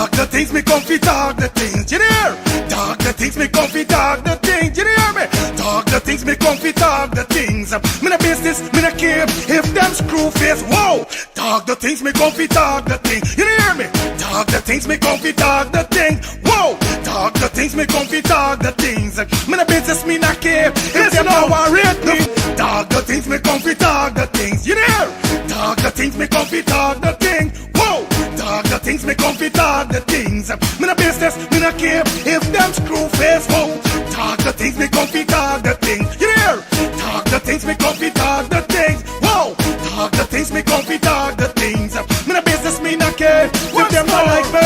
Talk the things, me comfy talk the things, you hear? Talk the things, me comfy talk the things, you hear me? Talk the things, me comfy talk the things. Me no business, me no care if them screw face, whoa. Talk the things, me comfy talk the things, you hear me? Talk the things, me comfy talk the things, whoa. Talk the things, me comfy talk the things. Me no business, me no care if them no worried me. Talk the things, me comfy talk the things, you hear? Talk the things, me comfy talk the things, whoa. Talk the things, me comfy talk the things. Me no business, me no care if them screw face, whoa. Talk the things, me comfy talk the things, you hear? Talk the things, me comfy talk the things, whoa. Talk the things, me comfy talk the things. Me no business, me no care if them not like me.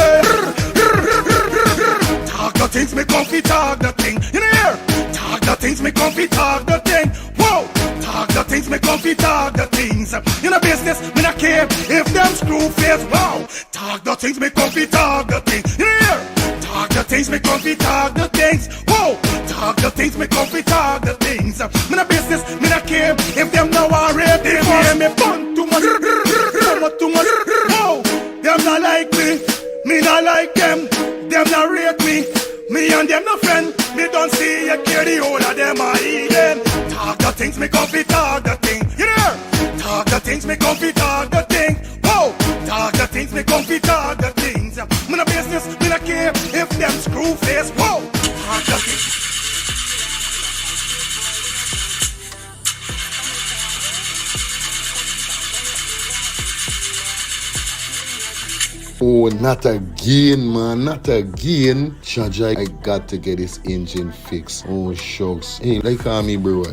Talk the things, me comfy talk the thing, you hear? Talk the things, me comfy talk the thing, whoa. Talk the things, me comfy talk the things. You know business, me not care if them screw face, wow. Talk the things, me comfy talk the things, you hear? Talk the things, me comfy talk the things, whoa. Talk the things, me comfy talk the things. Me no business, me not care if them now already hear me bun too much, too much, whoa. Them not like me not like them not rate me. Me and them no friend, me don't see you care the whole of them are eating. Talk the things, me comfy talk the thing, you hear? Talk the things, me comfy talk the thing, whoa. Talk the things, me comfy talk the things. Me no business, me no care if them screw face, whoa. Talk the things. Oh, not again, man, not again. Jaja, I got to get this engine fixed. Oh, shucks. Hey, like call me, bro.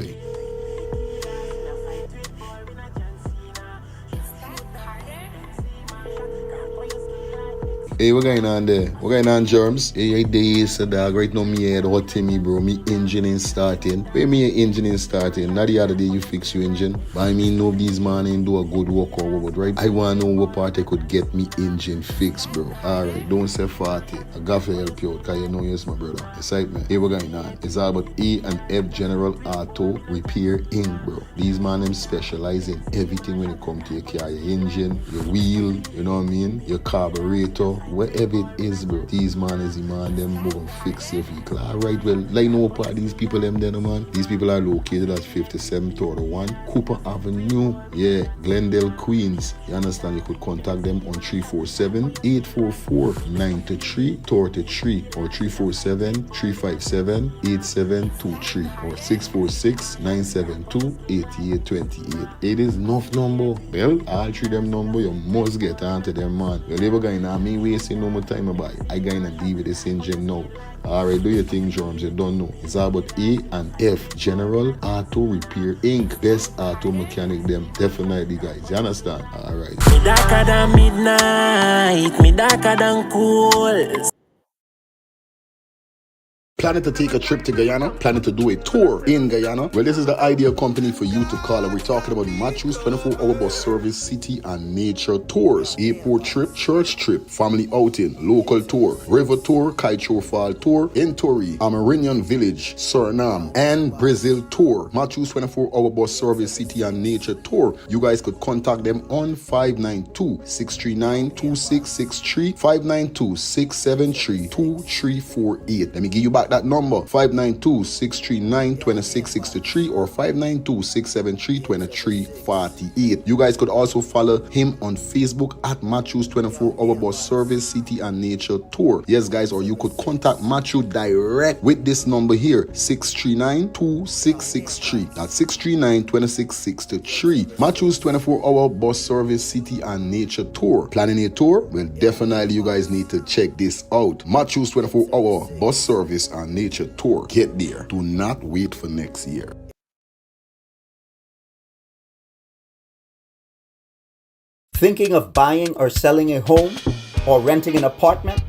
Hey, what going on there? What going on, Germs? Hey, days, dog. Right now, me head hot to me, bro. Me engine ain't starting. Where me engine ain't starting? Not the other day you fix your engine. But I mean, nobody's man ain't do a good work or what, right? I want to know what part I could get me engine fixed, bro. Alright, don't say 40. I got to help you out, because you know you're my brother. Excitement. Hey, what going on? It's all about E&F General Auto Repair Inc., bro. These man, them specialize in everything when it comes to your car, your engine, your wheel, you know what I mean? Your carburetor. Whatever it is, bro, these man is the man, them go and fix your vehicle. Alright, well, like no part these people, them then, man. These people are located at 5731 Cooper Avenue, yeah, Glendale, Queens. You understand? You could contact them on 347-844-9333 or 347-357-8723 or 646-972-8828. It is enough number. Well, all three them number, you must get onto them, man. Well, they were going to me wasting no more time about it. I gonna deal with this engine now. Alright, do your thing, Germs. You don't know. It's all about E&F General Auto Repair Inc. Best auto mechanic them. Definitely, guys. You understand? Alright. Me darker than midnight. Me darker than cool. Planning to take a trip to Guyana? Planning to do a tour in Guyana? Well, this is the ideal company for you to call. And we're talking about Matthew's 24-hour bus service, city and nature tours. Airport trip, church trip, family outing, local tour, river tour, Kaicho Fall tour, Entori, Amarinian Village, Suriname, and Brazil tour. Matthew's 24-hour bus service, city and nature tour. You guys could contact them on 592-639-2663, 592-673-2348. Let me give you back that number, 592-639-2663 or 592-673-2348. You guys could also follow him on Facebook at Matthew's 24-hour bus service, city and nature tour. Yes, guys, or you could contact Matthew direct with this number here, 639-2663. That's 639-2663. Matthew's 24-hour bus service, city and nature tour. Planning a tour? Well, definitely you guys need to check this out. Matthew's 24-hour bus service and nature tour. Get there. Do not wait for next year. Thinking of buying or selling a home or renting an apartment?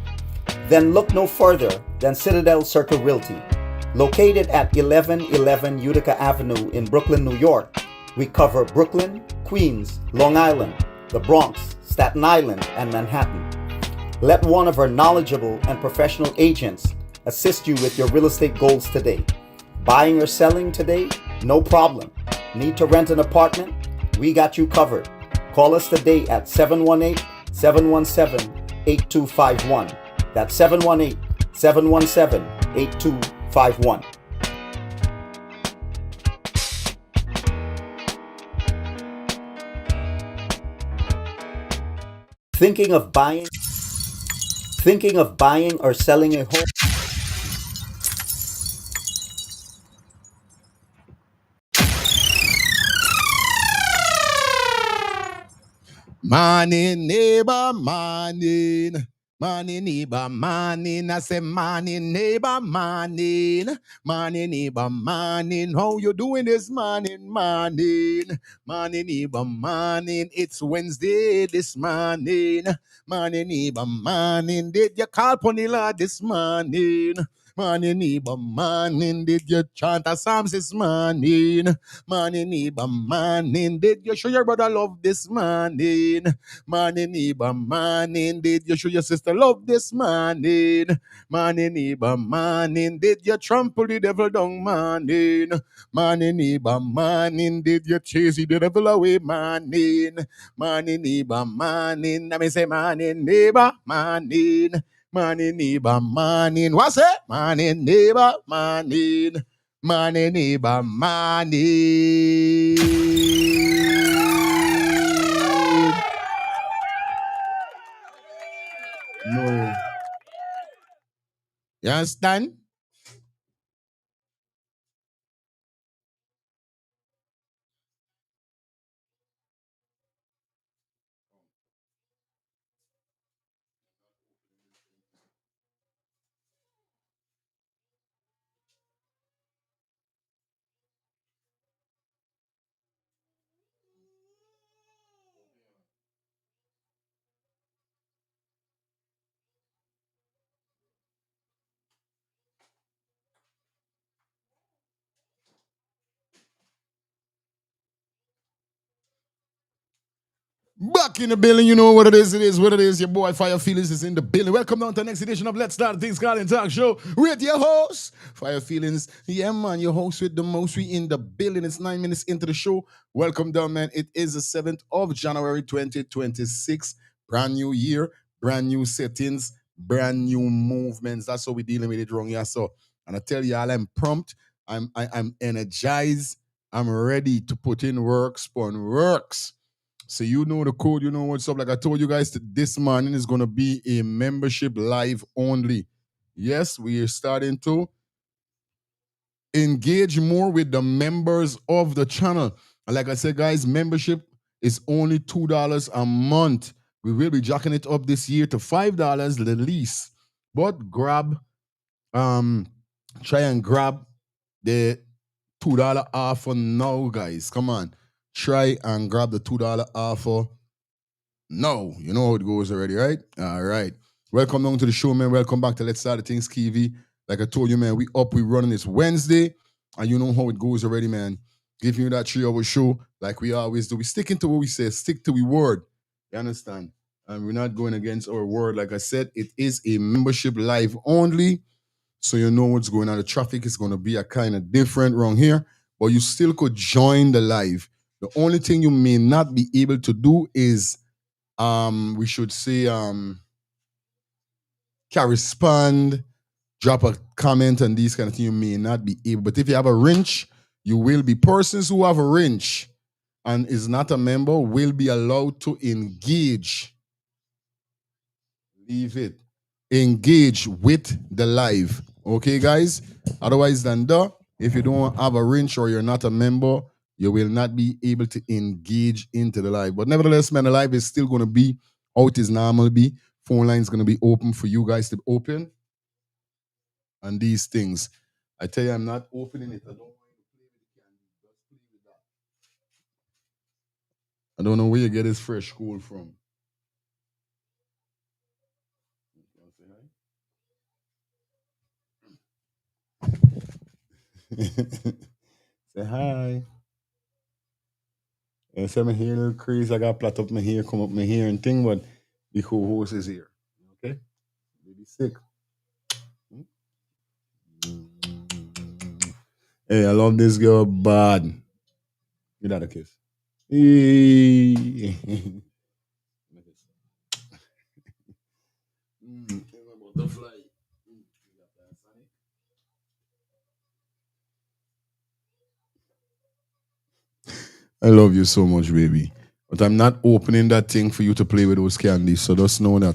Then look no further than Citadel Circle Realty. Located at 1111 Utica Avenue in Brooklyn, New York, we cover Brooklyn, Queens, Long Island, the Bronx, Staten Island, and Manhattan. Let one of our knowledgeable and professional agents assist you with your real estate goals today. Buying or selling today? No problem. Need to rent an apartment? We got you covered. Call us today at 718-717-8251. That's 718 717 8251. Thinking of buying or selling a home? Morning, neighbor, morning. Morning, neighbor, morning. I say morning, neighbor, morning. Morning, neighbor, morning. How you doing this morning, morning? Morning, neighbor, morning. It's Wednesday this morning. Morning, neighbor, morning. Did you call Ponilla this morning? Morning, neighbor, morning. Did you chant a psalms this morning? Morning, neighbor, morning. Did you show your brother love this morning? Morning, neighbor, morning. Did you show your sister love this morning? Morning, neighbor, morning. Did you trample the devil down, morning? Morning, neighbor, morning. Did you chase the devil away, morning? Morning, neighbor, morning. Let me say, morning, neighbor, morning. Morning, neighbor, morning. What's it? Morning, neighbor, morning. Morning, neighbor, morning. No. You understand? Back in the building, you know what it is what it is. Your boy Fire Feelings is in the building. Welcome down to the next edition of Let's Start Things Call and Talk Show with your host, Fire Feelings. Yeah, man, your host with the most. We in the building. It's 9 minutes into the show. Welcome down, man. It is the 7th of January 2026. Brand new year, brand new settings, brand new movements. That's how we're dealing with it wrong here. So, and I tell y'all, I'm prompt. I'm energized. I'm ready to put in works upon works. So you know the code, you know what's up. Like I told you guys, this morning is going to be a membership live only. Yes, we are starting to engage more with the members of the channel. And like I said, guys, membership is only $2 a month. We will be jacking it up this year to $5 the least. But try and grab the $2 offer now, guys. Come on. Try and grab the $2 offer. No, you know how it goes already, right? All right. Welcome down to the show, man. Welcome back to Let's Start the Things, Kiwi. Like I told you, man, we up, we running this Wednesday, and you know how it goes already, man. Giving you that 3-hour show like we always do. We sticking to what we say, stick to we word. You understand? And we're not going against our word. Like I said, it is a membership live only. So you know what's going on. The traffic is going to be a kind of different wrong here, but you still could join the live. The only thing you may not be able to do is we should say can respond, drop a comment and these kind of things you may not be able. But if you have a wrench, you will be. Persons who have a wrench and is not a member will be allowed to engage. Leave it. Engage with the live. Okay, guys? Otherwise than that, if you don't have a wrench or you're not a member, you will not be able to engage into the live. But nevertheless, man, the live is still going to be out as normal be. Phone line is going to be open for you guys to open. And these things. I tell you, I'm not opening it. I don't know where you get this fresh cool from. Say hi. And say my hair a little crazy. I got plait up my hair, come up my hair and thing, but the co-host is here. Okay? Baby sick. Hey, I love this girl bad. Give that a kiss. Hey. Butterfly. I love you so much, baby. But I'm not opening that thing for you to play with those candies. So just know that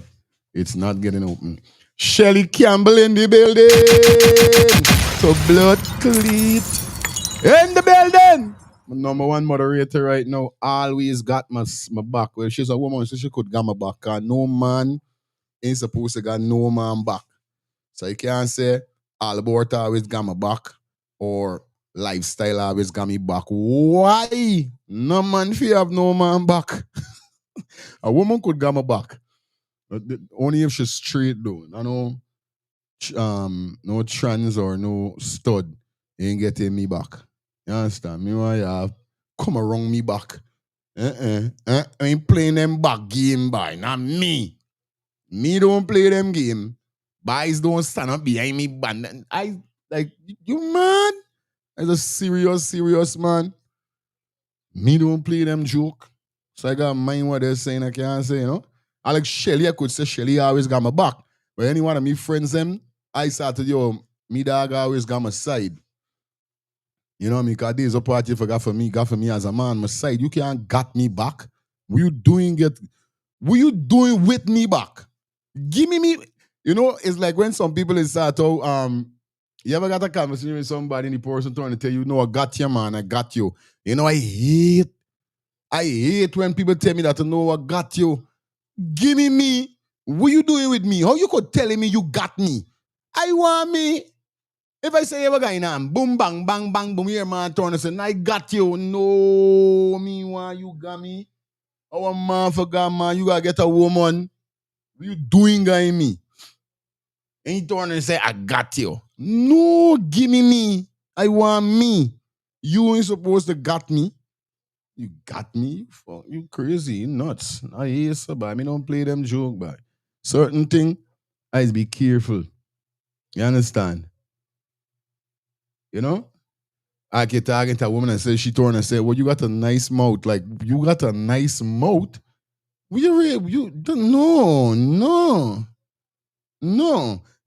it's not getting open. Shelly Campbell in the building. So blood cleat in the building. My number one moderator right now always got my back. Well, she's a woman, so she could get my back. Cause no man ain't supposed to get no man back. So you can't say Alberta always got my back or lifestyle always got me back. Why? No man fear have no man back. A woman could get my back. Only if she's straight though. I know no trans or no stud ain't getting me back. You understand? Me why you have come around me back. I ain't playing them back game by, not me. Me don't play them game. Boys don't stand up behind me. But I like you man. As a serious man. Me don't play them joke. So I got mind what they're saying. I can't say, you know. I like Shelly. I could say Shelly always got my back. But any one of me friends them, I started yo, me dog always got my side. You know what I mean? Because there's a party got for me as a man, my side. You can't got me back. What you doing it? What you doing with me back? Give me. You know, it's like when some people is start you ever got a conversation with somebody and the person trying to tell you, no, I got you, man, I got you. You know, I hate when people tell me that, no, I got you. Give me. What you doing with me? How you could tell me you got me? I want me. If I say ever going on, boom, bang, bang, bang, boom, here, man, turn and say, I got you. No, me want you got me. Our man forgot, man, you gotta get a woman. What you doing, guy, me? And he turn and say, I got you. No, give me. I want me. You ain't supposed to got me. You got me? Fuck, you crazy, you nuts. I hear so bad. Me don't play them joke, but certain thing, I be careful. You understand? You know? I get talking to a woman and say she turn and say, well, you got a nice mouth. Like, you got a nice mouth? No.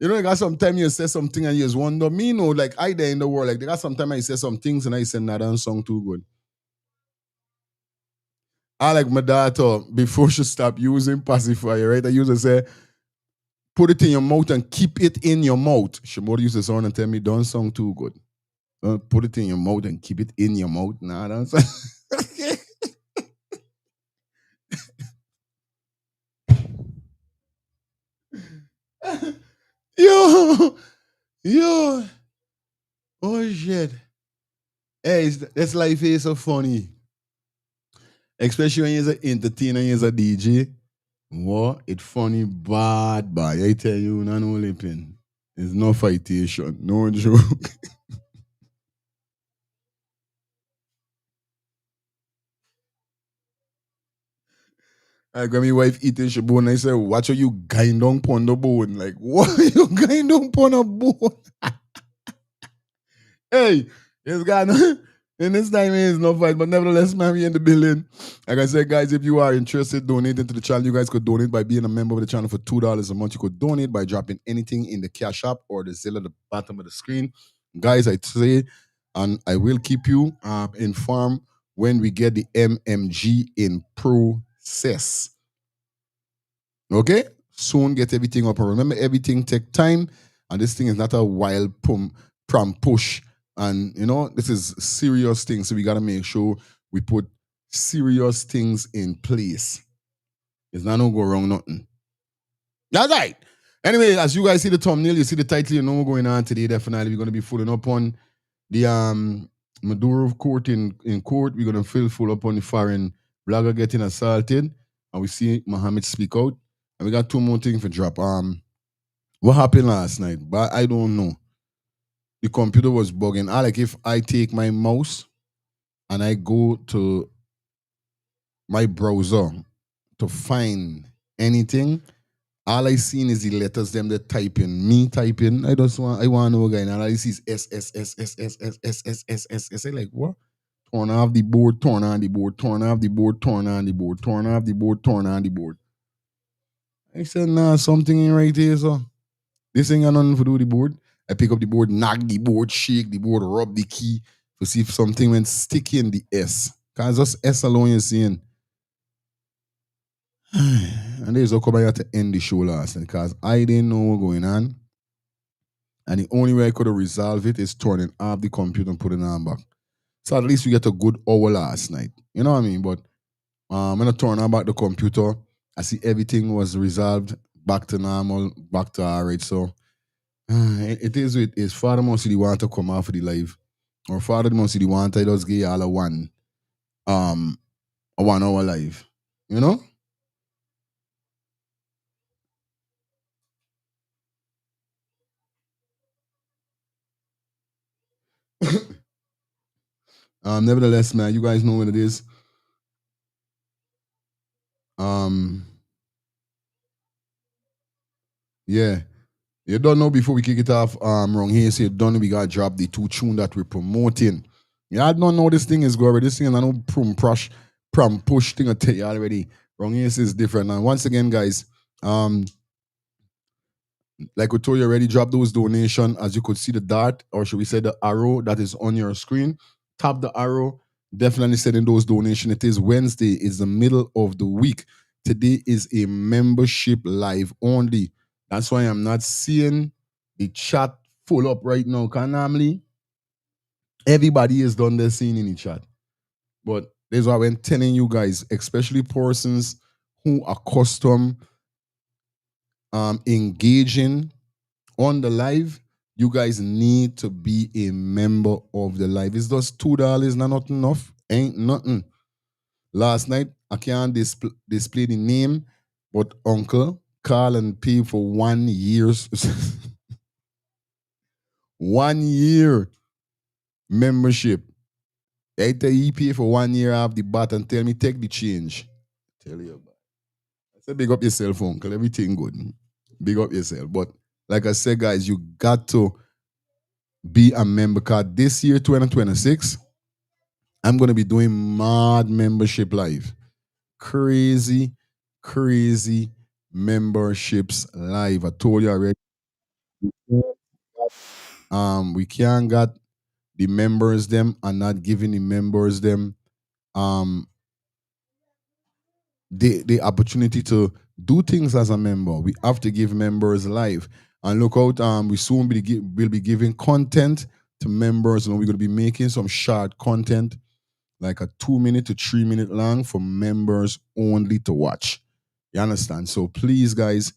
You know, I got sometimes you say something and you just wonder, me know, like I there in the world, like they got sometimes I say some things and I say, nah, that song too good. I like my daughter, before she stop using pacifier, right? I used to say, put it in your mouth and keep it in your mouth. She more used to sound and tell me, don't sound too good. Put it in your mouth and keep it in your mouth. Nah, that's yo, oh shit. Hey, this life is so funny. Especially when you're an entertainer, you're a DJ. What? It's funny bad, boy. I tell you, no lipping. There's no fightation, no joke. I got my wife eating she bone. I said, watch how you grind down pon the bone. Like, what you grind down pon a bone? Hey, it's got in this time is no fight, but nevertheless, man, we in the building. Like I said, guys, if you are interested donating to the channel, you guys could donate by being a member of the channel for $2 a month. You could donate by dropping anything in the Cash App or the Zelle at the bottom of the screen. Guys, I say, and I will keep you informed when we get the MMG in process. Okay? Soon get everything up. And remember, everything take time, and this thing is not a wild prom push. And you know, this is serious things. So we gotta make sure we put serious things in place. It's not no go wrong, nothing. That's right. Anyway, as you guys see the thumbnail, you see the title, you know what's going on today. Definitely, we're gonna be fooling up on the Maduro court in court. We're gonna full up on the foreign blogger getting assaulted, and we see Mohamed speak out. And we got two more things for drop. What happened last night? But I don't know. The computer was bugging. I like if I take my mouse and I go to my browser to find anything, all I seen is the letters them that typing. Me typing. I want to know guy. And all I see is S S S S S S S S S S S. I like what? Turn off the board, turn on the board, turn off the board, turn on the board, turn off the board, turn on the board. I said, nah, something ain't right here, so. This ain't got nothing to do with the board. I pick up the board, knock the board, shake the board, rub the key to see if something went sticky in the S. Cause just S alone you're seeing. And there's how come I had to end the show last night because I didn't know what going on. And the only way I could have resolved it is turning off the computer and putting it on back. So at least we get a good hour last night. You know what I mean? But when I turn on back the computer, I see everything was resolved back to normal, back to alright. So it is with his father must see the want to come off of the live. Or father must see the want I just give all a 1 hour live. You know? Nevertheless, man, you guys know what it is. Yeah. You don't know before we kick it off, wrong here, say you don't know we gotta drop the 2 tune that we're promoting. Yeah, I don't know this thing is going. This thing is I know prom push thing I tell you already. Wrong here is different. And once again, guys, like we told you already, drop those donation as you could see the dart, or should we say the arrow that is on your screen. Tap the arrow. Definitely send in those donations. It is Wednesday. It's the middle of the week. Today is a membership live only. That's why I'm not seeing the chat full up right now. Because normally everybody is done their scene in the chat. But this is why I'm telling you guys, especially persons who are custom engaging on the live, you guys need to be a member of the live. It's just $2, not enough. Ain't nothing. Last night, I can't display the name, but Uncle call and pay for 1 year. 1 year membership. After he pay for 1 year off the bat and tell me take the change. Tell you about. I said big up yourself, Uncle. Everything good. Big up yourself. But like I said, guys, you got to be a member card. This year, 2026, I'm going to be doing mad membership live. Crazy, crazy memberships live. I told you already. We can't got the members them and not giving the members them um the opportunity to do things as a member. We have to give members live. And look out, we soon will be giving content to members. And we're going to be making some short content, like a 2 minute to 3 minute long for members only to watch. You understand? So please, guys,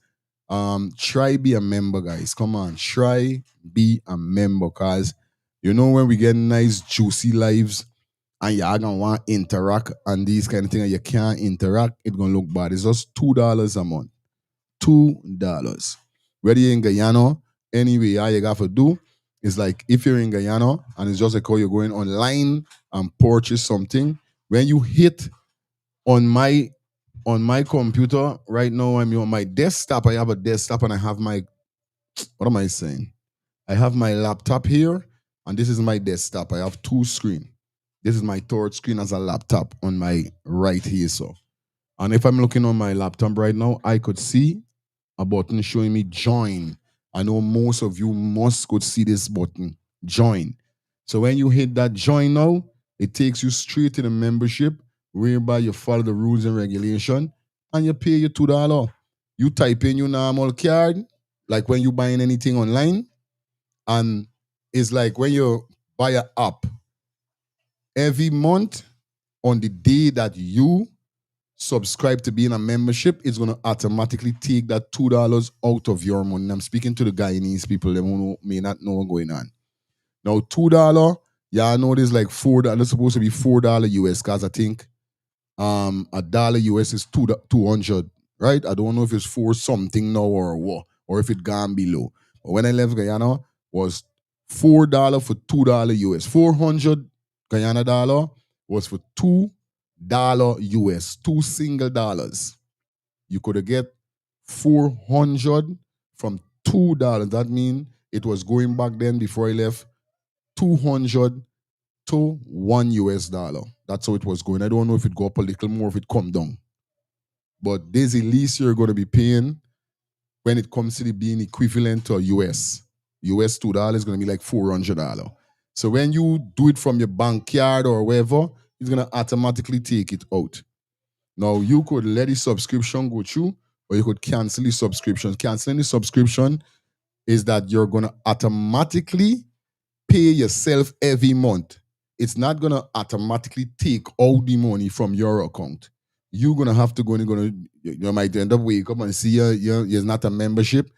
try be a member, guys. Come on, try be a member, cause you know when we get nice juicy lives and y'all gonna want to interact and these kind of things, and you can't interact, it's gonna look bad. It's just $2 a month. $2. Whether you're in Guyana, anyway, all you got to do is like if you're in Guyana and it's just like how you're going online and purchase something, when you hit on my computer right now, I'm on my desktop. I have a desktop and I have my what am I saying? I have my laptop here, and this is my desktop. I have 2 screens. This is my third screen as a laptop on my right here. So, and if I'm looking on my laptop right now, I could see a button showing me join. I know most of you must could see this button, join. So when you hit that join now, it takes you straight to the membership, whereby you follow the rules and regulation, and you pay your $2. You type in your normal card, like when you buying anything online, and it's like when you buy an app every month on the day that you subscribe to being a membership, it's going to automatically take that $2 out of your money. And I'm speaking to the Guyanese people them who may not know what's going on. Now, $2, yeah, I know there's like $4. It's supposed to be $4 US, because I think a dollar US is 200, right? I don't know if it's 4 something now or what, or if it gone below. But when I left Guyana, was $4 for $2 US. 400 Guyana dollar was for $2 US, 2 single dollars. You could get 400 from $2. That means it was going back then before I left 200 to $1 US. That's how it was going. I don't know if it go up a little more, if it come down. But there's a least you're going to be paying when it comes to the being equivalent to US $2 is going to be like $400. So when you do it from your backyard or wherever, it's going to automatically take it out. Now, you could let the subscription go through, or you could cancel the subscription. Canceling the subscription is that you're going to automatically pay yourself every month. It's not going to automatically take all the money from your account. You're going to have to go and you might end up wake up and see you're not a membership,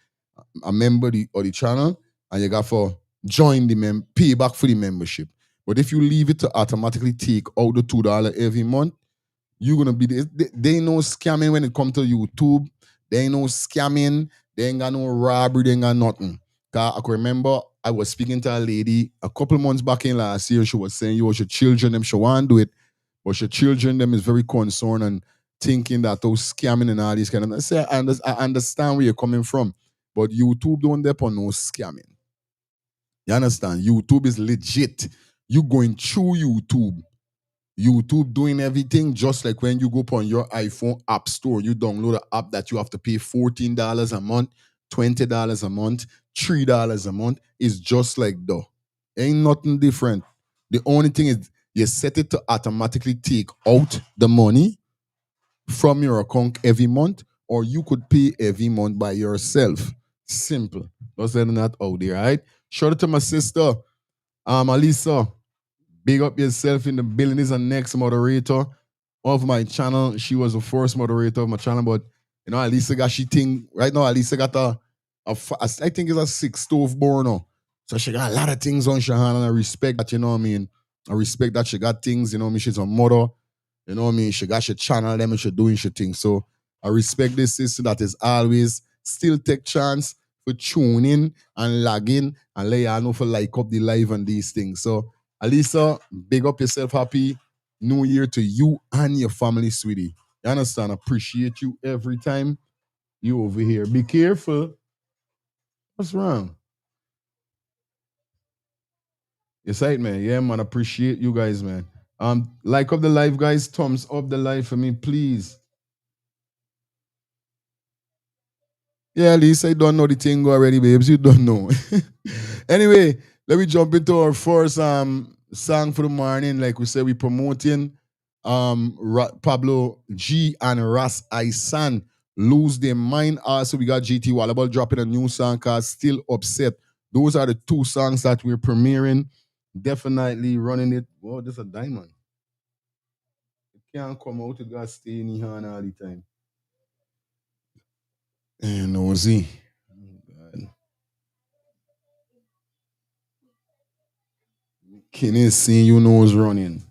a member of the channel, and you got to join the pay back for the membership. But if you leave it to automatically take out the $2 every month, you're going to be, they ain't no scamming when it comes to YouTube. They ain't no scamming. They ain't got no robbery. They ain't got nothing. I can remember I was speaking to a lady a couple months back in last year. She was saying, your children, them, she want to do it. But your children, them, is very concerned and thinking that those scamming and all these kind of things. I say, I understand where you're coming from. But YouTube don't depend on no scamming. You understand? YouTube is legit. You going through YouTube. YouTube doing everything just like when you go on your iPhone app store, you download an app that you have to pay $14 a month, $20 a month, $3 a month. It's just like that. Ain't nothing different. The only thing is you set it to automatically take out the money from your account every month, or you could pay every month by yourself. Simple. Just letting that out there, right? Shout out to my sister, Alisa. Big up yourself in the building. Is a next moderator of my channel. She was the first moderator of my channel, but you know, Alisa got she thing right now. Alisa got I think it's a 6-stove burner. So she got a lot of things on Shahan, and I respect that, you know what I mean? I respect that she got things, you know what I mean? She's a mother, you know what I mean? She got she channel them and she doing she things. So I respect this sister that is always still take chance for tuning and logging and let y'all know for like up the live and these things. So Alisa, big up yourself. Happy New Year to you and your family, sweetie. You understand? Appreciate you every time you over here. Be careful. What's wrong? Yes, right, man. Yeah, man. Appreciate you guys, man. Like up the live, guys. Thumbs up the live for me, please. Yeah, at least I don't know the thing already, babes. You don't know. Anyway, let me jump into our first song for the morning. Like we said, we promoting Pablo G and Ras Isan, Lose Their Mind. Also, we got GT Wallable dropping a new song called Still Upset. Those are the two songs that we're premiering. Definitely running it. Whoa, this is a diamond. It can't come out. It got to stay in here all the time. And nosy. Kenny seeing you nose running.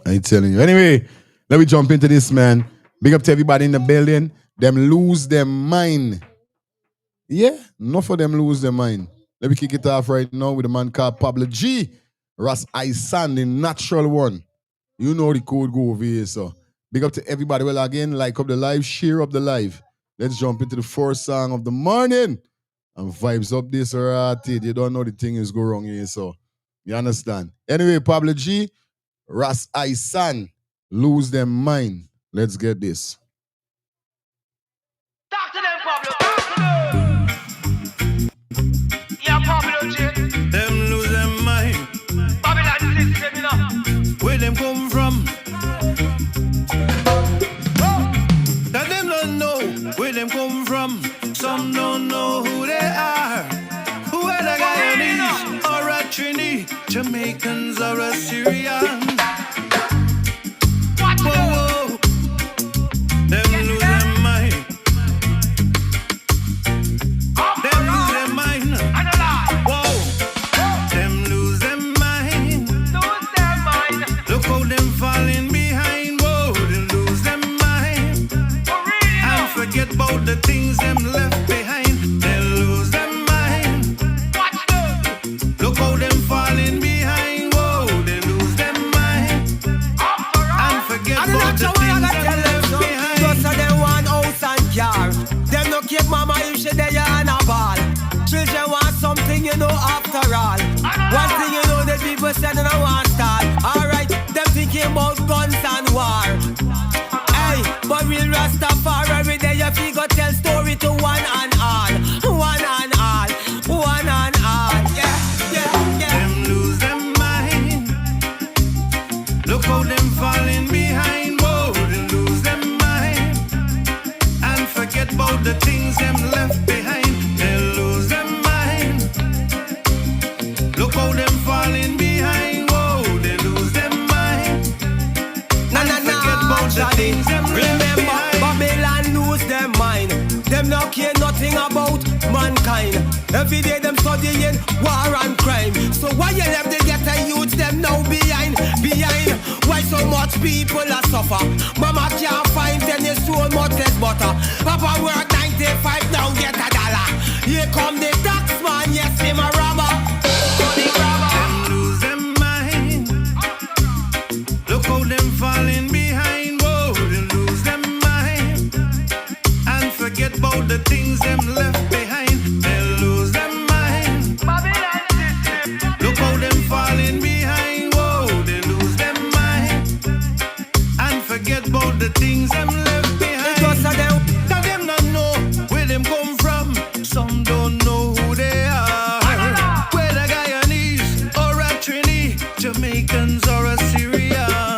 I telling you. Anyway, let me jump into this, man. Big up to everybody in the building. Them lose their mind. Yeah, enough of them lose their mind. Let me kick it off right now with a man called Pablo G. Ras Isan, the natural one. You know the code go over here, so. Big up to everybody. Well, again, like up the live, share up the live. Let's jump into the first song of the morning. And vibes up this right. You don't know the thing is go wrong here, so. You understand? Anyway, Pablo G, Ras Isan, Lose Their Mind. Let's get this. Talk to them, Pablo. Talk to them. Yeah, Pablo G. Them lose their mind. Babylon system, you know. Where them come from? That them don't know where them come from. Some don't know who they are. Who are the Guyanese or a Trini, Jamaicans or a Syrian. Whoa, whoa. Them lose their mind. Them lose their mind. Whoa. Them lose their mind. Look how them falling behind. Whoa, them lose their mind. And forget about the things them left behind. They lose their mind. Look how them falling behind. Whoa, they lose their mind. Every day them studying war and crime. So why you left the ghetto youth them now behind? Why so much people are suffer? Mama can't find tennis so much less butter. Papa work 95 now get $1. Here come the tax man, yes him a robber. Them lose them mind. Look how them falling behind. Whoa, they lose them mind and forget about the things them left behind. They lose them mind. Look how them falling behind. Whoa, they lose them mind and forget about the things them left behind. Because of them, Now them not know where them come from. Some don't know who they are. Whether Guyanese or a Trini, Jamaicans or a Syrian,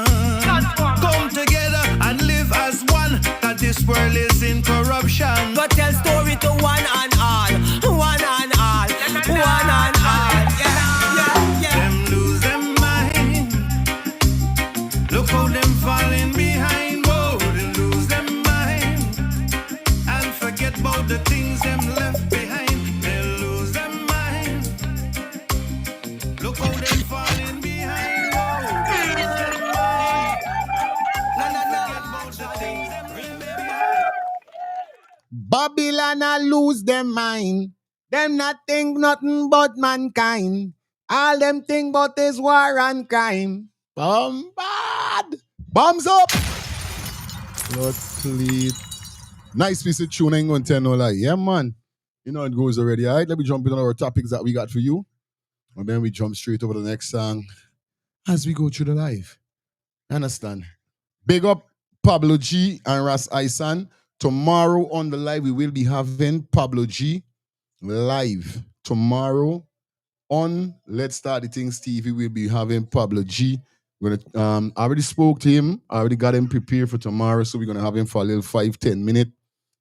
come together and live as one. That this world is in corruption. go tell story to one and all. One and all. One and all. Yeah. Them lose them mind. Look how them falling behind. Whoa, they lose them mind and forget about the things them left behind. They lose them mind. Look how them falling behind. Whoa, they lose them mind. Forget about the things them left behind. Babylon a lose them mind. Them not think nothing but mankind. All them think but is war and crime. Bombard! Bombs up! Lord, please. Nice piece of tune, I ain't gonna tell no lie. Yeah, man. You know it goes already. All right, let me jump into our topics that we got for you. And then we jump straight over to the next song as we go through the live. Understand? Big up Pablo G and Ras Isan. Tomorrow on the live, we will be having Pablo G live. Tomorrow on Let's Start the Things TV, we'll be having Pablo G. We're gonna, I already spoke to him. I already got him prepared for tomorrow. So we're going to have him for a little 5-10 minute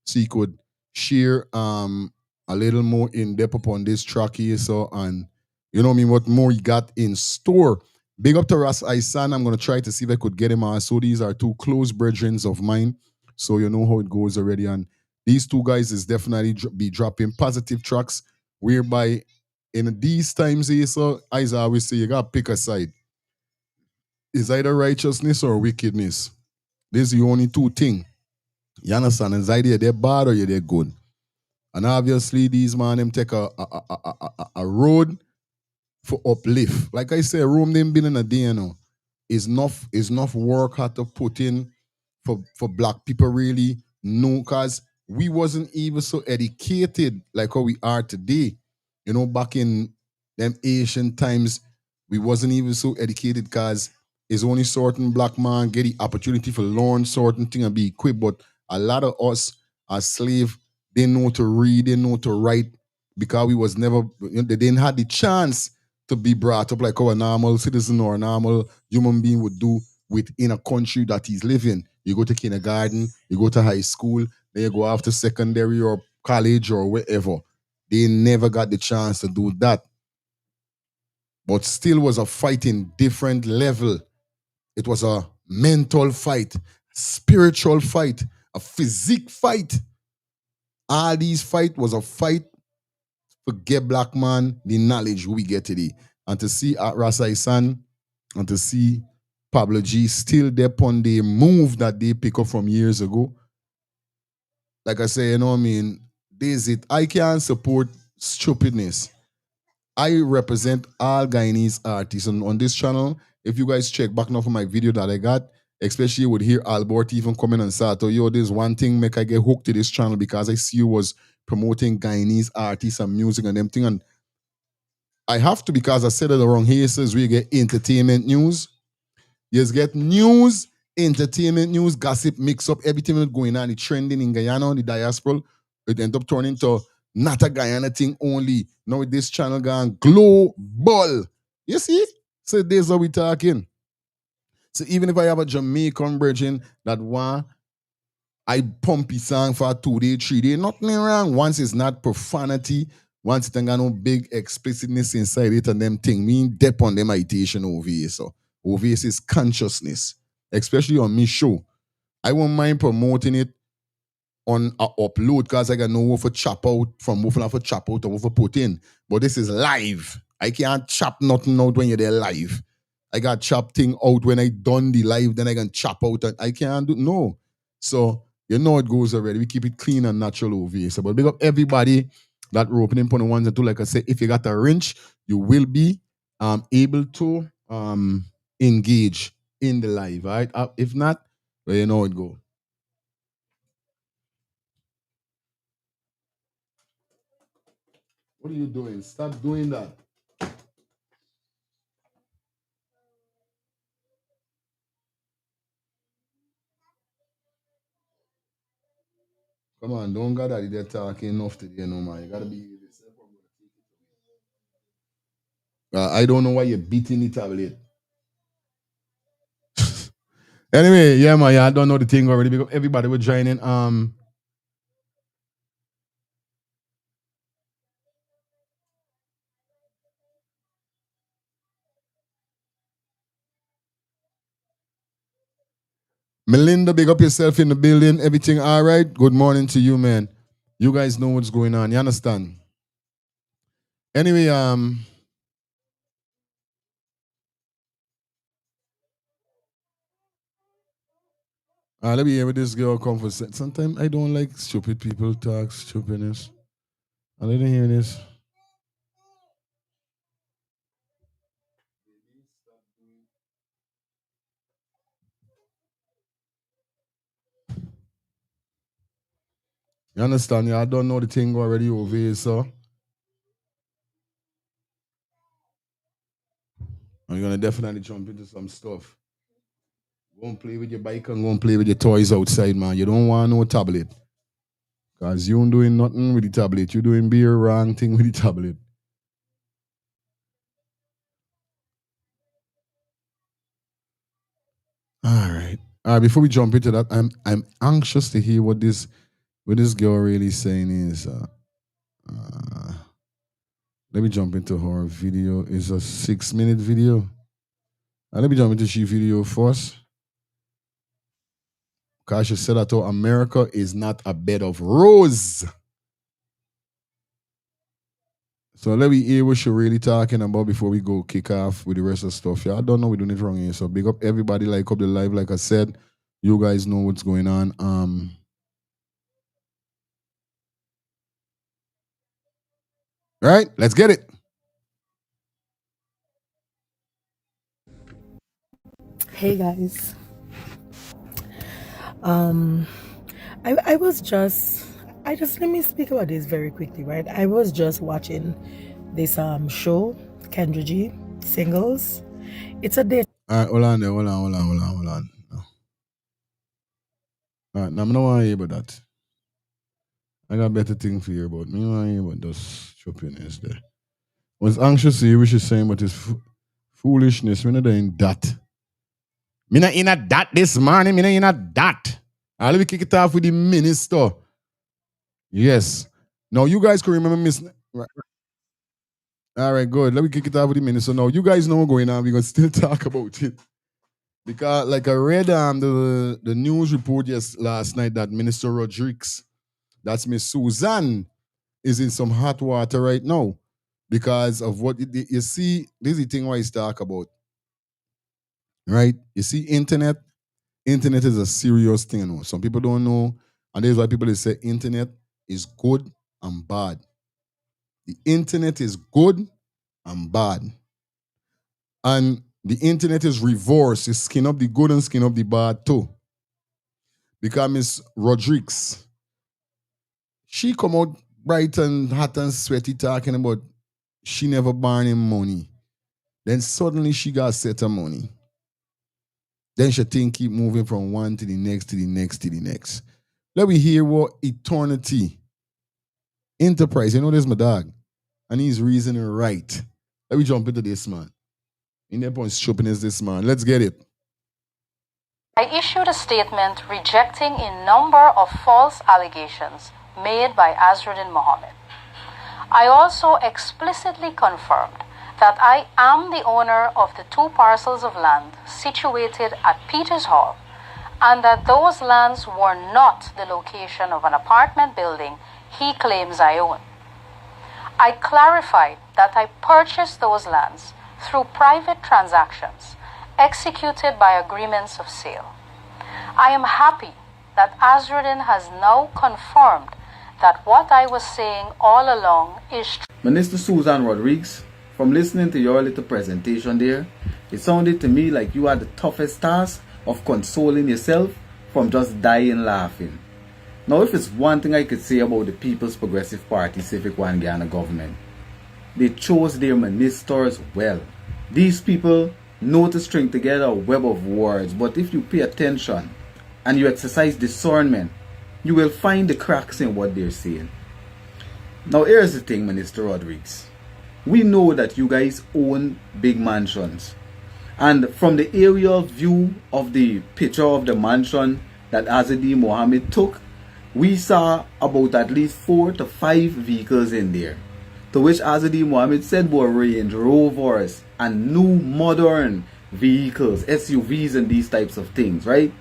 so he could share a little more in depth upon this track here. So, and you know what I mean, what more he got in store. Big up to Ras Isan. I'm going to try to see if I could get him on. So these are two close brethren of mine. So you know how it goes already. And these two guys is definitely be dropping positive tracks, whereby in these times here, so as I always say, you got to pick a side. It's either righteousness or wickedness. This is the only two things. You understand? It's either they're bad or they're good. And obviously, these man, them take a road for uplift. Like I said, Rome them been in a day, you know. Is enough work had to put in for black people really know, because we wasn't even so educated like how we are today. You know, back in them Asian times, we wasn't even so educated because it's only certain black man get the opportunity for learn certain thing and be equipped. But a lot of us as slave, they know to read, they know to write, because we was never, they didn't have the chance to be brought up like how a normal citizen or a normal human being would do within a country that he's living. You go to kindergarten, you go to high school, then you go after secondary or college or wherever. They never got the chance to do that. But still was a fight in different level. It was a mental fight, spiritual fight, a physique fight. All these fight was a fight for get black man the knowledge we get today. And to see Ras Isan and to see Pablo G still there on the move that they pick up from years ago. Like I say, you know what I mean? This is it. I can't support stupidness. I represent all Guyanese artists. And on this channel, if you guys check back now for my video that I got, especially you would hear Albert even coming and say, yo, there's one thing make I get hooked to this channel because I see you was promoting Guyanese artists and music and them thing. And I have to, because I said it wrong here, says we get entertainment news. You get news, entertainment news, gossip, mix up, everything that's going on, the trending in Guyana, the diaspora. It end up turning to not a Guyana thing only. Now with this channel gone global. You see? So this is how we talking. So even if I have a Jamaican virgin that want I pumpy song for 2 days, 3 days, nothing wrong. Once it's not profanity, once it ain't got no big explicitness inside it and them thing, me dep on them meditation over here. So over here is consciousness, especially on me show. I won't mind promoting it on a upload because I got no for chop out from what for chop out or for put in. But this is live. I can't chop nothing out when you're there live. I got chop thing out when I done the live, then I can chop out. And I can't do no. So you know it goes already. We keep it clean and natural over here. So but big up everybody that we're opening point ones and two. Like I say, if you got a wrench, you will be able to engage in the live. All right. If not, well, you know it go. What are you doing? Stop doing that. Come on, don't got that they're talking enough today, no man. You gotta be. I don't know why you're beating the tablet. Anyway, yeah, man, yeah, I don't know the thing already because everybody was joining. Melinda, big up yourself in the building. Everything all right? Good morning to you, man. You guys know what's going on. You understand? Anyway, let me hear what this girl come for. Sometimes I don't like stupid people talk stupidness. I didn't hear this. You understand? Yeah, I don't know the thing already over here, so I'm gonna definitely jump into some stuff. Go and play with your bike and go and play with your toys outside, man. You don't want no tablet. Because you ain't doing nothing with the tablet. You're doing beer wrong thing with the tablet. All right. All right, before we jump into that, I'm anxious to hear what this girl really saying is. Let me jump into her video. It's a 6-minute video. Let me jump into she video first. Because she said that America is not a bed of roses. So let me hear what she really talking about before we go kick off with the rest of the stuff. Yeah, I don't know we're doing it wrong here. So big up everybody, like up the live. Like I said, you guys know what's going on. Right, let's get it. Hey guys. I was just let me speak about this very quickly, right? I was just watching this show, Kendra G, Singles. It's a day. All right, hold on there, hold on. No. All right, now I don't want to hear about that. I got better thing for you about me. I don't want to hear about those stupidness there. I was anxious to hear what she's saying about this foolishness. We're not doing that. Me not in a that this morning. Me not in a that. Let me kick it off with the minister. Yes. Now you guys can remember Miss. Right. All right, good. Let me kick it off with the minister. Now you guys know what's going on. We're gonna still talk about it because, like, I read the news report last night that Minister Rodriguez, that's Miss Suzanne, is in some hot water right now because of what you see. This is the thing why he's talk about. Right? You see, internet is a serious thing. You know? Some people don't know, and this is why people say internet is good and bad. The internet is good and bad, and the internet is reverse. It's skin up the good and skin up the bad too. Because Miss Rodriguez, she come out bright and hot and sweaty talking about she never born him money. Then suddenly she got set of money. Then she think keep moving from one to the next, to the next, to the next. Let me hear what Eternity Enterprise, you know this my dog, and he's reasoning right. Let me jump into this man. In that point, stupidness this man. Let's get it. I issued a statement rejecting a number of false allegations made by Azruddin Mohamed. I also explicitly confirmed that I am the owner of the 2 parcels of land situated at Peters Hall and that those lands were not the location of an apartment building he claims I own. I clarified that I purchased those lands through private transactions executed by agreements of sale. I am happy that Azruddin has now confirmed that what I was saying all along is true. Minister Susan Rodriguez, from listening to your little presentation there, it sounded to me like you had the toughest task of consoling yourself from just dying laughing. Now, if it's one thing I could say about the People's Progressive Party Civic One Guyana government, they chose their ministers well. These people know to string together a web of words, but if you pay attention and you exercise discernment, you will find the cracks in what they're saying. Now, here's the thing, Minister Rodriguez. We know that you guys own big mansions. And from the aerial view of the picture of the mansion that Azruddin Mohamed took, we saw about at least 4 to 5 vehicles in there, to which Azruddin Mohamed said were Range Rovers and new modern vehicles, SUVs and these types of things, right?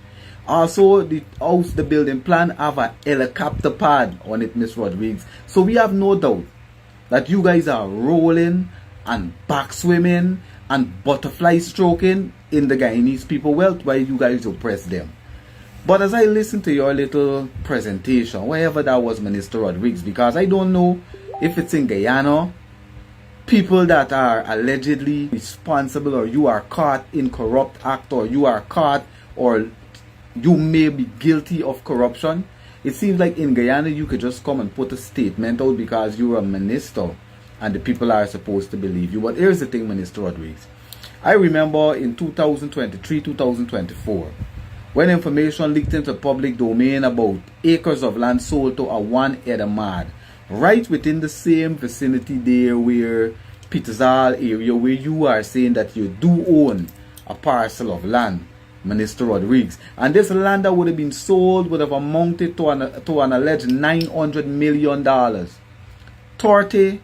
Also, the house, the building plan have a helicopter pad on it, Miss Rodriguez. So we have no doubt that you guys are rolling and back swimming and butterfly stroking in the Guyanese people wealth while you guys oppress them. But as I listen to your little presentation, wherever that was, Minister Rodriguez, because I don't know if it's in Guyana, people that are allegedly responsible, or you are caught in corrupt act, or you are caught, or you may be guilty of corruption. It seems like in Guyana you could just come and put a statement out because you're a minister and the people are supposed to believe you. But here's the thing, Minister Rodriguez. I remember in 2023, 2024, when information leaked into public domain about acres of land sold to a one Edamad, right within the same vicinity there where Petersal area, where you are saying that you do own a parcel of land, Minister Rodriguez. And this land that would have been sold would have amounted to an alleged $900 million. 30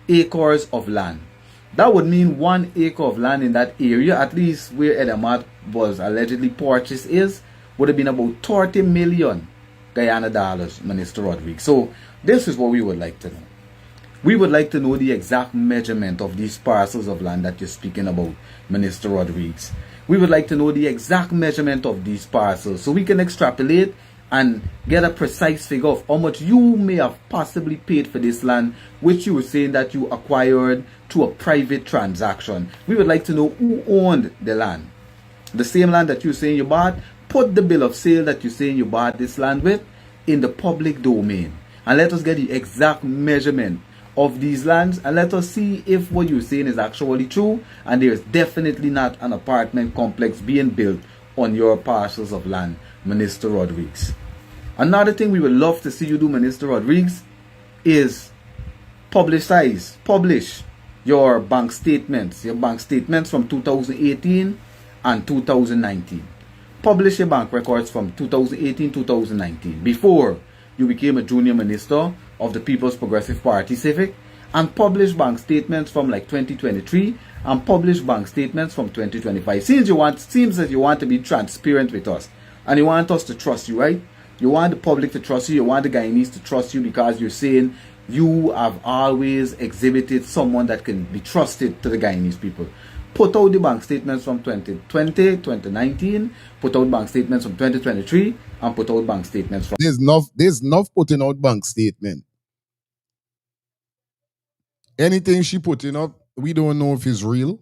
acres of land. That would mean 1 acre of land in that area, at least where Edamat was allegedly purchased, would have been about 30 million Guyana dollars, Minister Rodriguez. So this is what we would like to know. We would like to know the exact measurement of these parcels of land that you're speaking about, Minister Rodriguez. We would like to know the exact measurement of these parcels so we can extrapolate and get a precise figure of how much you may have possibly paid for this land, which you were saying that you acquired through a private transaction. We would like to know who owned the land. The same land that you're saying you bought, put the bill of sale that you're saying you bought this land with in the public domain. And let us get the exact measurement of these lands, and let us see if what you're saying is actually true and there is definitely not an apartment complex being built on your parcels of land, Minister Rodriguez. Another thing we would love to see you do, Minister Rodriguez, is publish your bank statements from 2018 and 2019. Publish your bank records from 2018-2019, before you became a junior minister of the People's Progressive Party Civic, and publish bank statements from like 2023 and publish bank statements from 2025. Seems that you want to be transparent with us and you want us to trust you, right? You want the public to trust you, you want the Guyanese to trust you because you're saying you have always exhibited someone that can be trusted to the Guyanese people. Put out the bank statements from 2020, 2019, put out bank statements from 2023, and put out bank statements from... There's enough putting out bank statement. Anything she putting up, we don't know if it's real.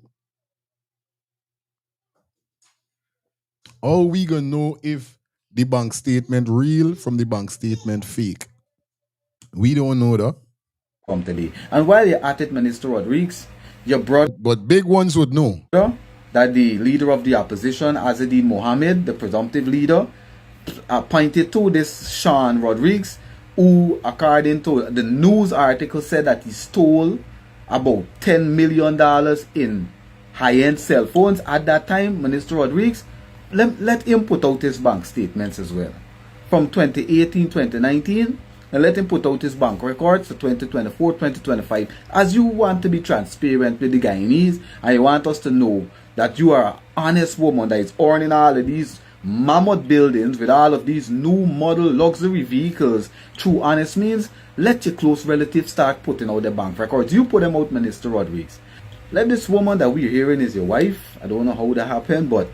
How we gonna know if the bank statement real from the bank statement fake? We don't know that. From today. And while you're at it, Minister Rodriguez, your brother... But big ones would know that the leader of the opposition, Azruddin Mohamed, the presumptive leader, appointed to this Sean Rodriguez, who, according to the news article, said that he stole about $10 million in high-end cell phones at that time. Minister Rodriguez, let him put out his bank statements as well from 2018, 2019, and let him put out his bank records for 2024, 2025. As you want to be transparent with the Guyanese, and you want us to know that you are an honest woman that is earning all of these mammoth buildings with all of these new model luxury vehicles through honest means, let your close relatives start putting out their bank records. You put them out, Minister Rodriguez. Let this woman that we're hearing is your wife. I don't know how that happened, but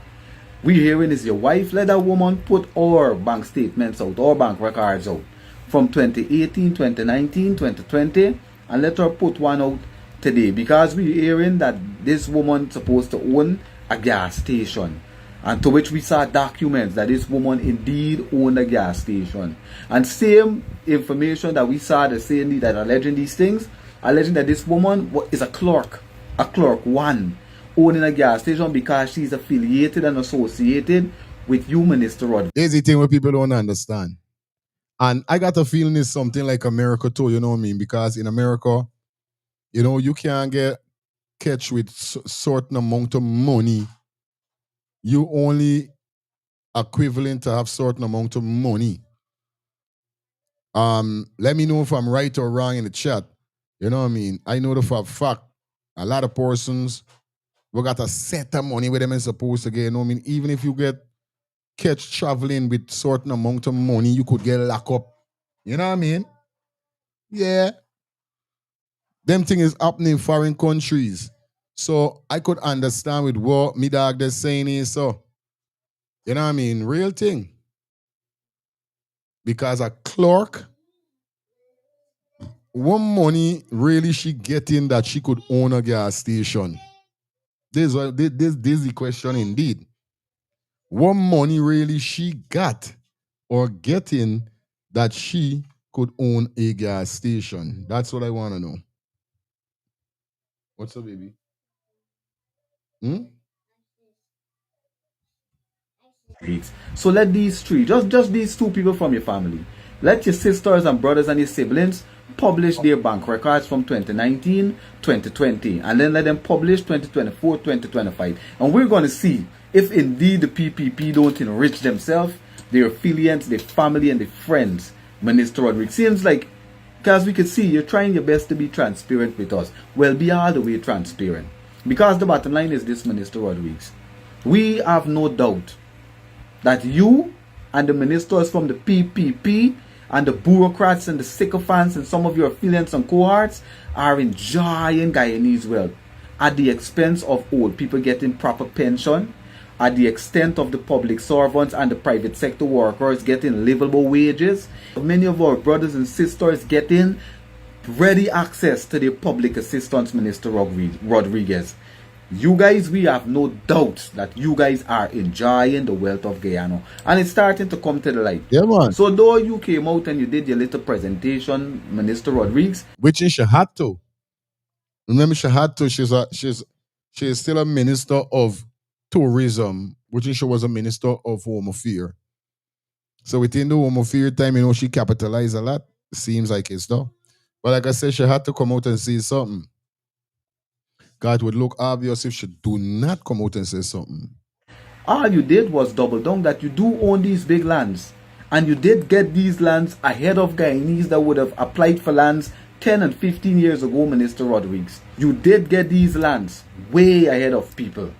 we're hearing is your wife. Let that woman put our bank statements out, our bank records out from 2018, 2019, 2020, and let her put one out today, because we're hearing that this woman supposed to own a gas station, and to which we saw documents that this woman indeed owned a gas station. And same information that we saw the saying that alleging these things, alleging that this woman is a clerk one, owning a gas station because she's affiliated and associated with you, Minister Rod. Here's the thing where people don't understand. And I got a feeling it's something like America too, you know what I mean? Because in America, you know, you can't get catch with certain amount of money. You only equivalent to have certain amount of money. Let me know if I'm right or wrong in the chat. You know what I mean? I know the for a fact a lot of persons we got a set of money where them is supposed to get. You know what I mean? Even if you get catch traveling with certain amount of money, you could get locked up. You know what I mean? Yeah. Them thing is happening in foreign countries. So I could understand with what me dog they're saying is so. You know what I mean? Real thing. Because a clerk, what money really she getting that she could own a gas station? This is the question indeed. What money really she got or getting that she could own a gas station? That's what I want to know. What's up, baby? So let these three, just these two people from your family, let your sisters and brothers and your siblings publish their bank records from 2019, 2020, and then let them publish 2024, 2025. And we're going to see if indeed the PPP don't enrich themselves, their affiliates, their family, and their friends. Minister Rodriguez, seems like, because we could see you're trying your best to be transparent with us. Well, be all the way transparent. Because the bottom line is this, Minister Rodriguez. We have no doubt that you and the ministers from the PPP and the bureaucrats and the sycophants and some of your affiliates and cohorts are enjoying Guyanese wealth at the expense of old people getting proper pension, at the extent of the public servants and the private sector workers getting livable wages. Many of our brothers and sisters getting ready access to the public assistance, Minister Rodriguez. You guys, we have no doubt that you guys are enjoying the wealth of Guyana. And it's starting to come to the light. Yeah, man. So though you came out and you did your little presentation, Minister Rodriguez. Which is she had to. Remember, she had to. She's still a minister of tourism, which is she was a minister of home affairs. So within the home affairs time, you know, she capitalized a lot. Seems like it's though. But like I said, she had to come out and say something. God would look obvious if she do not come out and say something. All you did was double down that you do own these big lands. And you did get these lands ahead of Guyanese that would have applied for lands 10 and 15 years ago, Minister Rodriguez. You did get these lands way ahead of people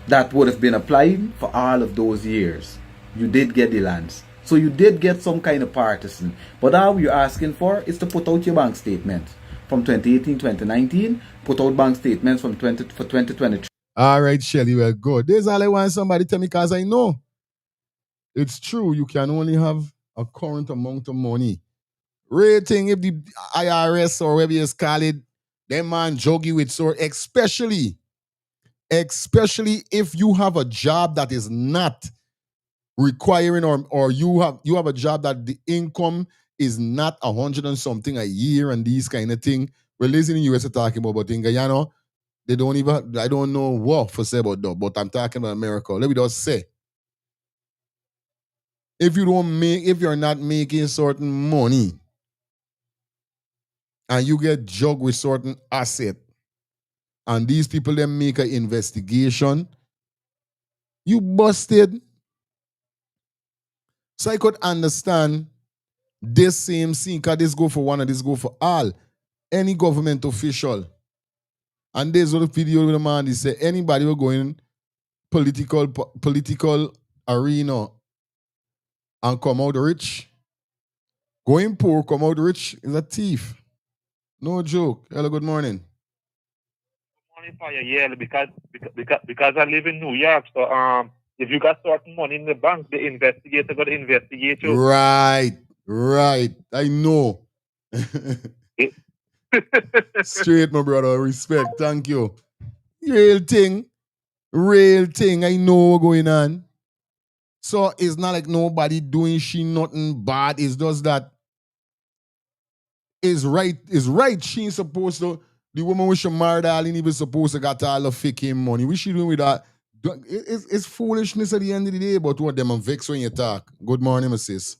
that would have been applying for all of those years. You did get the lands. So you did get some kind of partisan. But all we're asking for is to put out your bank statement from 2018, 2019, put out bank statements from 2023. All right, Shelly, well, good. There's all I want somebody tell me because I know. It's true, you can only have a current amount of money. Rating if the IRS or whatever you call it, them man juggy with sort, especially if you have a job that is not requiring or you have a job that the income is not 100 and something a year and these kind of thing. Well, listen in US talking about in Guyana, they don't even, I don't know what for say about that, but I'm talking about America. Let me just say, if you're not making certain money and you get jugged with certain asset and these people then make an investigation, you busted. So I could understand this same scene, because this go for one and this go for all. Any government official. And there's other video with the man, he said, anybody who going political arena and come out rich. Going poor, come out rich is a thief. No joke. Hello, good morning. Money for your yearly because I live in New York. So if you got certain money in the bank, the investigator got to investigate you. Right. I know. Straight, my brother. Respect. Thank you. Real thing. I know what's going on. So it's not like nobody doing she nothing bad. It's just that it's right. She ain't supposed to. The woman with she married all ain't even supposed to got all the fake money. What she doing with that? It's foolishness at the end of the day, but what them and vex when you talk. Good morning, my sis.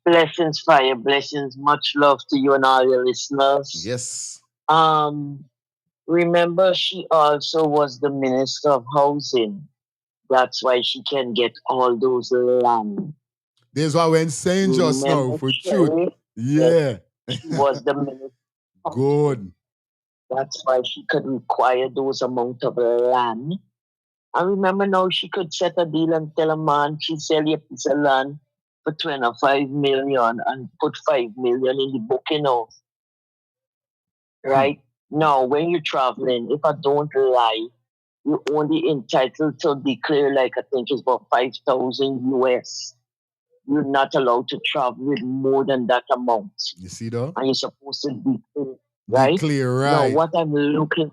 Blessings, fire, blessings. Much love to you and all your listeners. Yes. Remember, she also was the Minister of Housing. That's why she can get all those land. There's what I went saying just now for truth. Yeah. She was the Minister. Good. That's why she could require those amount of land. I remember now she could set a deal and tell a man she sell you a piece of land for 25 million and put 5 million in the book, Right? Now, when you're traveling, if I don't lie, you're only entitled to declare, like, I think it's about 5,000 US. You're not allowed to travel with more than that amount. You see though? And you're supposed to declare, right? Declare, right. Now, what I'm looking,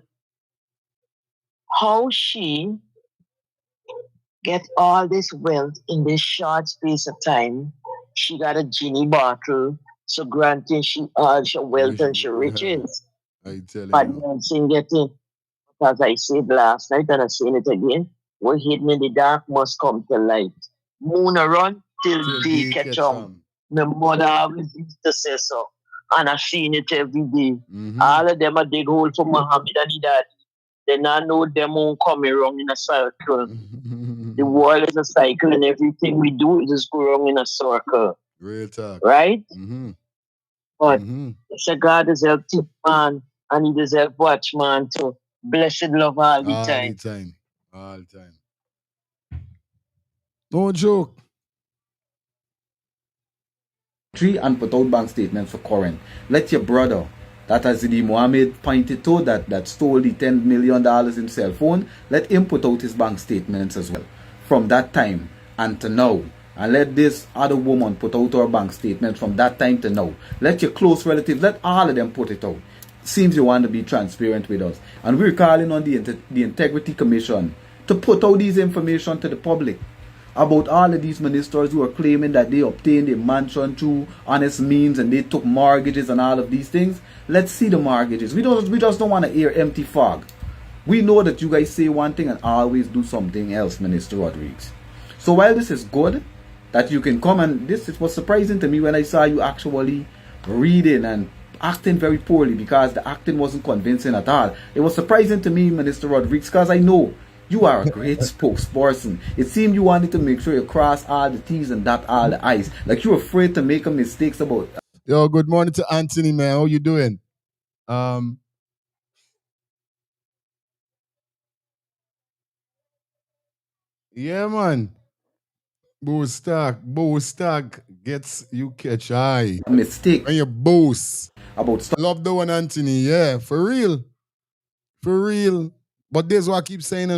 how she get all this wealth in this short space of time. She got a genie bottle, so granting she all she wealth and she riches. I tell you. But then saying getting, as I said last night and I'm saying it again, what hidden in the dark must come to light. Moon a run till day catch on. My mother always used to say so. And I seen it every day. Mm-hmm. All of them a dig hole for Mohamed and his dad. Then I know them won't come wrong in a circle. The world is a cycle and everything we do is go wrong in a circle. Real talk. Right? Mm-hmm. But it's a God deserve tip man and he deserve watch man too. Blessed love all the time. All the time. No joke. 3 and put out bank statements for current. Let your brother that has the Mohamed pointed to that stole the $10 million in cell phone, let him put out his bank statements as well from that time and to now. And let this other woman put out her bank statement from that time to now. Let your close relatives, let all of them put it out. Seems you want to be transparent with us. And we're calling on the Integrity Commission to put out these information to the public about all of these ministers who are claiming that they obtained a mansion through honest means and they took mortgages and all of these things. Let's see the mortgages. We just don't want to hear empty fog. We know that you guys say one thing and always do something else, Minister Rodriguez. So while this is good, that you can come and this was surprising to me when I saw you actually reading and acting very poorly because the acting wasn't convincing at all. It was surprising to me, Minister Rodriguez, because I know you are a great spokesperson. It seemed you wanted to make sure you cross all the T's and dot all the I's. Like you're afraid to make a mistakes about. Yo, good morning to Anthony, man. How you doing? Yeah, man. Boostak gets you catch eye. A mistake. And you boast. About stuff. Love the one, Anthony. Yeah, for real. For real. But there's what I keep saying,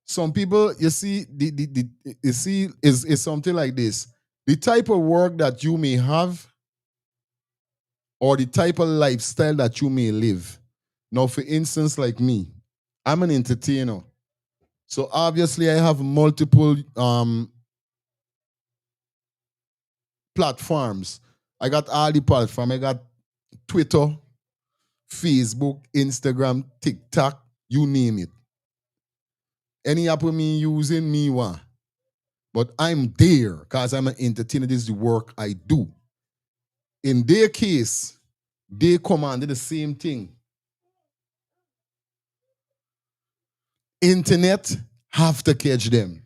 Some people, you see, is something like this. The type of work that you may have or the type of lifestyle that you may live. Now, for instance, like me, I'm an entertainer. So obviously I have multiple platforms. I got all the platforms. I got Twitter, Facebook, Instagram, TikTok, you name it. Any app me using, me one. But I'm there because I'm an entertainer. This is the work I do. In their case, they commanded the same thing. Internet have to catch them.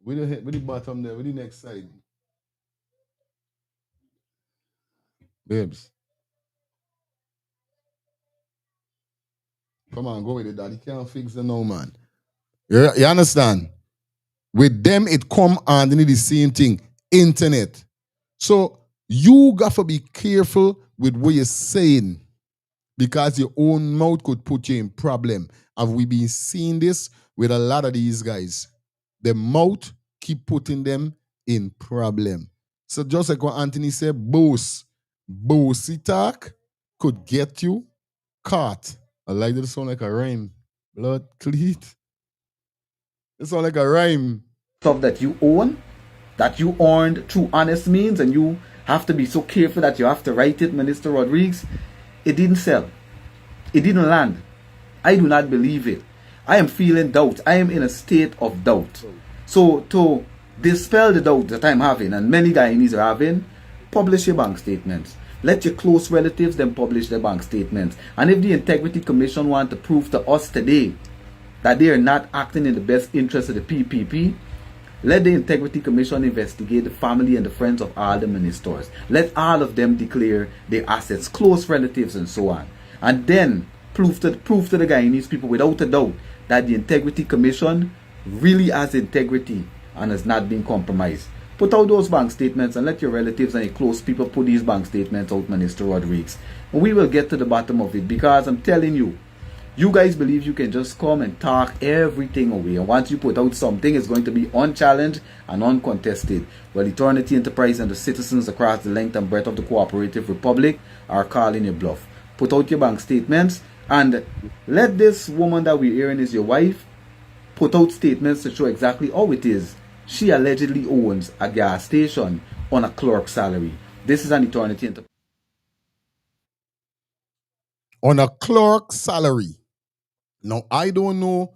With the bottom there, with the next side. Babes. Come on, go with it, Daddy. Can't fix it no, man. You understand? With them, it come underneath the same thing. Internet. So you got to be careful with what you're saying because your own mouth could put you in problem. Have we been seeing this with a lot of these guys? The mouth keep putting them in problem. So just like what Anthony said, bossy talk could get you caught. I like that it sound like a rhyme. Blood cleat. It sound like a rhyme. Stuff that you own, that you earned through honest means, and you have to be so careful that you have to write it, Minister Rodriguez. It didn't sell. It didn't land. I do not believe it. I am feeling doubt. I am in a state of doubt. So to dispel the doubt that I'm having, and many Guyanese are having, publish your bank statements. Let your close relatives then publish their bank statements. And if the Integrity Commission want to prove to us today that they are not acting in the best interest of the PPP, let the Integrity Commission investigate the family and the friends of all the ministers. Let all of them declare their assets, close relatives, and so on. And then prove to the Guyanese people without a doubt that the Integrity Commission really has integrity and has not been compromised. Put out those bank statements and let your relatives and your close people put these bank statements out, Minister Rodriguez. And we will get to the bottom of it, because I'm telling you, you guys believe you can just come and talk everything away. And once you put out something, it's going to be unchallenged and uncontested. Well, Eternity Enterprise and the citizens across the length and breadth of the Cooperative Republic are calling your bluff. Put out your bank statements and let this woman that we're hearing is your wife put out statements to show exactly how it is she allegedly owns a gas station on a clerk salary. This is an Eternity Enterprise. On a clerk salary. Now, I don't know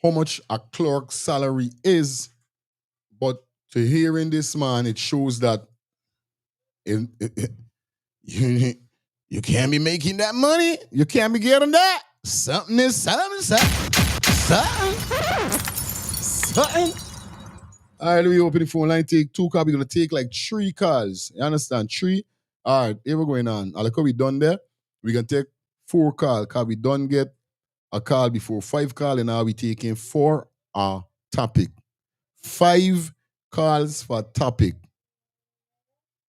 how much a clerk salary is, but to hearing this man, it shows that you can't be making that money. You can't be getting that. Something. All right, let me open the phone line. Take 2 calls. We're going to take like 3 calls. You understand? 3. All right, here we're going on. All right, we done there. We can take 4 calls because we don't get a call before 5 calls, and now we taking 4 topic. 5 calls for topic.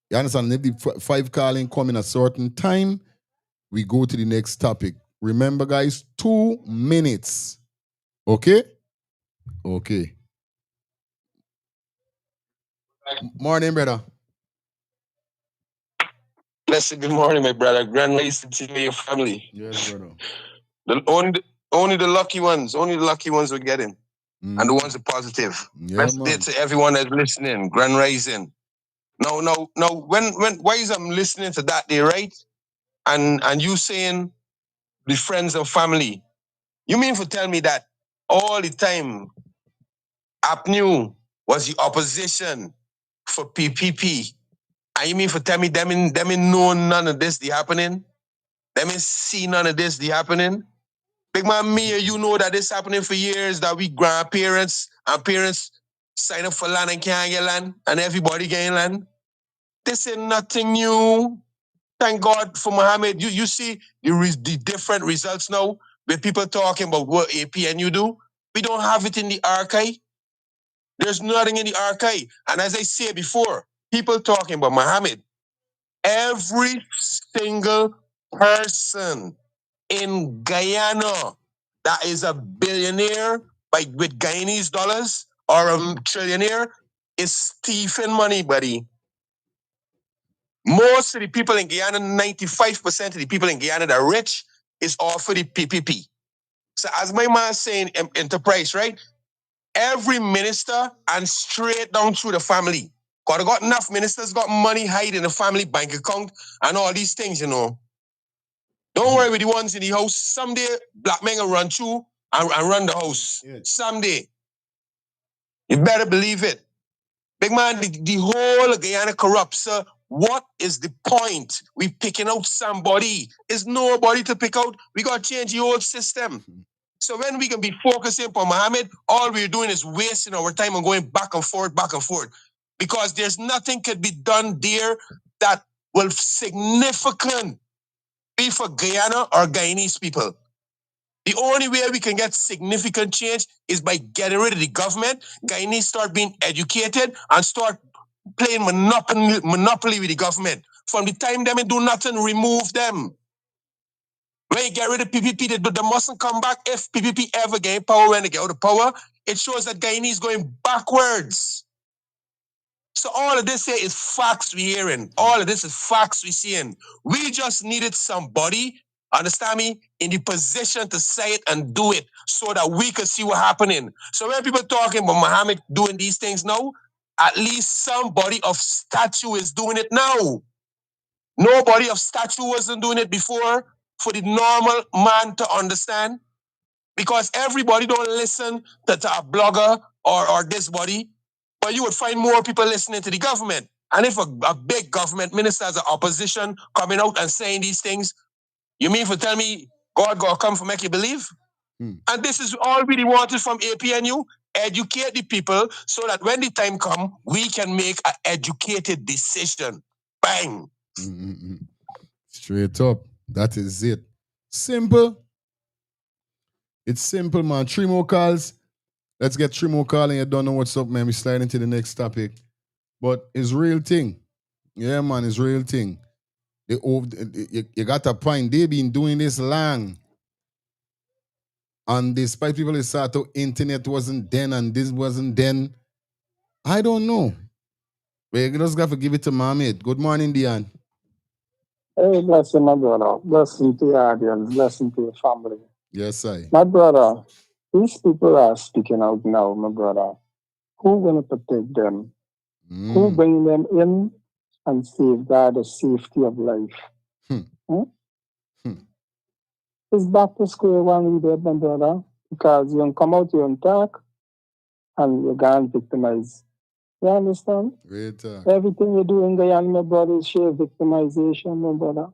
You understand? If the 5 calling come in a certain time, we go to the next topic. Remember, guys, 2 minutes. Okay? Okay. Morning, brother. Blessed good morning, my brother. Grand rising to your family. Yes, brother. Only the lucky ones will get in. And the ones are positive. Yeah, Blessed day to everyone that's listening. Grand rising. Now, why is I'm listening to that day, right? And you saying the friends and family. You mean for tell me that all the time APNU was the opposition for PPP. And you mean for tell me them in know none of this the happening? Them in see none of this the happening? Big man, me and you know that this happening for years, that we grandparents and parents sign up for land and can't get land, and everybody getting land. This ain't nothing new. Thank God for Mohamed. You see the different results now with people talking about what APNU do. We don't have it in the archive. There's nothing in the archive. And as I said before, people talking about Mohamed, every single person in Guyana that is a billionaire with Guyanese dollars or a trillionaire is thieving money, buddy. Most of the people in Guyana, 95% of the people in Guyana that are rich is all for the PPP. So as my man saying, enterprise, right? Every minister and straight down through the family. Because got enough ministers got money hide in the family bank account and all these things, you know. Don't worry with the ones in the house. Someday, black men will run through and run the house. Yeah. Someday. You better believe it. Big man, the whole Guyana corrupt, sir. What is the point? We picking out somebody. There's nobody to pick out. We got to change the whole system. So when we can be focusing on Mohamed, all we're doing is wasting our time and going back and forth. Because there's nothing could be done there that will significant be for Guyana or Guyanese people. The only way we can get significant change is by getting rid of the government. Guyanese start being educated and start playing monopoly with the government. From the time them do nothing, remove them. When you get rid of PPP, they mustn't come back. If PPP ever gain power, when they get out of power, it shows that Guyanese is going backwards. So all of this here is facts we hearing. All of this is facts we seeing. We just needed somebody, understand me, in the position to say it and do it so that we could see what's happening. So when people talking about Mohamed doing these things now, at least somebody of stature is doing it now. Nobody of stature wasn't doing it before for the normal man to understand. Because everybody don't listen to a blogger or this body, but you would find more people listening to the government. And if a big government minister has an opposition coming out and saying these things, you mean for tell me God gonna come for make you believe? And this is all we wanted from APNU, educate the people so that when the time come, we can make an educated decision. Bang. Straight up. That is it. Simple. It's simple, man. 3 more calls. Let's get 3 more calls and you don't know what's up, man. We slide into the next topic. But it's real thing. Yeah, man, it's real thing. You got a point. They've been doing this long. And despite people that start to internet wasn't then and this wasn't then, I don't know. But you just got to give it to Mohamed. Good morning, Dion. Hey, blessing, my brother. Blessing to your audience. Blessing to your family. Yes, I. My brother, these people are speaking out now, my brother. Who going to protect them? Who bring them in and safeguard the safety of life? It's back to square one with that, my brother, because you don't come out, you don't talk, and you're going to victimize. You understand? Great. Everything you do in Guyana, my brother, is sheer victimization, my brother.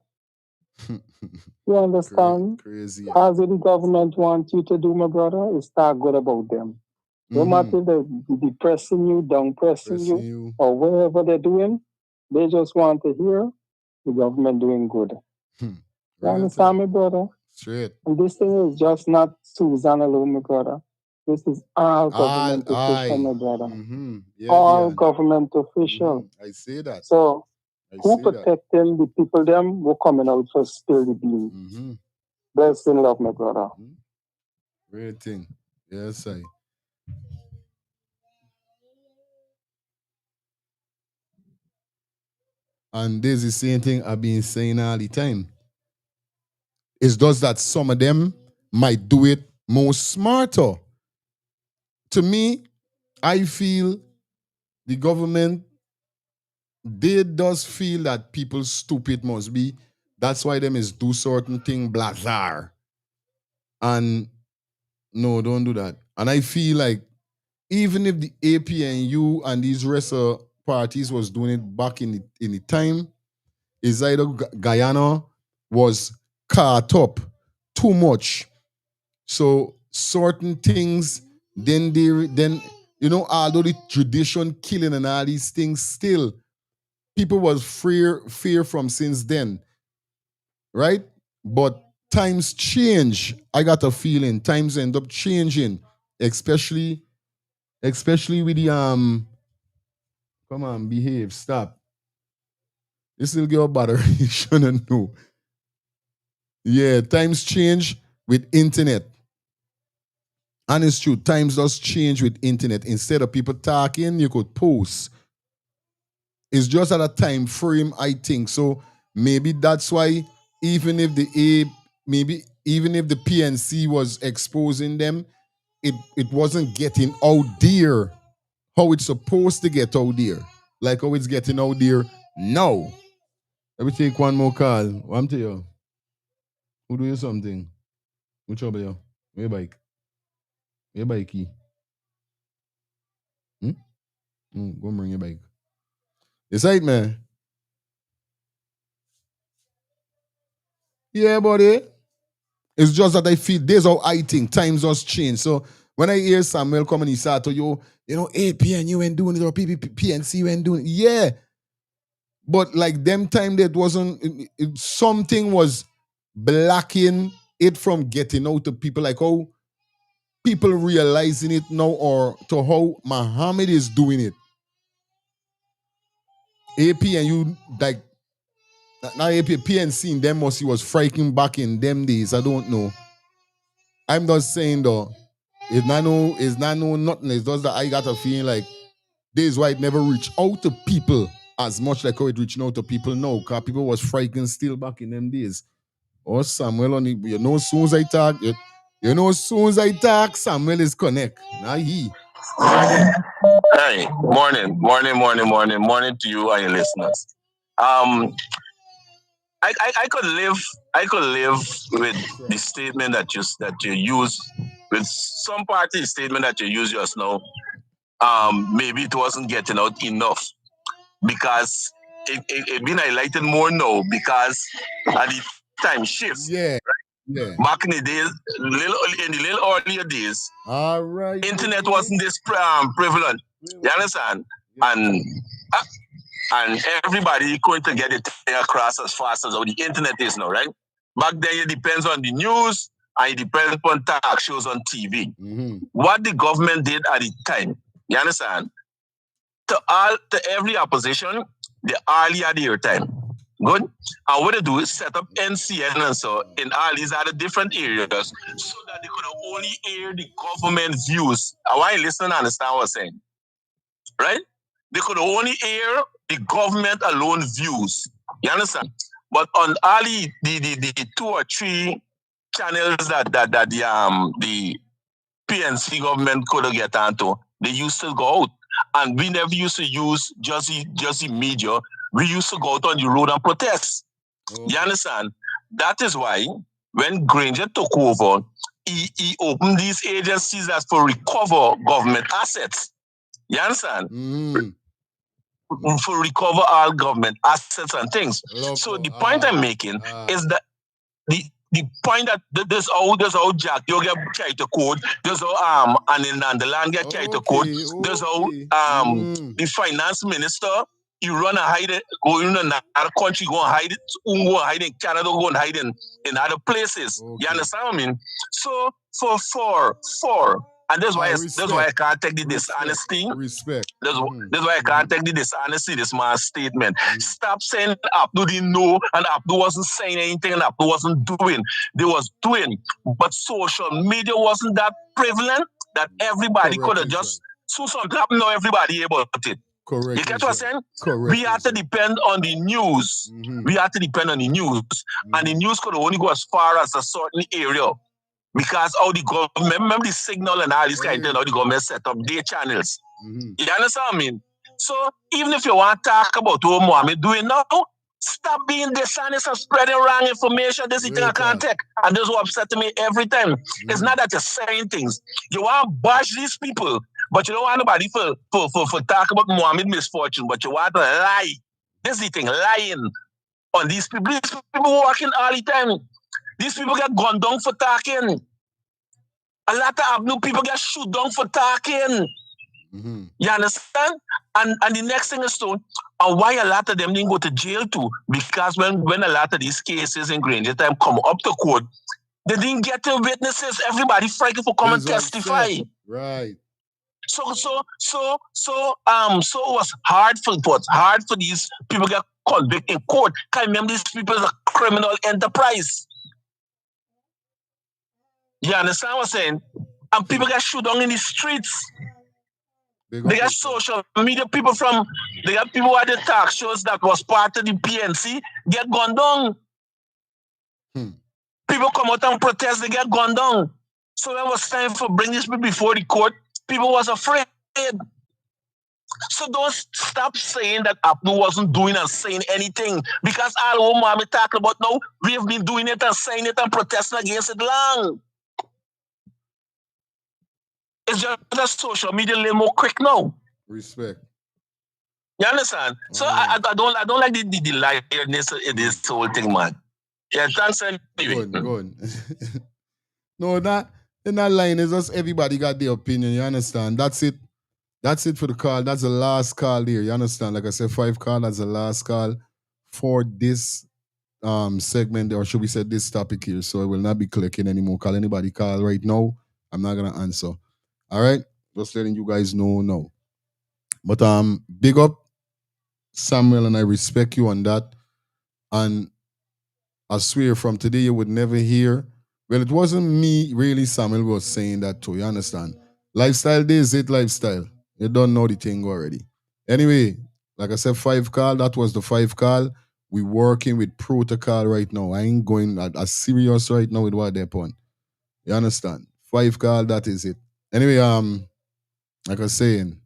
You understand? Crazy. As the government wants you to do, my brother, is talk good about them. No matter if they're depressing you, downpressing you, or whatever they're doing, they just want to hear the government doing good. You understand me, brother? Straight. And this thing is just not Susan alone, my brother. This is all government official, my brother. Yeah, all Dion. government official. I say that. So who say that. protecting the people them who coming out for spill the beans? Blessing love, my brother. Great thing. Yes, I. And this is the same thing I've been saying all the time. It's just that some of them might do it more smarter. To me, I feel the government, they does feel that people stupid must be. That's why them is do certain thing blazar. And no, don't do that. And I feel like even if the APNU and these rest of parties was doing it back in the time, is either Guyana was caught up too much. So certain things, then although the tradition killing and all these things, still people was fear from since then, right? But times change. I got a feeling times end up changing, especially with the come on, behave, stop. This will get better. You shouldn't know. Yeah, times change with internet. And it's true, times does change with internet. Instead of people talking, you could post. It's just at a time frame, I think. So maybe that's why even if the PNC was exposing them, it wasn't getting out there how it's supposed to get out there. Like how it's getting out there now. Let me take one more call. What I'm tell you? Who do you something? Which trouble you? Where bike? Where bike key? Go and bring your bike. It's right, man. Yeah, buddy. It's just that I feel this how I think times just change. So when I hear Samuel come and he said to you, APNU ain't doing it or PNC ain't doing it. Yeah. But like them time that wasn't something was blocking it from getting out to people, like how people realizing it now, or to how Mohamed is doing it. AP and you, like, now AP, PNC in them must, he was striking back in them days. I don't know. I'm just saying though, it's not no nothing. It's just that I got a feeling like this is why it never reached out to people as much like how it reaching out to people now, because people was frightened still back in them days. Oh, Samuel, on you know, as soon as I talk, as soon as I talk, Samuel is connect. Now he. Hey, morning to you and your listeners. I could live with the statement that you use, with some part of the statement that you use just now. Maybe it wasn't getting out enough, because it been highlighted more now, because at the time shifts. Yeah. Yeah. Back in the days, in the little earlier days, all right, internet wasn't this prevalent. You understand? And everybody going to get it across as fast as how the internet is now, right? Back then, it depends on the news, and it depends on talk shows on TV. Mm-hmm. What the government did at the time, you understand? To every opposition, they early at the airtime. Good? And what they do is set up NCN and so in all these other different areas, so that they could only air the government views. I want you to listen and understand what I'm saying. Right? They could only air the government alone views. You understand? But on all the 2 or 3 channels that the PNC government could get onto, they used to go out. And we never used to use just the media. We used to go out on the road and protest. Okay. You understand? That is why when Granger took over, he opened these agencies that for recover government assets. You understand? For recover all government assets and things. So the point I'm making is that the point that there's how Jack you get carried to court, there's how and the land get carried to court, there's how the finance minister you run and hide it, go in another country, go and hide it, go and hide in Canada, go and hide in other places. Okay. You understand what I mean? So for and that's why I can't take the dishonesty. Respect. That's why I can't take the dishonesty, this man's statement. Stop saying Abdul didn't know and Abdul wasn't saying anything and Abdul wasn't doing. They was doing. But social media wasn't that prevalent that everybody could have just so something happened now everybody about it. Correct. You get what I'm saying? Correct. We have to depend on the news. We have to depend on the news. And the news could only go as far as a certain area. Because all the government, remember the signal and all this kind of thing, how the government set up their channels. You understand what I mean? So even if you want to talk about what Mohamed doing now, stop being dishonest and spreading wrong information. This is thing I can't take. And this is what upset me every time. It's not that you're saying things. You want to bash these people, but you don't want nobody for talk about Mohamed misfortune, but you want to lie. This is the thing, lying on these people. These people working all the time. These people get gunned down for talking. A lot of new people get shoot down for talking. You understand? And the next thing is too, and why a lot of them didn't go to jail too? Because when a lot of these cases in Granger time come up to court, they didn't get the witnesses. Everybody frightened for come and testify. Right. So it was hard for these people to get convicted in court. Can't remember these people as a criminal enterprise. You understand what I'm saying? And people get shoot down in the streets. They got social media people they got people at the talk shows that was part of the PNC get gunned down. People come out and protest, they get gunned down. So when it was time for bring these people before the court, people was afraid. So don't stop saying that Abdul wasn't doing and saying anything. Because all what Mohamed talking about now, we have been doing it and saying it and protesting against it long. It's just that social media a little more quick now. Respect. You understand? So I don't like the liarness in this whole thing, man. Yeah, thanks anyway. Good. No, that in that line is just everybody got their opinion, you understand? That's it. That's it for the call. That's the last call here. You understand? Like I said, 5 call, that's the last call for this segment, or should we say this topic here, so I will not be clicking anymore. Call anybody call right now, I'm not gonna answer. All right, just letting you guys know now. But big up Samuel, and I respect you on that. And I swear from today you would never hear. Well, it wasn't me really, Samuel was saying that too. You understand? Lifestyle days, it lifestyle. You don't know the thing already. Anyway, like I said, 5 call. That was the 5 call. We working with protocol right now. I ain't going as serious right now with what they're on. You understand? 5 call, that is it. Anyway, like I was saying,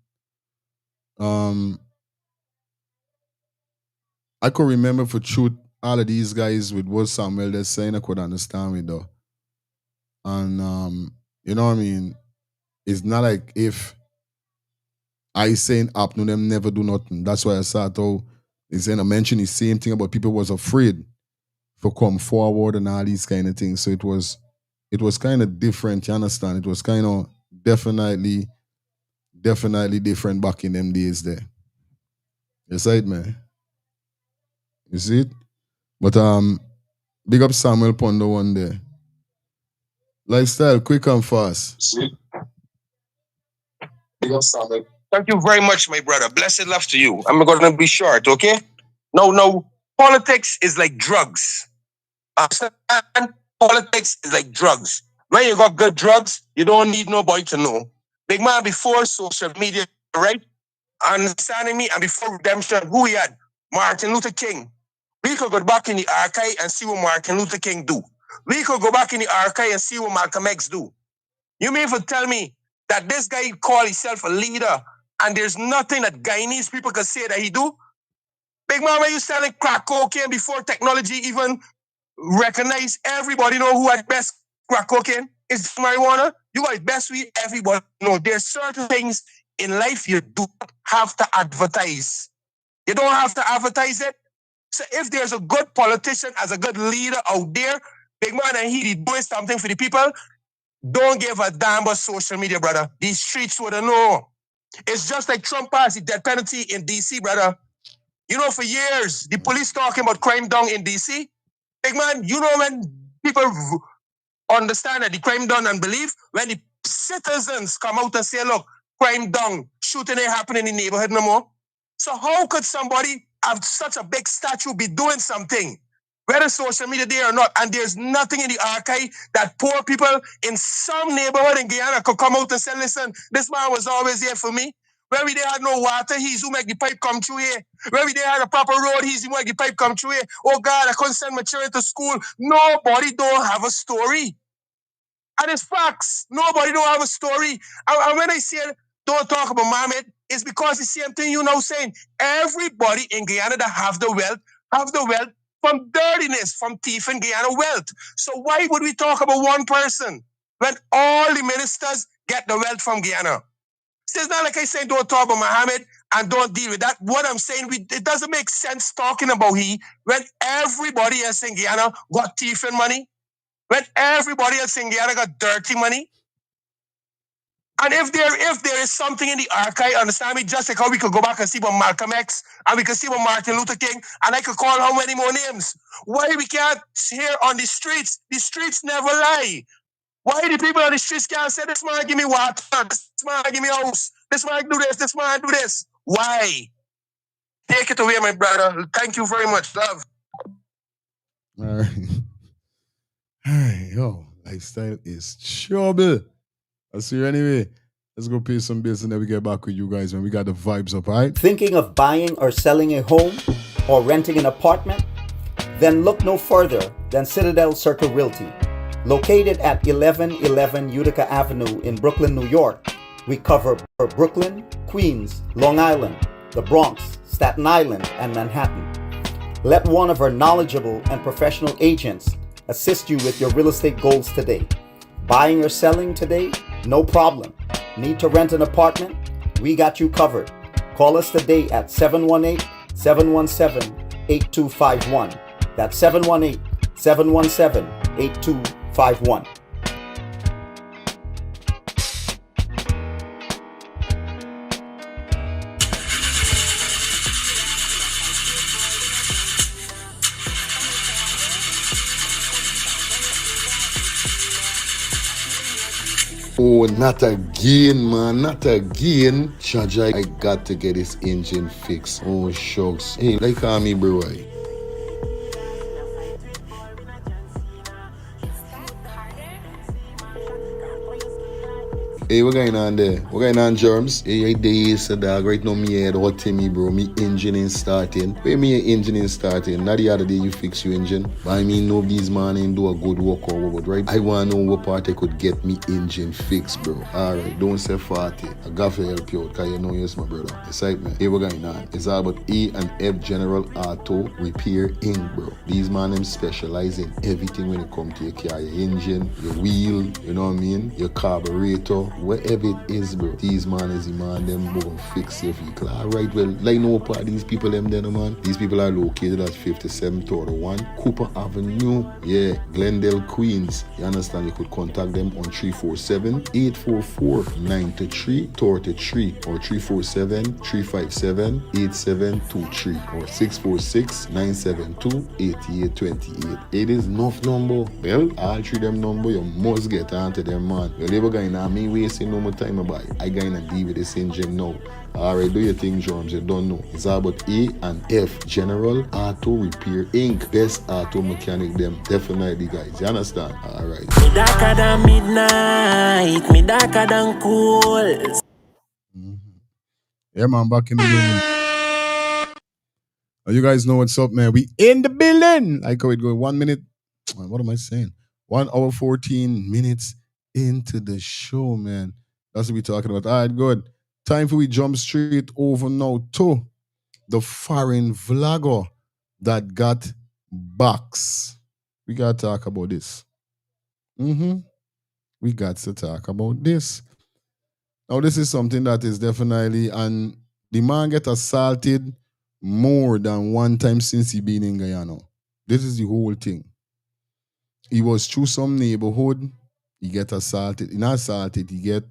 I could remember for truth all of these guys with what Samuel they're saying, I could understand me though. And you know what I mean? It's not like if I saying up no them never do nothing. That's why I said though, he's saying I mentioned the same thing about people was afraid for come forward and all these kind of things. So it was kind of different, you understand? It was kind of definitely different back in them days there. You see it, man? You see it? But big up Samuel Pondo one day. Lifestyle, quick and fast. Big up, Samuel. Thank you very much, my brother. Blessed love to you. I'm gonna be short, okay? No, politics is like drugs. Politics is like drugs. When you got good drugs, you don't need nobody to know. Big man, before social media, right? Understanding me, and before redemption, who he had? Martin Luther King. We could go back in the archive and see what Martin Luther King do. We could go back in the archive and see what Malcolm X do. You mean for tell me that this guy call himself a leader and there's nothing that Guyanese people can say that he do? Big man, when you selling crack cocaine before technology even recognize, everybody know who had best crack cocaine is marijuana. You got best weed, everybody know. There's certain things in life you do not have to advertise. You don't have to advertise it. So if there's a good politician as a good leader out there, big man, and he doing something for the people, don't give a damn about social media, brother. These streets would know. It's just like Trump passed the death penalty in DC, brother. You know, for years, the police talking about crime down in DC. Big man, you know when people understand that the crime done and believe, when the citizens come out and say, look, crime down, shooting ain't happening in the neighborhood no more. So how could somebody have such a big statue be doing something, whether social media there or not, and there's nothing in the archive that poor people in some neighborhood in Guyana could come out and say, listen, this man was always here for me. When we didn't have no water, he's who make the pipe come through here. When we didn't have a proper road, he's who make the pipe come through here. Oh God, I couldn't send my children to school. Nobody don't have a story. And it's facts. Nobody don't have a story. And when I say don't talk about Mohamed, it's because the same thing you know saying. Everybody in Guyana that have the wealth from dirtiness, from thief in Guyana wealth. So why would we talk about one person when all the ministers get the wealth from Guyana? So it's not like I say don't talk about Mohamed and don't deal with that. What I'm saying, it doesn't make sense talking about he when everybody else in Guyana got thief in money, when everybody else in Guyana got dirty money. And if there is something in the archive, understand me, just like how we could go back and see about Malcolm X, and we could see about Martin Luther King, and I could call how many more names. Why we can't hear on the streets? The streets never lie. Why the people on the streets can't say, this man give me water, this man give me house, this man do this man do this? Why? Take it away, my brother. Thank you very much. Love. All right. All right, yo, lifestyle is trouble. I'll see you anyway. Let's go pay some bills and then we get back with you guys when we got the vibes up, all right? Thinking of buying or selling a home or renting an apartment? Then look no further than Citadel Circle Realty. Located at 1111 Utica Avenue in Brooklyn, New York, we cover Brooklyn, Queens, Long Island, the Bronx, Staten Island, and Manhattan. Let one of our knowledgeable and professional agents assist you with your real estate goals today. Buying or selling today? No problem. Need to rent an apartment? We got you covered. Call us today at 718-717-8251. That's 718-717-8251. Oh, not again, man. Not again. Jaja, I got to get this engine fixed. Oh, shucks. Hey, like me, bro. Hey, what going on there? What going on, Germs? Hey, days, dog. Right now, me head hot to me, bro. Me engine ain't starting. Where me engine ain't starting? Not the other day you fix your engine. But I mean, nobody's man ain't do a good work or what, right? I want to know what part I could get me engine fixed, bro. Alright, don't say 40. I got to help you out, because you know you're my brother. Excitement. Hey, what going on? It's all about E and F General Auto Repair Inc., bro. These man, them specialize in everything when it comes to your car, your engine, your wheel, you know what I mean? Your carburetor, whatever it is, bro. These man is the man, them go and fix your vehicle. Alright, well, like no part these people, them there, man. These people are located at 5731 Cooper Avenue, yeah, Glendale, Queens. You understand? You could contact them on 347-844-9333 or 347-357-8723 or 646-972-8828. It is enough number. Well, all three them number, you must get onto them, man. Well, never going to me wasting no more time about it. I going to deal with this engine now. Alright, do your thing, Drums. You don't know. It's all about E and F General Auto Repair Inc. Best auto mechanic them. Definitely, guys. You understand? Alright. Me darker than midnight, me darker than cool. Yeah, man, back in the building. You guys know what's up, man. We in the building. Like how it go. 1 minute. What am I saying? 1 hour 14 minutes into the show, man. That's what we talking about. All right, good. Time for we jump straight over now to the foreign vlogger that got box. We got to talk about this. We got to talk about this. Now, this is something that is definitely, and the man get assaulted more than one time since he been in Guyana. This is the whole thing. He was through some neighborhood, he get assaulted. He not assaulted, he get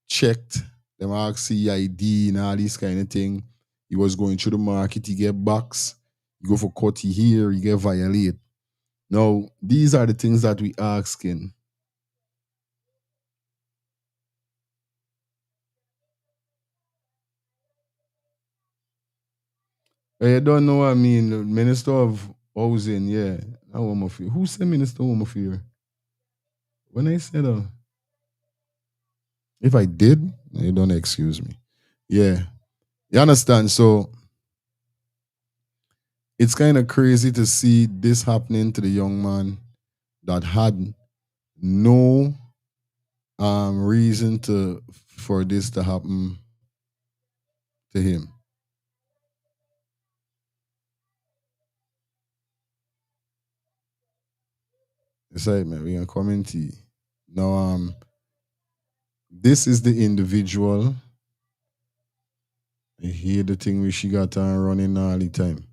checked. Them ask CID and all this kind of thing. He was going through the market, he get box. He go for cut, he here, he get violate. Now, these are the things that we asking. You don't know what I mean. Minister of Housing, yeah. Home Affairs. Who said Minister of Home Affairs? When I said if I did, you don't excuse me. Yeah. You understand? So it's kind of crazy to see this happening to the young man that had no reason for this to happen to him. It's like, man, we're gonna come into now. This is the individual. I hear the thing where she got on running all the time.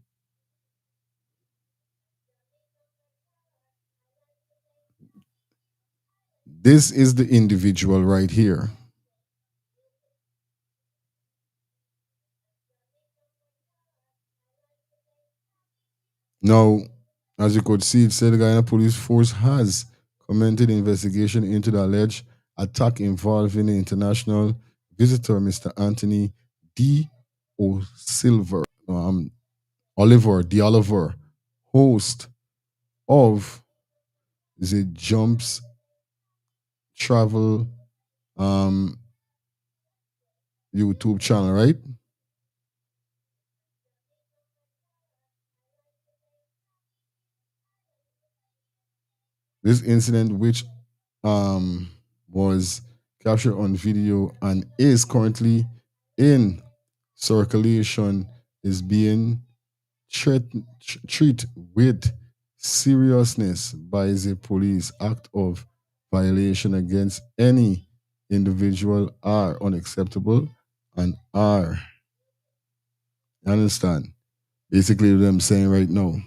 This is the individual right here. Now, as you could see, it said the Guyana Police Force has commented investigation into the alleged attack involving the international visitor, Mr. Anthony D. Oliver, host of the Jumps Travel YouTube channel, right? This incident, which was captured on video and is currently in circulation, is being treated with seriousness by the police. Act of violation against any individual are unacceptable and are, you understand? Basically what I'm saying right now.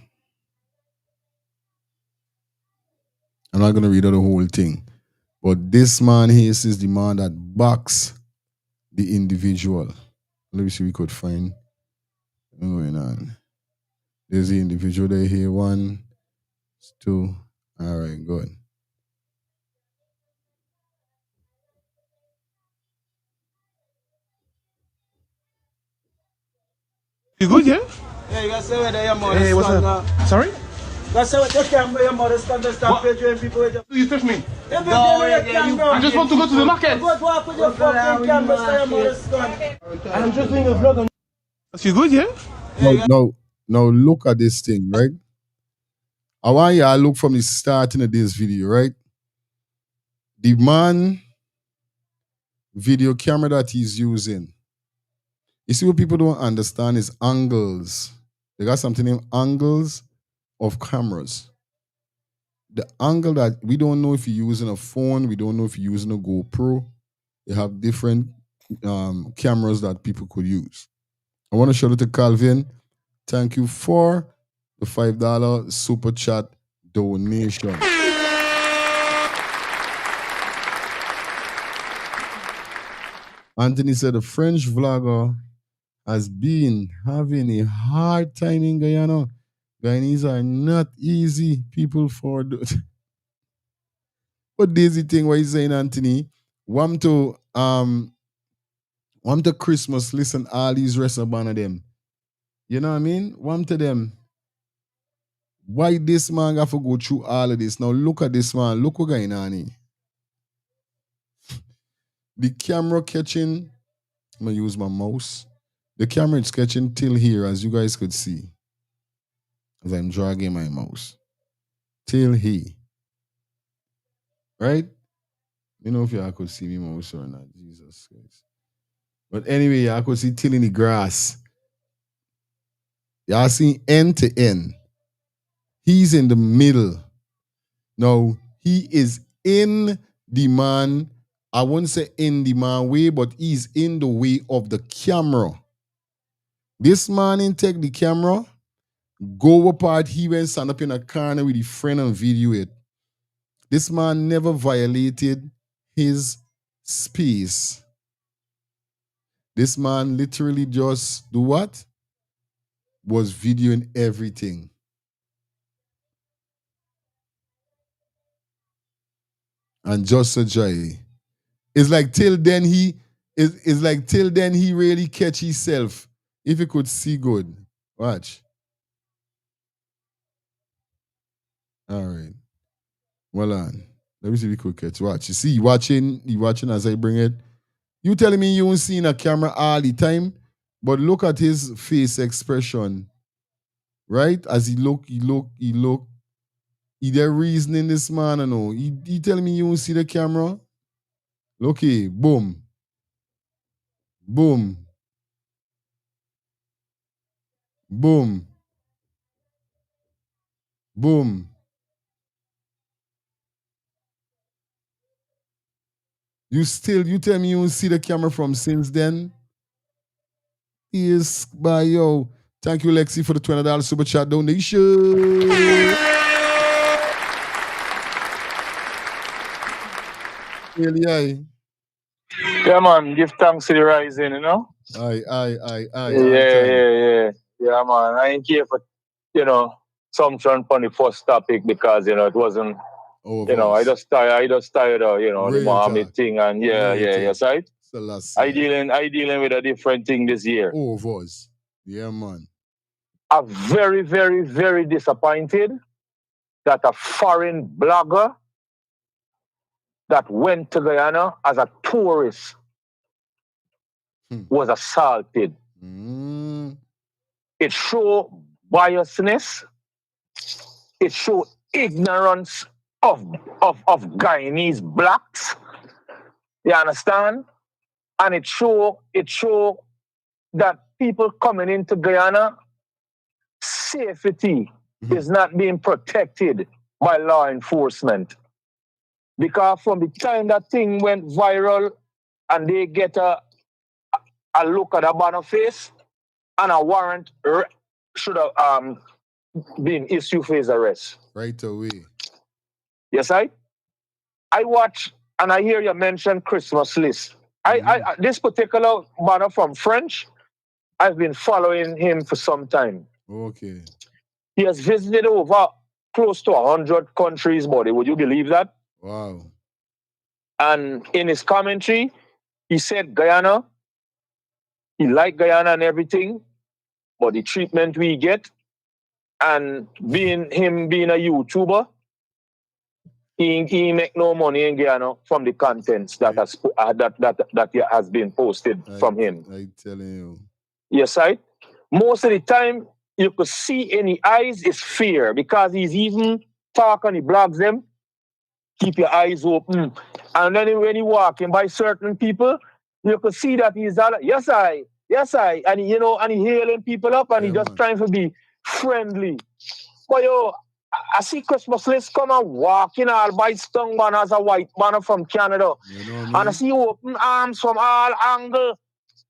I'm not gonna read out the whole thing. But this man here is the man that backs the individual. Let me see if we could find what's going on. There's the individual there here. 1, 2. All right, good. You good, yeah? Yeah, you gotta say where your mother Hey, what's stand up? now. Sorry? You gotta say where your mother stand to start picturing people with your... You touch me. I just want to go to the market. Go to walk with your fucking camera so your mother stand. I'm just doing a vlog on... You good, yeah? Now look at this thing, right? I want you to look from the starting of this video, right? The man video camera that he's using. You see what people don't understand is angles. They got something named angles of cameras. The angle that we don't know if you're using a phone, we don't know if you're using a GoPro. They have different cameras that people could use. I want to shout out to Calvin. Thank you for the $5 super chat donation. Anthony said the French vlogger has been having a hard time in Guyana. Guyanese are not easy people for the... What Daisy thing what you saying, Anthony? Want to Christmas listen all these rest of them. You know what I mean? Want to them. Why this man got to go through all of this? Now look at this man. Look what going on here. The camera catching, I'm going to use my mouse. The camera is catching till here, as you guys could see. As I'm dragging my mouse. Till here. Right? You know if y'all could see me mouse or not. Jesus Christ. But anyway, y'all could see till in the grass. Y'all see end to end. He's in the middle. Now, he is in the man, I wouldn't say in the man way, but he's in the way of the camera. This man in take the camera, go apart, he went stand up in a corner with his friend and video it. This man never violated his space. This man literally just do what? Was videoing everything. And just a joy. It's like till then he really catch himself. If he could see good. Watch. All right. Well on. Let me see if we could catch. Watch. You see, you watching as I bring it. You telling me you ain't seen a camera all the time, but look at his face expression. Right? As he look. Is there reason in this man or no? He telling me you don't see the camera? Look here, boom. Boom. Boom. Boom. You tell me you don't see the camera from since then? Yes, by yo. Thank you, Lexi, for the $20 super chat donation. Really, aye. Yeah, man, give thanks to the rising, you know? Aye. Yeah, man. I ain't care for, something on the first topic because, it wasn't, I just tired of, the Mohamed thing and yes, right? I dealing with a different thing this year. Oh, was. Yeah, man. I'm very, very, very disappointed that a foreign blogger that went to Guyana as a tourist was assaulted. It showed biasness. It showed ignorance of Guyanese blacks. You understand? And it showed that people coming into Guyana, safety is not being protected by law enforcement. Because from the time that thing went viral and they get a look at a banner face and a warrant should have been issued for his arrest. Right away. Yes, I watch and I hear you mention Christmas list. I this particular banner from French, I've been following him for some time. Okay. He has visited over close to 100 countries, buddy. Would you believe that? Wow. And in his commentary, he said Guyana, he liked Guyana and everything, But the treatment we get, and being a YouTuber, he make no money in Guyana from the contents that has been posted from him. I telling you. Yes, right? Most of the time, you could see in the eyes is fear because he's even talking, he blogs them. Keep your eyes open. And then when he walking by certain people, you could see that he's all, yes, I. And and he hailing people up and he just trying to be friendly. But I see Christmas list come and walking all by stung man as a white man from Canada. And I see open arms from all angles.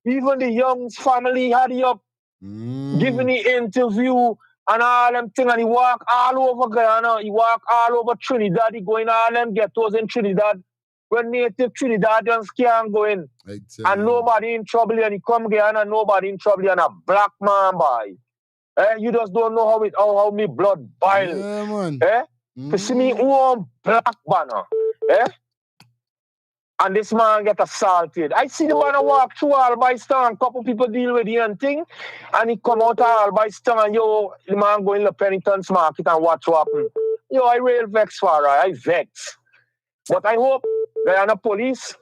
Even the Young's family had he up giving the interview and all them things, and he walk all over Guyana, he walk all over Trinidad, he going all them ghettos in Trinidad when native Trinidadians can't go in. And nobody in trouble, and he come Guyana, nobody in trouble, and a black man boy. You just don't know how me blood boil. Yeah, man. To see me warm black banner. And this man get assaulted. I see the man walk through Albaistan and couple people deal with the end thing. And he come out of Albaistan and the man go in the penitence market and watch what happen. I real vex for her. I vex. But I hope Guyana police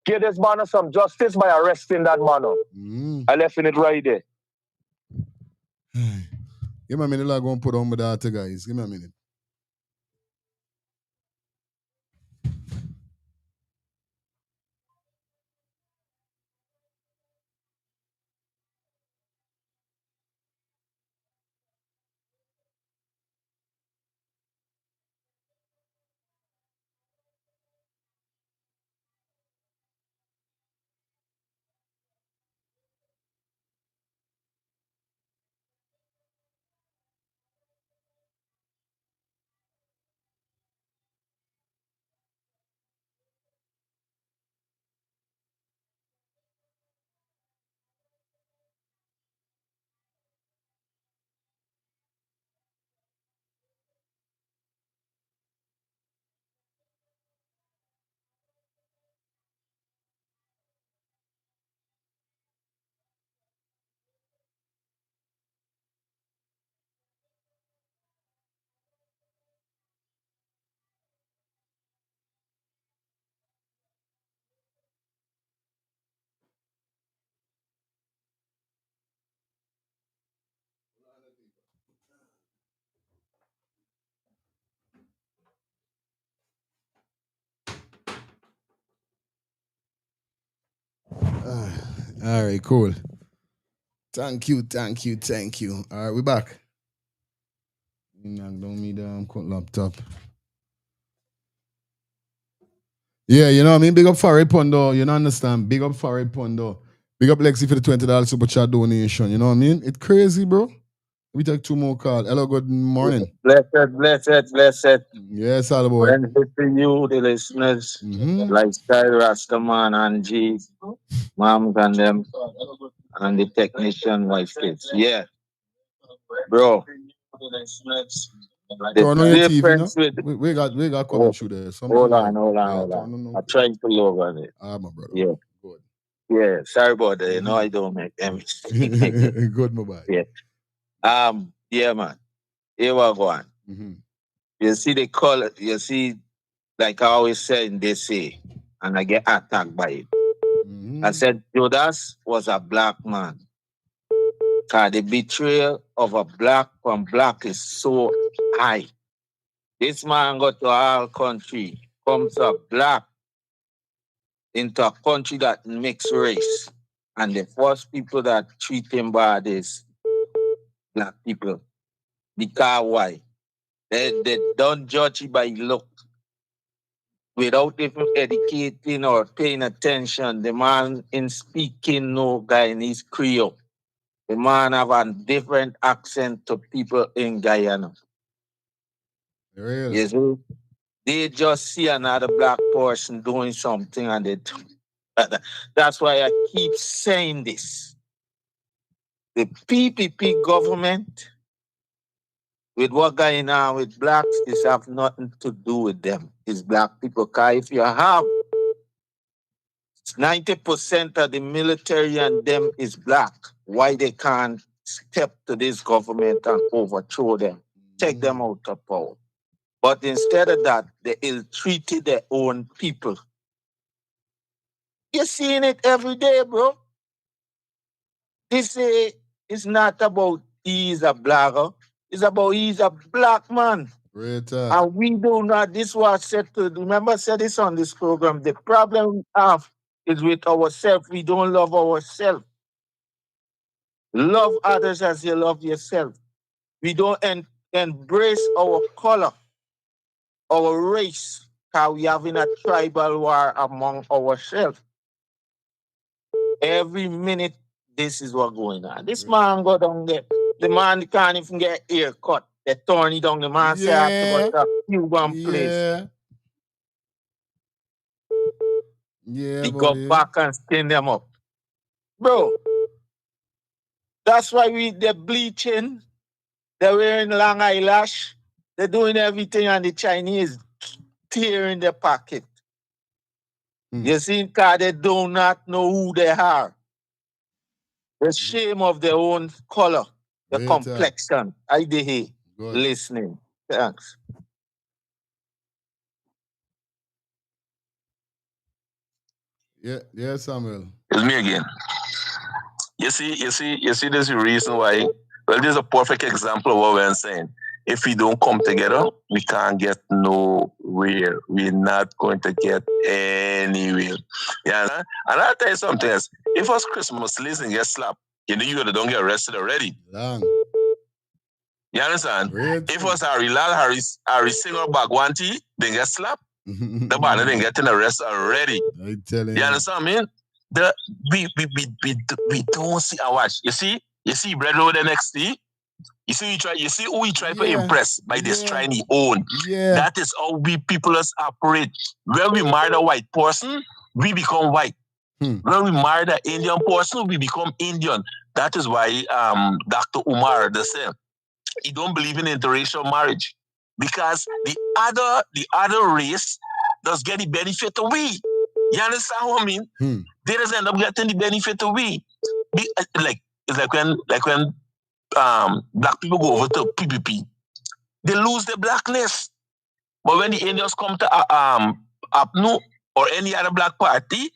give this man some justice by arresting that man. I left it right there. Give me a minute, I'm going to put on my data, guys. Give me a minute. All right, cool. Thank you. All right, we back. Knock down me damn laptop. Yeah, you know what I mean? Big up Foregn Pondo, you know understand? Big up Foregn Pondo. Big up Lexi for the $20 super chat donation, you know what I mean? It's crazy, bro. We take two more calls. Hello, good morning. Blessed. Yes, all aboard. Wednesday to you, the listeners, Lifestyle Rastaman and G, Moms and them, and the technician wife kids. Yeah, bro. Turn on your TV, no? With We got coming through there. Hold on. I'm trying to log on it. My brother. Yeah. Good. Yeah, sorry about that. I don't make them. Good, my boy. Yeah. Yeah, man. Here we go on. You see the color, like I always said, they say, and I get attacked by it. I said Judas was a black man. Because the betrayal of a black from black is so high. This man got to our country, comes a black into a country that mixed race. And the first people that treat him bad is black people. Because why? They don't judge you by look. Without even educating or paying attention, the man in speaking no Guyanese Creole. The man have a different accent to people in Guyana. Really? Yes, they just see another black person doing something and they do. That's why I keep saying this. The PPP government, with what going on with blacks, this have nothing to do with them. It's black people. Because if you have 90% of the military and them is black, why they can't step to this government and overthrow them, take them out of power. But instead of that, they ill-treated their own people. You're seeing it every day, bro. They say it's not about he's a blogger. It's about he's a black man. And we do not, this was said to, remember I said this on this program, the problem we have is with ourselves. We don't love ourselves. Love others as you love yourself. We don't embrace our color, our race, because we having a tribal war among ourselves. Every minute, this is what going on. This man go down there. The man can't even get hair cut. They turn it down. The man say I have to go to a Cuban place. He go back and skin them up. Bro, that's why they're bleaching. They're wearing long eyelash. They're doing everything, and the Chinese tearing their pocket. You see, because they do not know who they are. The shame of their own color, the complexion. I did listening. Thanks. Yeah, Samuel. It's me again. You see, this is the reason why. Well, this is a perfect example of what we're saying. If we don't come together, we can't get nowhere. We're not going to get anywhere. Yeah, and I'll tell you something else. If it was Christmas, listen, get slapped. You know you don't get arrested already. Long. You understand? If it was Harry Lal, Harry Singer Bagwanti, they get slapped. The man didn't get arrested already. I tell you. You understand me? We don't see our watch. You see Bread Road NXT. You see who we try to impress by this trying he own. Yeah. That is how we people operate. When we marry a white person, we become white. When we marry an Indian person, we become Indian. That is why Dr. Umar the same. He don't believe in interracial marriage. Because the other race does get the benefit of we. You understand what I mean? They just end up getting the benefit of we. It's like when black people go over to PPP, they lose their blackness. But when the Indians come to APNU or any other black party,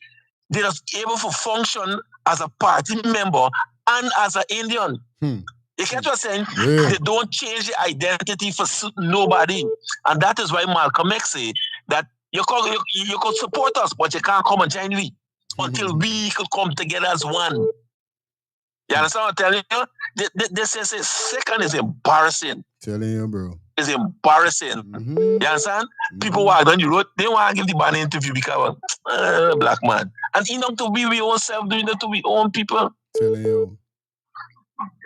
they're just able to function as a party member and as an Indian. You catch what I'm saying? Yeah. They don't change the identity for nobody. And that is why Malcolm X say that you could support us, but you can't come and join me until we could come together as one. You understand what I'm telling you? This is second is embarrassing. Telling you, bro. It's embarrassing. You understand? People walk down the road, they want to give the man an interview because black man. And you know, to we own self doing it to we own people. Telling you.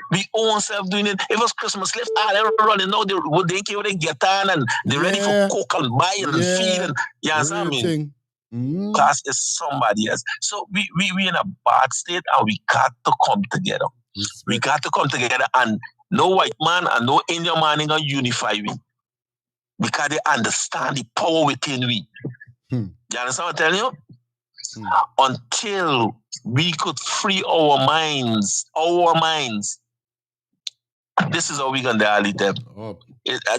We own self doing it. If it was Christmas, left all running now, they care they get on and they're ready for cook and buy and feed and you understand me? Because it's somebody else. So we in a bad state and we got to come together. We got to come together and no white man and no Indian man is going to unify we. Because they understand the power within we. You understand what I'm telling you? Until we could free our minds, this is how we can dial them.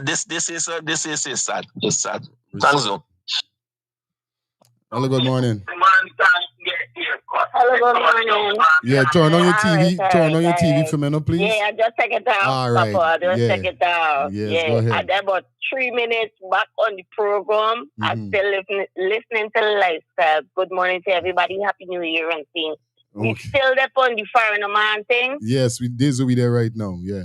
This is sad. It's sad. Thanks, though. Hello, good morning. Hello, good morning. Yeah, turn on your TV. Turn on your TV for me, no, please. Yeah, just take it down. All right. Papa, just take it down. Yes, go ahead. And about 3 minutes back on the program. I'm still listening to Lifestyle. Good morning to everybody. Happy New Year and things. We still up on the foreign man thing. Yes, this will be there right now. Yeah.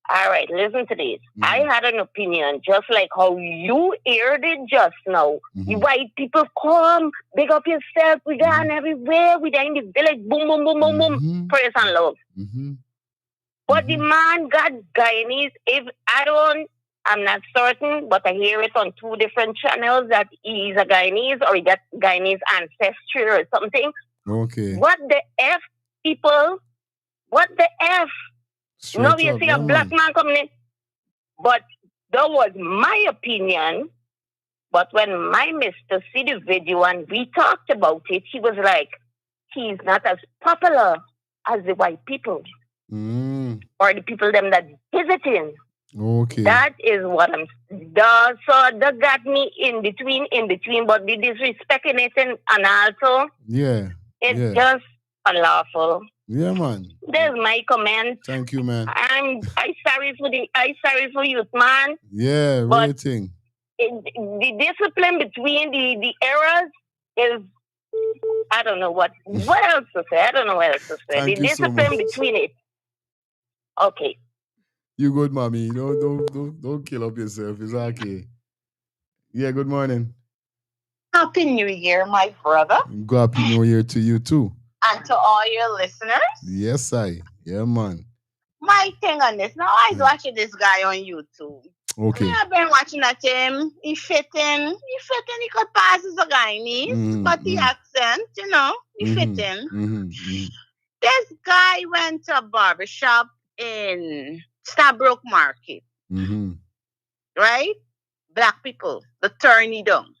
All right, listen to this. I had an opinion, just like how you aired it just now. You white people come, big up yourself. We gone everywhere. We there in the village. Boom, boom, boom, boom, boom. Praise and love. But the man got Guyanese. I'm not certain, but I hear it on 2 different channels that he's a Guyanese or he got Guyanese ancestry or something. Okay. What the F, people? What the F? No, you see a black man coming in. But that was my opinion. But when my mister see the video and we talked about it, he was like, he's not as popular as the white people. or the people them that visiting. Okay. That is what I'm. So that got me in between, but the disrespecting it and also, Yeah. it's just unlawful. Yeah, man. There's my comment. Thank you, man. I sorry for youth, man. Yeah, But rating. the discipline between the eras is, I don't know what else to say. I don't know what else to say. Thank The you so discipline much. between it. Okay. You good, mommy. Don't kill up yourself. It's okay. Yeah, good morning. Happy New Year, my brother, Go happy New Year to you too. and to all your listeners. Yes, yeah, man. My thing on this, now I was watching this guy on YouTube. Okay. I've been watching at him. He fitting. He could pass as a Guyanese, but the accent, he fitting. This guy went to a barbershop in Stabrook Market, right? Black people, the turny down.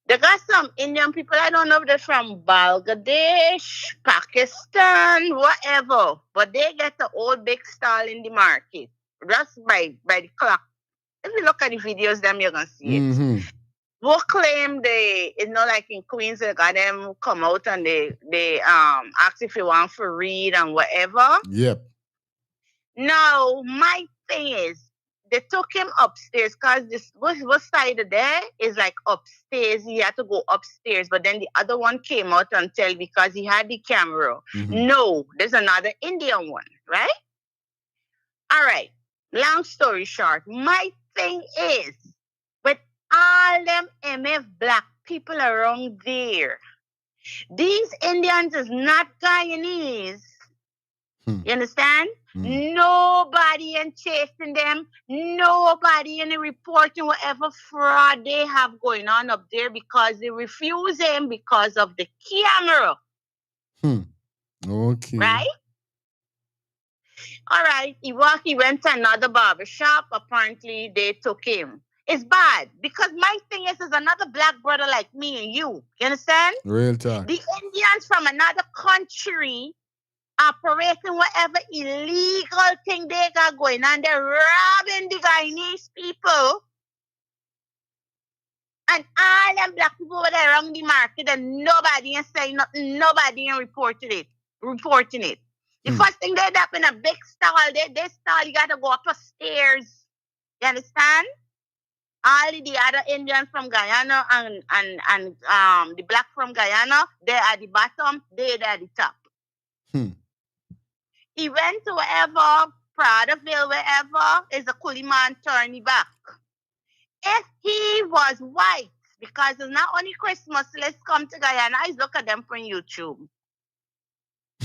They got some Indian people, I don't know if they're from Bangladesh, Pakistan, whatever. But they get the old big stall in the market. Just by the clock. If you look at the videos, them you're gonna see it. Who claim like in Queens, they got them come out and they ask if you want to read and whatever. Yep. Now, my thing is, they took him upstairs because this what side of there is like upstairs. He had to go upstairs, but then the other one came out and tell because he had the camera. No, there's another Indian one, right? All right. Long story short, my thing is with all them MF black people around there, these Indians is not Guyanese. You understand? Nobody in chasing them. Nobody in reporting whatever fraud they have going on up there because they refuse him because of the camera. Okay. Right? All right. He went to another barbershop. Apparently, they took him. It's bad because my thing is another black brother like me and you. You understand? Real talk. The Indians from another country operating whatever illegal thing they got going on. They're robbing the Guyanese people. And all them black people were there around the market and nobody is saying nothing. Nobody is reporting it. The first thing they up in a big stall, they stall, you got to go up the stairs. You understand? All the other Indians from Guyana and the black from Guyana, they're at the bottom, they're at the top. He went to wherever, Pradaville, wherever, is a coolie man turning back. If he was white, because it's not only Christmas, let's come to Guyana, I look at them from YouTube.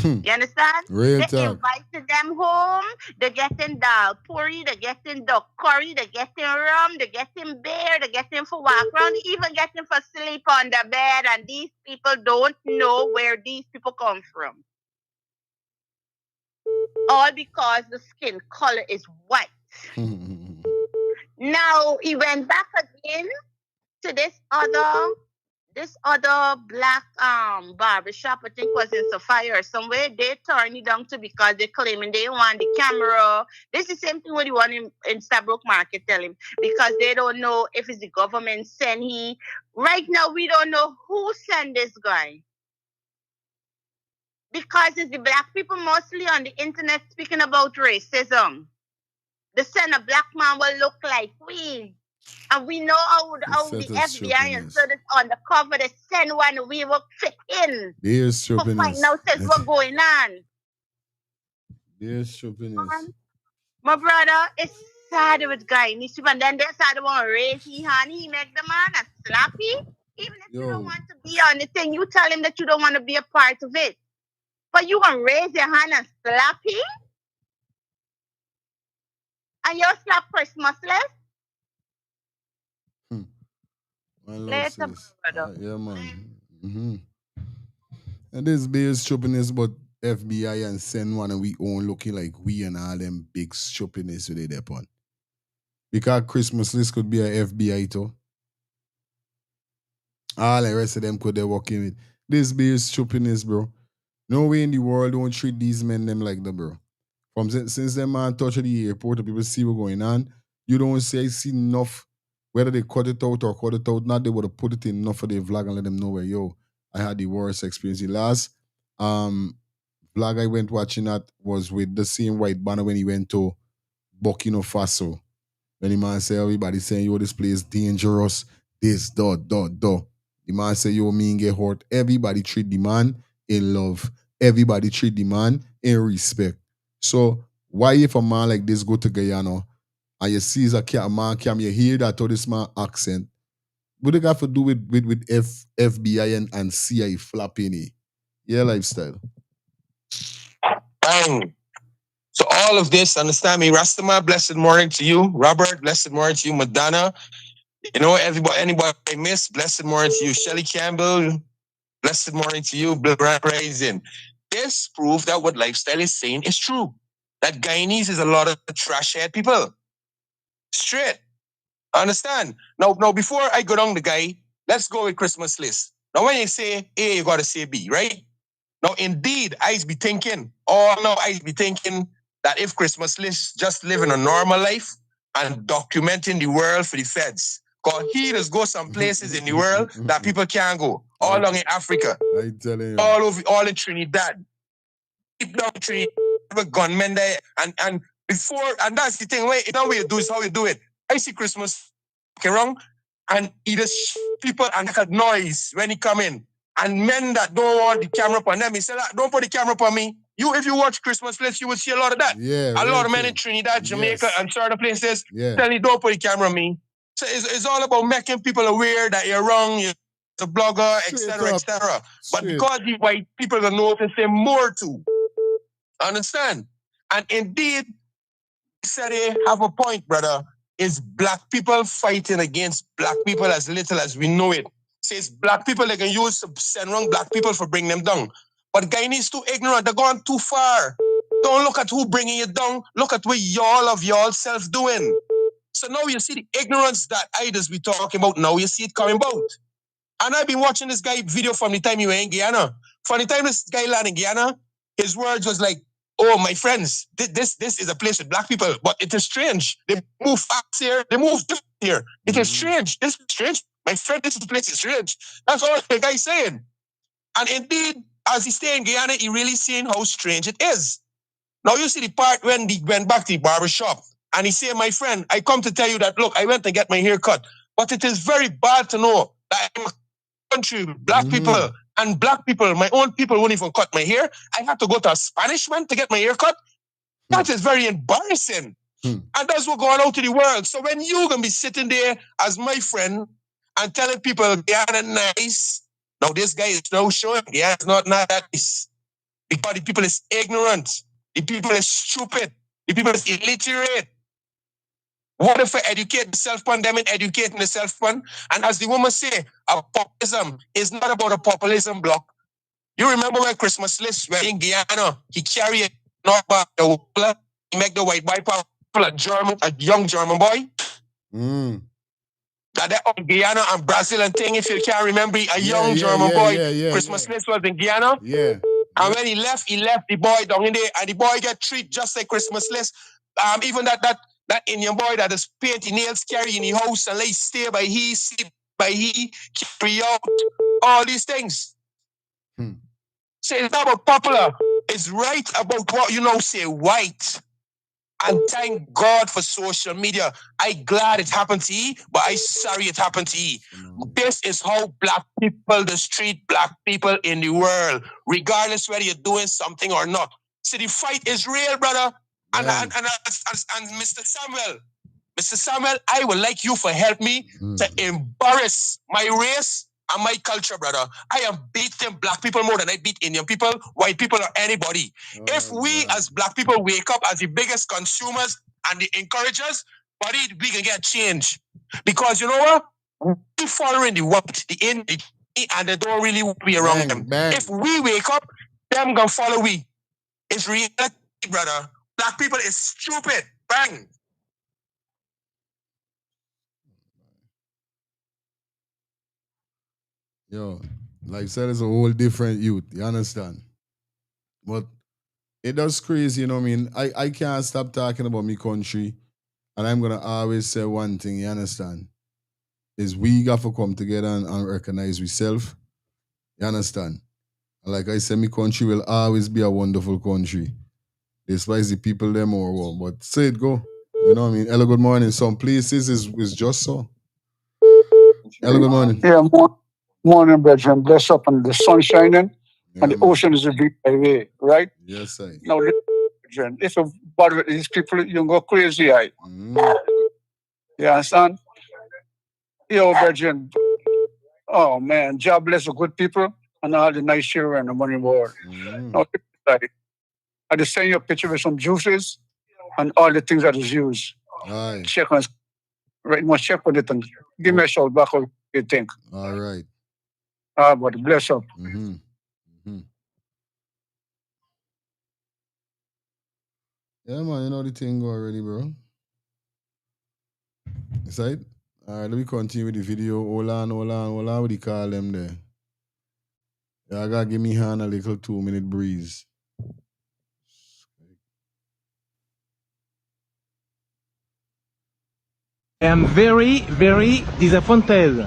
You understand? Real they talk. Invited them home, they're getting dal puri, they're getting duck curry, they're getting rum, they're getting beer, they're getting for walk around, even getting for sleep on the bed, and these people don't know where these people come from. All because the skin color is white. Now he went back again to this other black barbershop, I think was in Sophia or somewhere. They turned it down to because they're claiming they want the camera. This is the same thing what the one in Stabrook Market tell him, because they don't know if it's the government send he. Right now we don't know who sent this guy. Because it's the black people mostly on the internet speaking about racism. They send a black man will look like we. And we know how the FBI and so on the cover, they send one we will fit in. There's to find out what's going on. There's shoppiness. My brother, it's sad with guy. And then they start to want to raise his hand. He make the man and slap him. Even if you don't want to be on the thing, you tell him that you don't want to be a part of it. But you gonna raise your hand and slap him? And you slap Christmas less? Later, brother. Yeah, man. And this base shoppiness, but FBI and send one and we own looking like we and all them big shoppiness with it upon. Because Christmas list could be a FBI too. All the rest of them could they working with. This base shoppiness, bro. No way in the world don't treat these men them like that, bro. From since them man touch the airport and people see what going on, you don't say see enough. Whether they cut it out or cut it out, not they would have put it in enough for their vlog and let them know where yo, I had the worst experience. The last vlog I went watching that was with the same white banner when he went to Burkina Faso. When the man say everybody saying yo, this place dangerous, this, dot. The man say yo, me and get hurt. Everybody treat the man in love. Everybody treat the man in respect. So why if a man like this go to Guyana and you see a man come, you hear that all this man accent, what it got to do with FBI and CIA flapping it? Yeah, lifestyle. Bang. So all of this, understand me, Rastama, blessed morning to you. Robert, blessed morning to you. Madonna, you know, everybody, anybody I miss, blessed morning to you. Shelly Campbell, blessed morning to you. Grand Rising. This proves that what lifestyle is saying is true. That Guyanese is a lot of trash head people. Straight. Understand? Now, before I go down the guy, let's go with Christmas list. Now, when you say A, you gotta say B, right? Now, indeed, I be thinking, that if Christmas list just living a normal life and documenting the world for the feds. Because he does go some places in the world that people can't go. All along in Africa. I telling you. All in Trinidad. Deep down Trinidad, gunmen there. And that's the thing, wait, now what you do is how you do it. I see Christmas wrong, and he just people and make a noise when he come in. And men that don't want the camera upon them, he said, don't put the camera upon me. If you watch Christmas Place, you will see a lot of that. Yeah, a lot of men in Trinidad, Jamaica, and certain places tell you don't put the camera on me. So it's all about making people aware that you're wrong, you're a blogger, etc., etc. But because the white people don't know to say more to. Understand? And indeed, said they have a point, brother. Is black people fighting against black people as little as we know it. Says black people they can use to send wrong black people for bring them down. But Guyanese too ignorant. They're going too far. Don't look at who bringing you down. Look at what y'all self doing. So now you see the ignorance that I just be talking about. Now you see it coming about. And I've been watching this guy video from the time he were in Guyana. From the time this guy landed in Guyana, his words was like, oh, my friends, this is a place with black people, but it is strange. They move fast here, they move different here. It is strange. This is strange. My friend, this place is strange. That's all the guy's saying. And indeed, as he stay in Guyana, he really seeing how strange it is. Now you see the part when he went back to the barber shop and he said, my friend, I come to tell you that, look, I went to get my hair cut, but it is very bad to know that I'm a country, black people, and black people, my own people won't even cut my hair. I had to go to a Spanish man to get my hair cut. That is very embarrassing. And that's what going out to the world. So when you gonna be sitting there as my friend and telling people they are not nice, now this guy is now showing it's not nice. Because the people is ignorant. The people is stupid. The people is illiterate. What if I educate the self-pandemic, educating the self-pan? And as the woman say, a populism is not about a populism block. You remember when Christmas list, when in Guyana, he carry it, not back the wall, he make the white boy a young German boy. That on Guyana and Brazil and thing, if you can't remember, a young German boy. Christmas list was in Guyana. And when he left the boy down in there, and the boy get treated just like Christmas list. Even that Indian boy that is painting nails, carry in the house and lay stay by he, sleep by he, carry out all these things. So it's not about popular. It's right about what you know say white. And thank God for social media. I glad it happened to ye, but I sorry it happened to ye. This is how black people treat black people in the world, regardless whether you're doing something or not. So the fight is real, brother. And Mr. Samuel, I would like you for help me to embarrass my race and my culture, brother. I am beating black people more than I beat Indian people, white people, or anybody. If we as black people wake up as the biggest consumers and the encouragers, buddy, we can get change. Because you know what? We following the white, the Indian, and they don't really be around them. If we wake up, them gonna follow we. It's reality, brother. Black people is stupid. Bang. Yo, like I said, it's a whole different youth. You understand? But it does crazy, you know what I mean? I can't stop talking about my country. And I'm gonna always say one thing, you understand? Is we got to come together and recognize ourselves. You understand? Like I said, my country will always be a wonderful country. Despite the people them or what. But say it go. You know what I mean? Hello, good morning. Some places is just so. Hello, good morning. Yeah, morning, brethren. Bless up and the sun shining and the ocean is a big highway, right? Yes, I. Now, brethren, if you bother with these people, you go crazy, right? You understand? Yo, brethren. Oh, man. God bless the good people and all the nice children and the money world. Now, I just send you a picture with some juices and all the things that is used. Aye. Check on right now, check on it and give me a shout back what you think. All right. But bless up. Yeah, man, you know the thing go already, bro. Is that it? All right, let me continue with the video. Hold on. What do you call them there? Yeah, I gotta give me hand a little 2-minute breeze. I am very, very disappointed.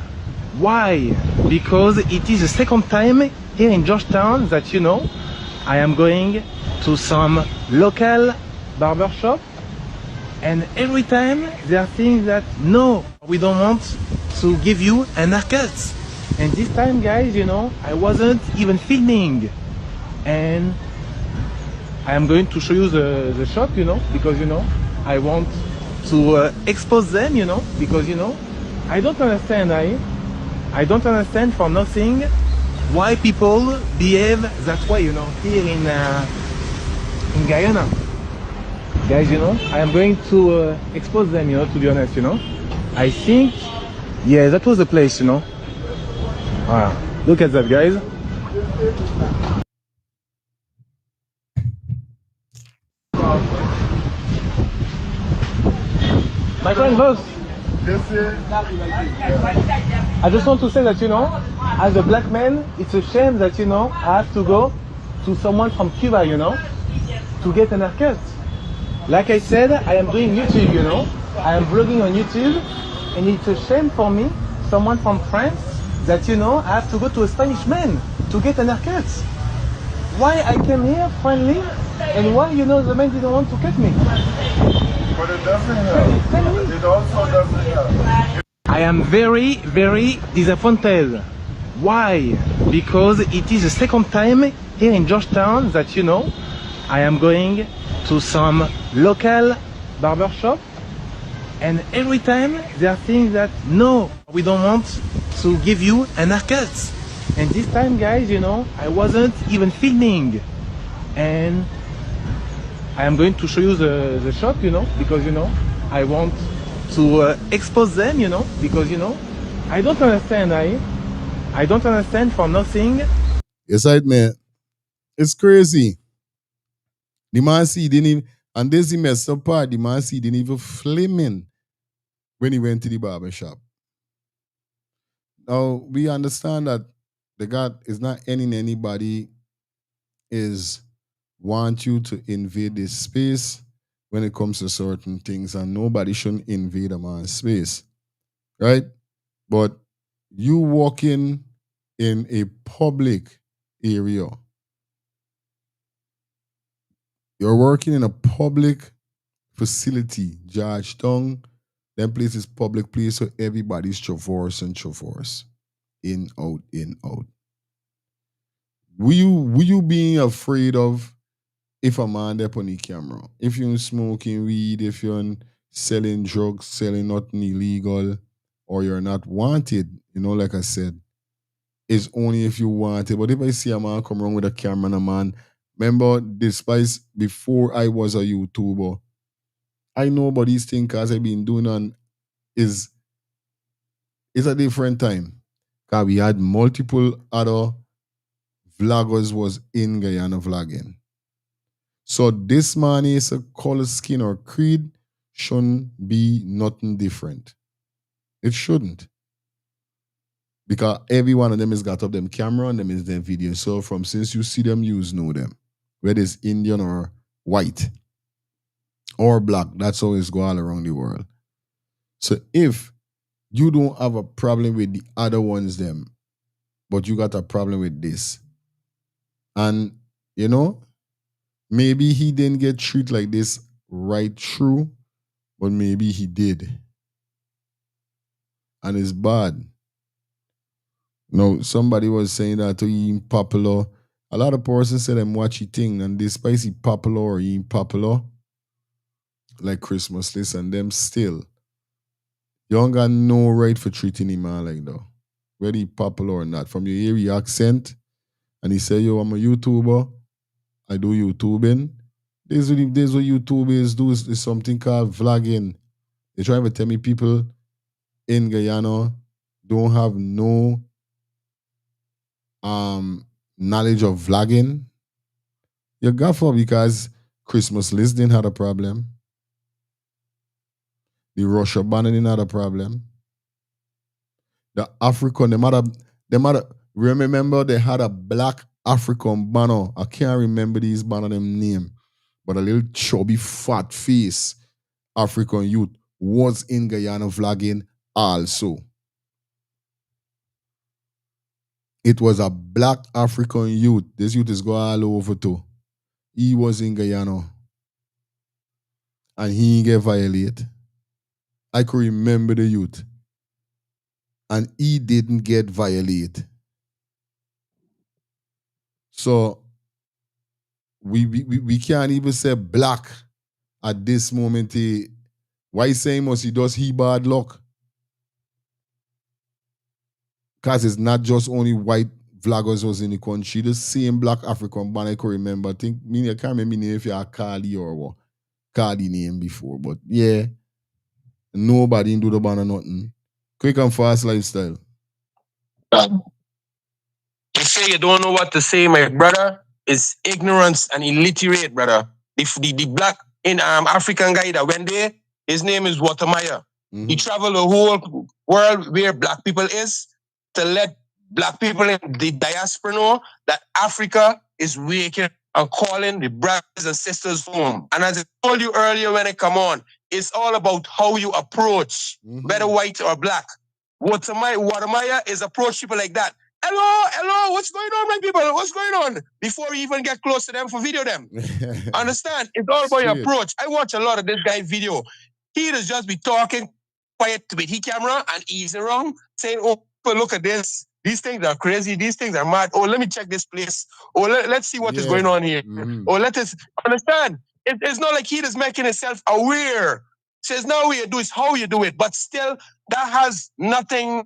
Why? Because it is the second time here in Georgetown that, you know, I am going to some local barber shop, and every time they are saying that no, we don't want to give you an haircut. And this time, guys, you know, I wasn't even filming, and I am going to show you the shop, you know, because, you know, I want to expose them, you know, because, you know, I don't understand, I don't understand for nothing why people behave that way, you know, here in Guyana. Guys, you know, I am going to expose them, you know, to be honest, you know. I think, yeah, that was the place, you know. Wow, look at that, guys. My friend, boss. I just want to say that, you know, as a black man, it's a shame that, you know, I have to go to someone from Cuba, you know, to get an haircut. Like I said, I am doing YouTube, you know. I am vlogging on YouTube, and it's a shame for me, someone from France, that, you know, I have to go to a Spanish man to get an haircut. Why I came here finally, and why, you know, the man didn't want to cut me. But it doesn't help. It also doesn't help. I am very, very disappointed. Why? Because it is the second time here in Georgetown that, you know, I am going to some local barber shop, and every time they are saying that no, we don't want to give you an haircut. And this time, guys, you know, I wasn't even filming, and I am going to show you the shop, you know, because, you know, I want to expose them, you know, because, you know, I don't understand, I don't understand for nothing. Yes, I man. It's crazy. The man see didn't even, and this the messed up part, the man see didn't even flaming when he went to the barber shop. Now we understand that the God is not ending anybody is want you to invade this space when it comes to certain things, and nobody shouldn't invade a man's space, right? But you walking in a public area, you're working in a public facility, Georgetown, them places public place, so everybody's traverse. In, out, in, out. Were you being afraid of if a man there on the camera? If you're smoking weed, if you're selling drugs, selling nothing illegal, or you're not wanted, you know, like I said, it's only if you want it. But if I see a man come around with a camera and a man, remember, despite before I was a YouTuber, I know about these things because I've been doing on it's a different time. Because we had multiple other vloggers was in Guyana vlogging. So this man is a color, skin, or creed shouldn't be nothing different. It shouldn't. Because every one of them has got up them camera and them is them video. So from since you see them, you know them. whether it's Indian or white or black. That's how it's going all around the world. So if you don't have a problem with the other ones, them, but you got a problem with this, and you know, maybe he didn't get treated like this right through, but maybe he did. And it's bad. No, somebody was saying that to him popular. A lot of persons say them watch it thing and this spicy popular or him popular. Like Christmas list and them still. You don't got no right for treating him like that. Whether he popular or not. From your eerie accent, and he say, yo, I'm a YouTuber. I do YouTubing. This what YouTubers do is something called vlogging. They try to tell me people in Guyana don't have no knowledge of vlogging. You got for because Christmas list didn't have a problem. The Russia banner didn't have a problem. The African, remember they had a black African banner. I can't remember these banner them name. But a little chubby fat face African youth was in Guyana vlogging also. It was a black African youth. This youth is going all over too. He was in Guyana. And he get violated. I could remember the youth. And he didn't get violated. So we can't even say black at this moment. Why say must he does he bad luck? Because it's not just only white vloggers was in the country. The same black African band I can remember. I can't remember name if you are Cardi or what. Cardi name before. But yeah, nobody do the band or nothing. Quick and fast lifestyle. You say you don't know what to say, my brother. It's ignorance and illiterate, brother. The black in African guy that went there, his name is Watermeyer. He traveled the whole world where black people is to let black people in the diaspora know that Africa is waking and calling the brothers and sisters home. And as I told you earlier when I come on, it's all about how you approach, whether white or black. Watermeyer is approach people like that. Hello, what's going on, my people? What's going on? Before you even get close to them for video them. Understand? It's all about your approach. I watch a lot of this guy video. He does just be talking quiet with his camera and he's around saying, oh, look at this. These things are crazy. These things are mad. Oh, let me check this place. Oh, let's see what is going on here. Oh, let us understand. It's not like he is making himself aware. Says no way you do it, how you do it. But still, that has nothing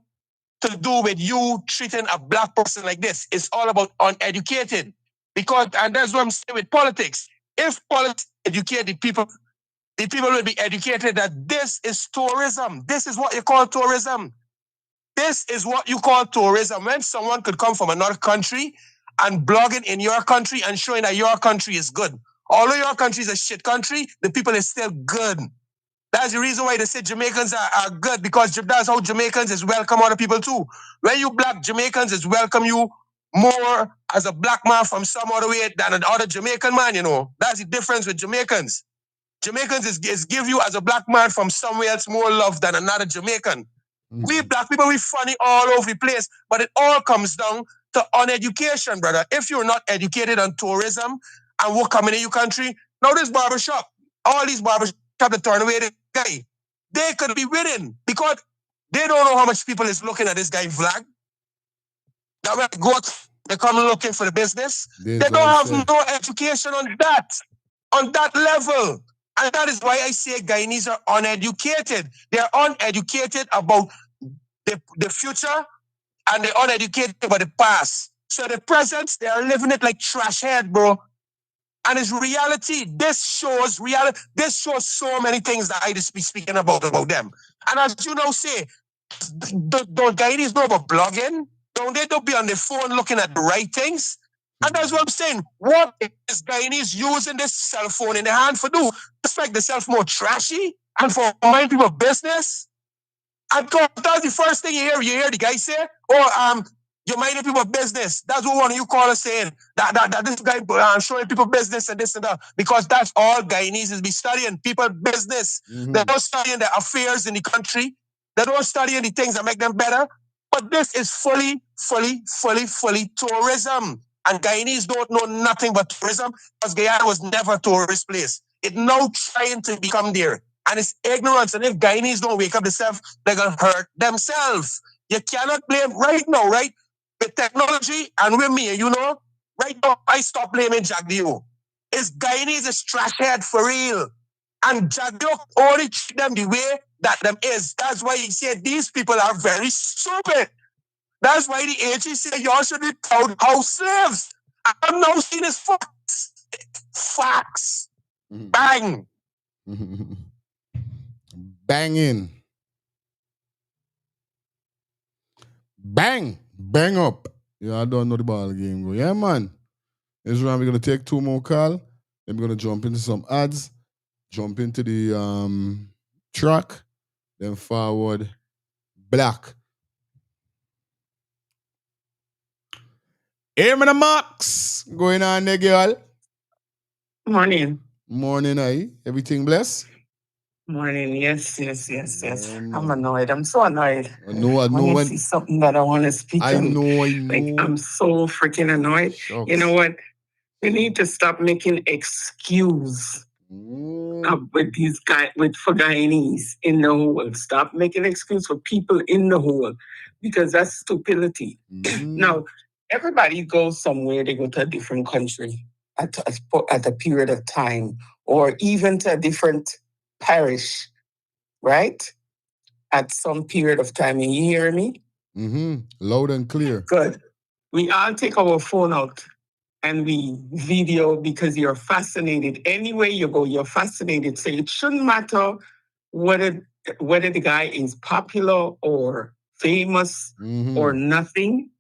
to do with you treating a black person like this. It's all about uneducated. And that's what I'm saying with politics. If politics educate the people will be educated that this is tourism. This is what you call tourism. This is what you call tourism. When someone could come from another country and blogging in your country and showing that your country is good. Although your country is a shit country, the people is still good. That's the reason why they say Jamaicans are good, because that's how Jamaicans is welcome other people too. When you black Jamaicans is welcome you more as a black man from some other way than an other Jamaican man, you know. That's the difference with Jamaicans. Jamaicans is give you as a black man from somewhere else more love than another Jamaican. We black people, we funny all over the place, but it all comes down to uneducation, brother. If you're not educated on tourism and what coming in your country, now this barbershop, all these barbershops that turn away the guy, they could be winning because they don't know how much people is looking at this guy vlog. Now when they come looking for the business, they don't have no education on that level. And that is why I say Guyanese are uneducated. They're uneducated about the future and they're uneducated about the past. So the present, they are living it like trash head, bro. And it's reality. This shows reality. This shows so many things that I just be speaking about them. And as you know, say, don't Guyanese know about blogging? Don't they be on their phone looking at the right things? And that's what I'm saying. What is Guyanese using this cell phone in their hand for do? Just make themselves more trashy and for mind people business? And that's the first thing you hear the guy say, You're minding people business. That's what one of you callers saying. That this guy showing people business and this and that. Because that's all Guyanese is be studying. People business. They don't study the affairs in the country. They don't study the things that make them better. But this is fully tourism. And Guyanese don't know nothing but tourism because Guyana was never a tourist place. It's now trying to become there. And it's ignorance. And if Guyanese don't wake up themselves, they're going to hurt themselves. You cannot blame right now, right? With technology and with me, right now, I stop blaming Jagdio. It's Guyanese is trash head for real. And Jagdio only treat them the way that them is. That's why he said these people are very stupid. That's why the AG said y'all should be proud house slaves. I'm now seeing this facts. Facts. Bang. Banging. Bang. Bang up. Yeah, I don't know the ball game. Go. Yeah, man. This round we're going to take 2 more calls. Then we're going to jump into some ads. Jump into the track. Then forward. Black. Hey, man, Max. Going on there, girl. Morning. Morning, aye. Everything blessed? Morning. Yes. I'm annoyed. I'm so annoyed. I know. When I see something that I want to speak I on. know. Like, I'm so freaking annoyed. Shucks. You know what? We need to stop making excuse with these guys, for Guyanese in the hole. Stop making excuse for people in the hole because that's stupidity. Now, everybody goes somewhere. They go to a different country at a period of time, or even to a different parish, right? At some period of time. You hear me? Loud and clear. Good. We all take our phone out and we video because you're fascinated. Anywhere you go, you're fascinated. So it shouldn't matter whether the guy is popular or famous or nothing.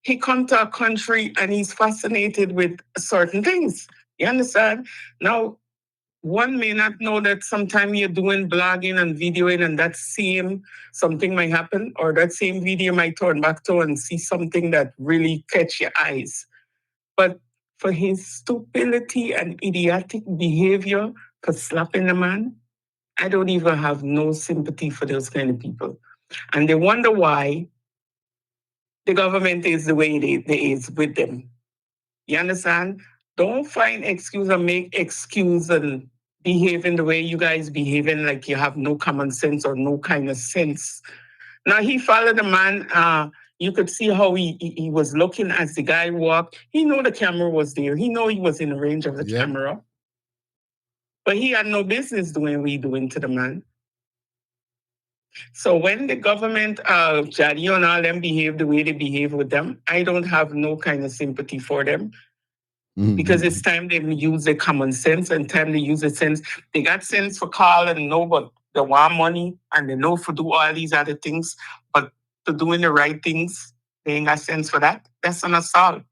He come to a country and he's fascinated with certain things. You understand? Now, one may not know that sometimes you're doing blogging and videoing and that same something might happen, or that same video might turn back to and see something that really catch your eyes. But for his stupidity and idiotic behavior for slapping a man, I don't even have no sympathy for those kind of people. And they wonder why the government is the way it is with them. You understand? Don't find excuse or make excuse and behaving the way you guys behaving like you have no common sense or no kind of sense. Now, he followed the man. You could see how he was looking as the guy walked. He knew the camera was there. He knew he was in the range of the camera. But he had no business doing what he doing to the man. So when the government, Jadi and all them behave the way they behave with them, I don't have no kind of sympathy for them. Because it's time they use their common sense and time they use the sense. They got sense for call and know, but they want money and they know for do all these other things. But to doing the right things, they ain't got sense for that. That's an assault.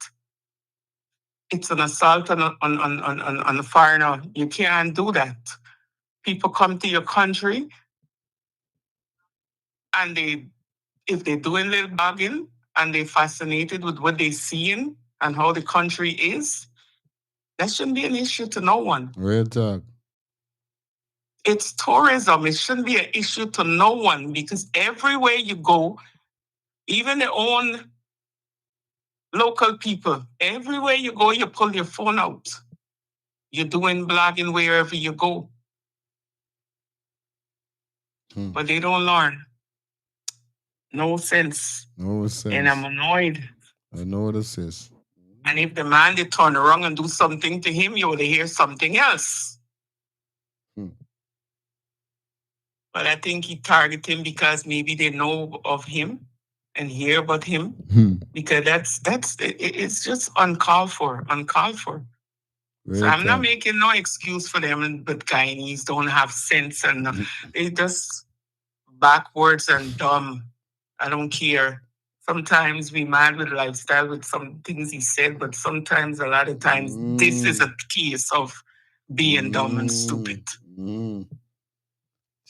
It's an assault on a foreigner. You can't do that. People come to your country and if they're doing little bargain and they're fascinated with what they're seeing and how the country is, that shouldn't be an issue to no one. Real talk. It's tourism. It shouldn't be an issue to no one because everywhere you go, even their own local people, everywhere you go, you pull your phone out. You're doing blogging wherever you go. But they don't learn. No sense. No sense. And I'm annoyed. I know what this is. And if the man they turn around and do something to him, you will hear something else. But I think he target him because maybe they know of him and hear about him. Because it's just uncalled for. So I'm not making no excuse for them, but Guyanese don't have sense and they just backwards and dumb. I don't care. Sometimes we mad with lifestyle with some things he said, but sometimes, a lot of times, this is a case of being dumb and stupid.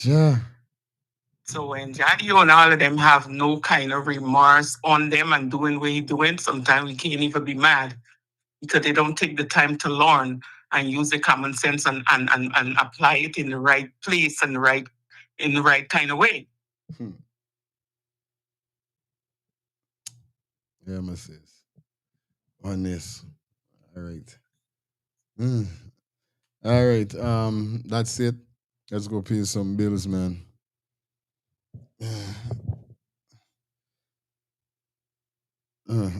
Yeah. So when Jadio and all of them have no kind of remorse on them and doing what he's doing, sometimes we can't even be mad because they don't take the time to learn and use the common sense and apply it in the right place and in the right kind of way. Yeah, my sis. On this. All right. All right. That's it. Let's go pay some bills, man. All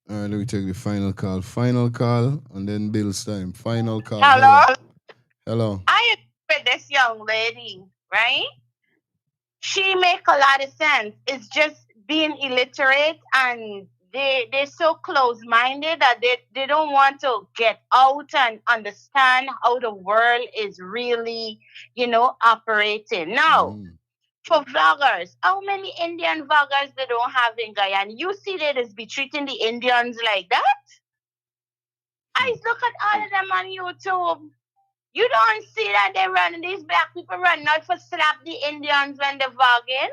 right, let me take the final call. Final call, and then bills time. Final call. Hello? Hello. I agree with this young lady, right? She make a lot of sense. It's just being illiterate and they're so close-minded that they don't want to get out and understand how the world is really, operating. Now, for vloggers, how many Indian vloggers they don't have in Guyana? You see they just be treating the Indians like that? I look at all of them on YouTube. You don't see that they running, these black people running out for slap the Indians when they're vlogging?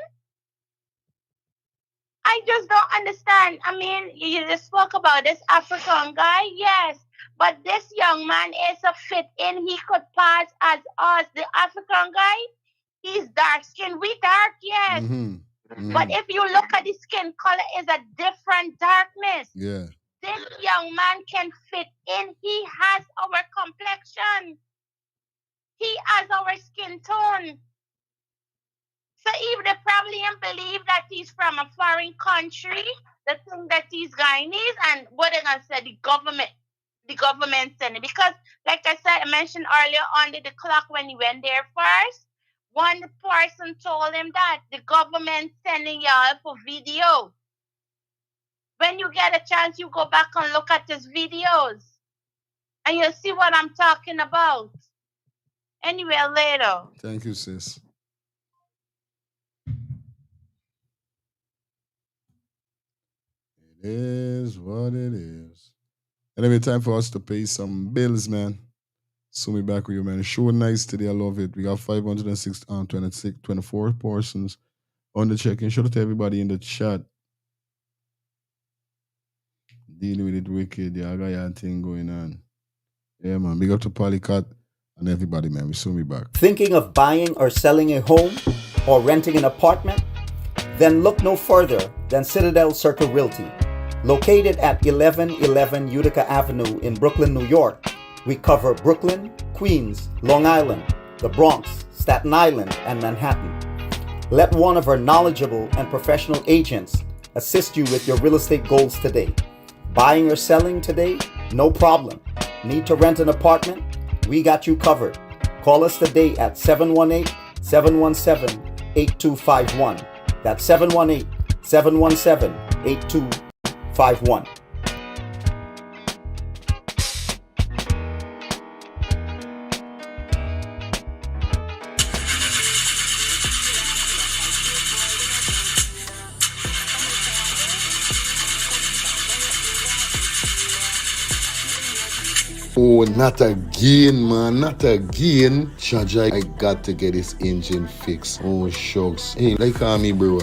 I just don't understand. I mean, you just spoke about this African guy, yes. But this young man is a fit in. He could pass as us. The African guy, he's dark skinned. We dark, yes. But if you look at the skin color, is a different darkness. Yeah. This young man can fit in. He has our complexion. He has our skin tone. So even they probably believe that he's from a foreign country, they think that he's Guyanese, and what they're gonna say, the government sending. Because like I said, I mentioned earlier on the clock when he went there first, one person told him that the government sending y'all for video. When you get a chance, you go back and look at his videos and you'll see what I'm talking about. Anyway, later. Thank you, sis. It is what it is. Anyway, time for us to pay some bills, man. So me back with you, man. Show nice today. I love it. We got 24 portions on the check-in. Shout out to everybody in the chat. Dealing with it wicked. Yeah, I got your thing going on. Yeah, man. Big up to Polycat and everybody, man. We soon be back. Thinking of buying or selling a home or renting an apartment? Then look no further than Citadel Circle Realty. Located at 1111 Utica Avenue in Brooklyn, New York, we cover Brooklyn, Queens, Long Island, the Bronx, Staten Island, and Manhattan. Let one of our knowledgeable and professional agents assist you with your real estate goals today. Buying or selling today? No problem. Need to rent an apartment? We got you covered. Call us today at 718-717-8251. That's 718-717-8251. Oh, not again, man. Not again. Chaja, I got to get this engine fixed. Oh, shucks. Hey, like me, bro.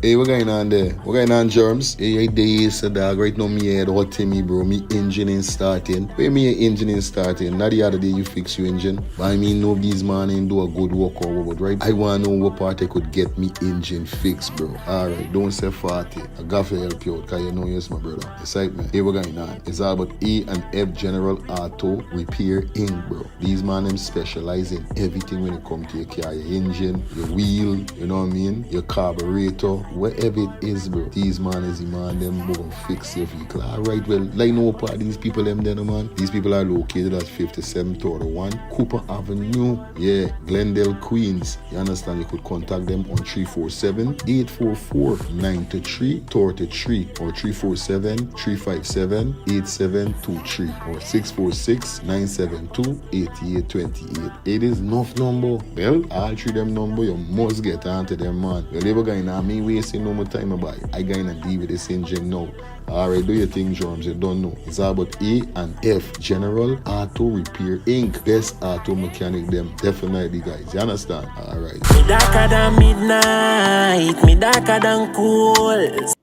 Hey, what going on there? What going on, Germs? Hey, days, dog. Right now, me head hot to me, bro. Me engine ain't starting. Where me engine ain't starting? Not the other day you fix your engine. But I mean, nobody's man ain't do a good work or what, right? I want to know what part I could get me engine fixed, bro. Alright, don't say 40. I got to help you out, because you know yes, my brother. Excitement. Hey, what going on? It's all about E&F General Auto Repair Inc., bro. These man, them specialize in everything when it comes to your car, your engine, your wheel, you know what I mean? Your carburetor. Whatever it is, bro. These man is the man, them will fix your vehicle. Alright, well, like no part these people them there, man. These people are located at 5731 Cooper Avenue. Yeah, Glendale, Queens. You understand? You could contact them on 347-844-9333 or 347-357-8723 or 646-972-8828. It is enough number. Well, all three them number, you must get onto them, man. You never going to me way wasting no more time about it. I gonna deal with this engine now. Alright, do your thing, drums. You don't know. It's all about A and F. General Auto Repair Inc. Best auto mechanic them. Definitely, guys. You understand? Alright. Me darker than midnight, me darker than cool.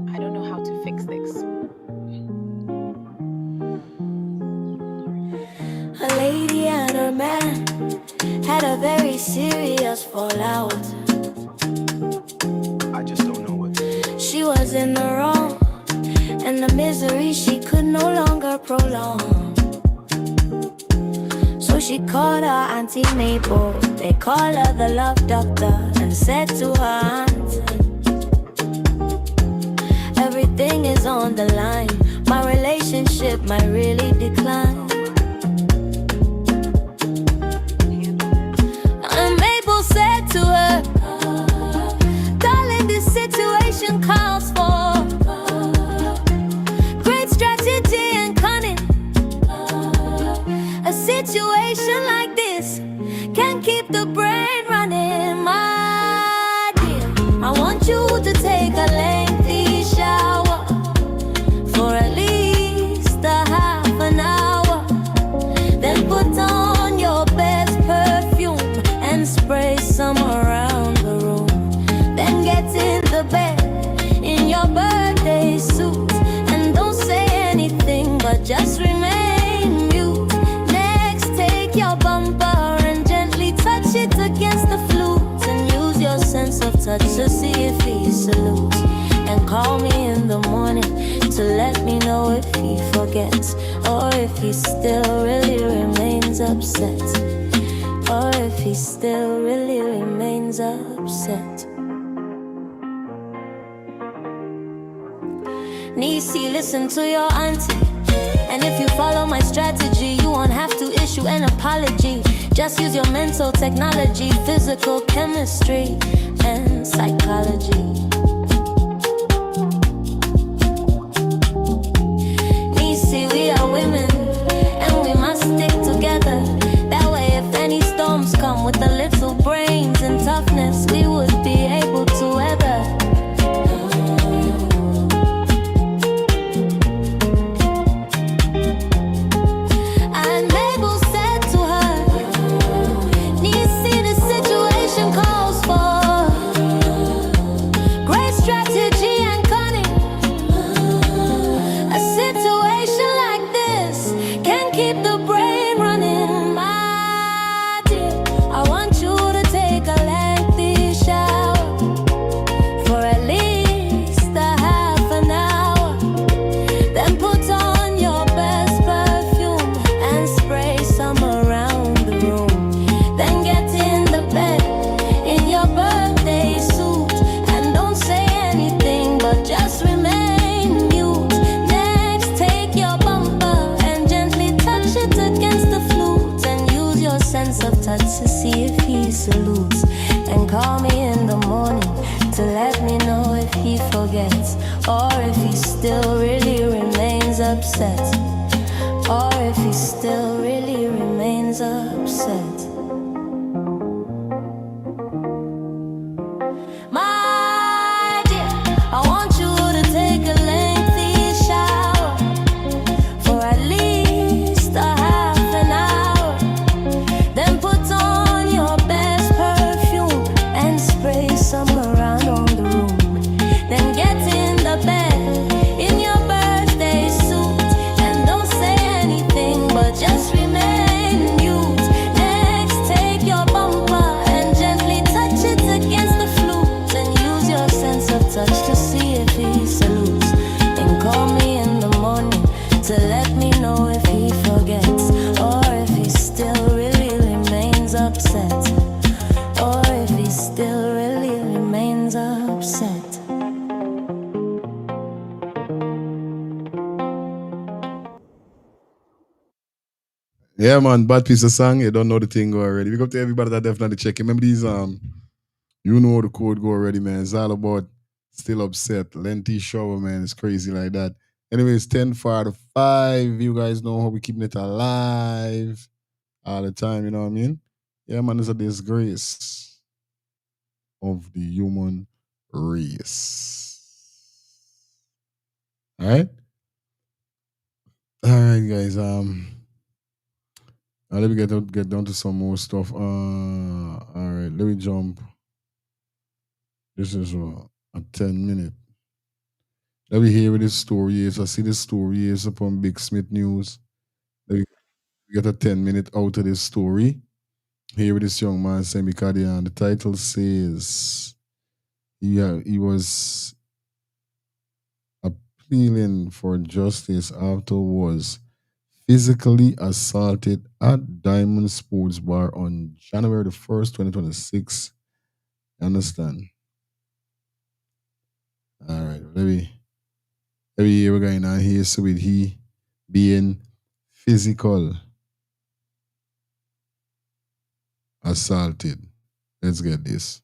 I don't know how to fix this. A lady and her man had a very serious fallout. I just don't know what. She was in the wrong, and the misery she could no longer prolong. So she called her Auntie Mabel, they call her the love doctor, and said to her aunt, everything is on the line, my relationship might really decline. And Mabel said to her, darling, this situation calls for great strategy and cunning. A situation like this can keep the brain running. My dear, I want you to take a lengthy shower for at least a half an hour. Then put on your best perfume and spray some around the room. Then get in the bed in your birthday suit and don't say anything but just remain mute. Next, take your bumper and gently touch it against the flute and use your sense of touch to see if he salutes. And call me in the morning to let me know if he forgets or if he still really remains upset. Or if he still really remains upset. Nisi, listen to your auntie. And if you follow my strategy, you won't have to issue an apology. Just use your mental technology, physical chemistry, and psychology. Nisi, we are women, and we must stick together. That way, if any storms come with a little brains and toughness, we would be able to weather. And Mabel said to her, Nisi, the situation calls for great strategy and cunning. A situation like this can keep the brain running. My dear, I want you to take a lengthy shower for at least a half an hour. Then put on your best perfume and spray some around the room. Then get in the bed in your birthday suit and don't say anything but just remain mute. Next, take your bumper and gently touch it against the flute and use your sense of touch to see if he salutes. And call me in the morning to let me know if he forgets or if he still really remains upset. Or if he still really remains upset. My dear, I want you to take a lengthy shower for at least a half an hour. Then put on your best perfume and spray some around on the room. Then get in the bed in your birthday suit and don't say anything but just remain mute. Next, take your bumper and gently touch it against the flute and use your sense of touch to see if he salutes. And call me in the morning to let me know if he forgets or if he still really remains upset. Or if he still really remains upset. Yeah, man, bad piece of song. You don't know the thing already. Big up to everybody that definitely check it. Remember these You know the code go already, man. It's all about still upset. Lengthy shower, man. It's crazy like that. Anyways, 10 for the 5. You guys know how we keeping it alive all the time, you know what I mean? Yeah, man, it's a disgrace of the human race. All right? All right, guys. Let me get down to some more stuff. All right, let me jump. This is a 10-minute. Let me hear what this story is. I see this story is upon Big Smith News. Let me get a 10-minute out of this story. Hear what this young man saying because the title says he was appealing for justice after was physically assaulted at Diamond Sports Bar on January the 1st, 2026. Understand? All right, let me hear what's going on here. So with he being physical assaulted. Let's get this.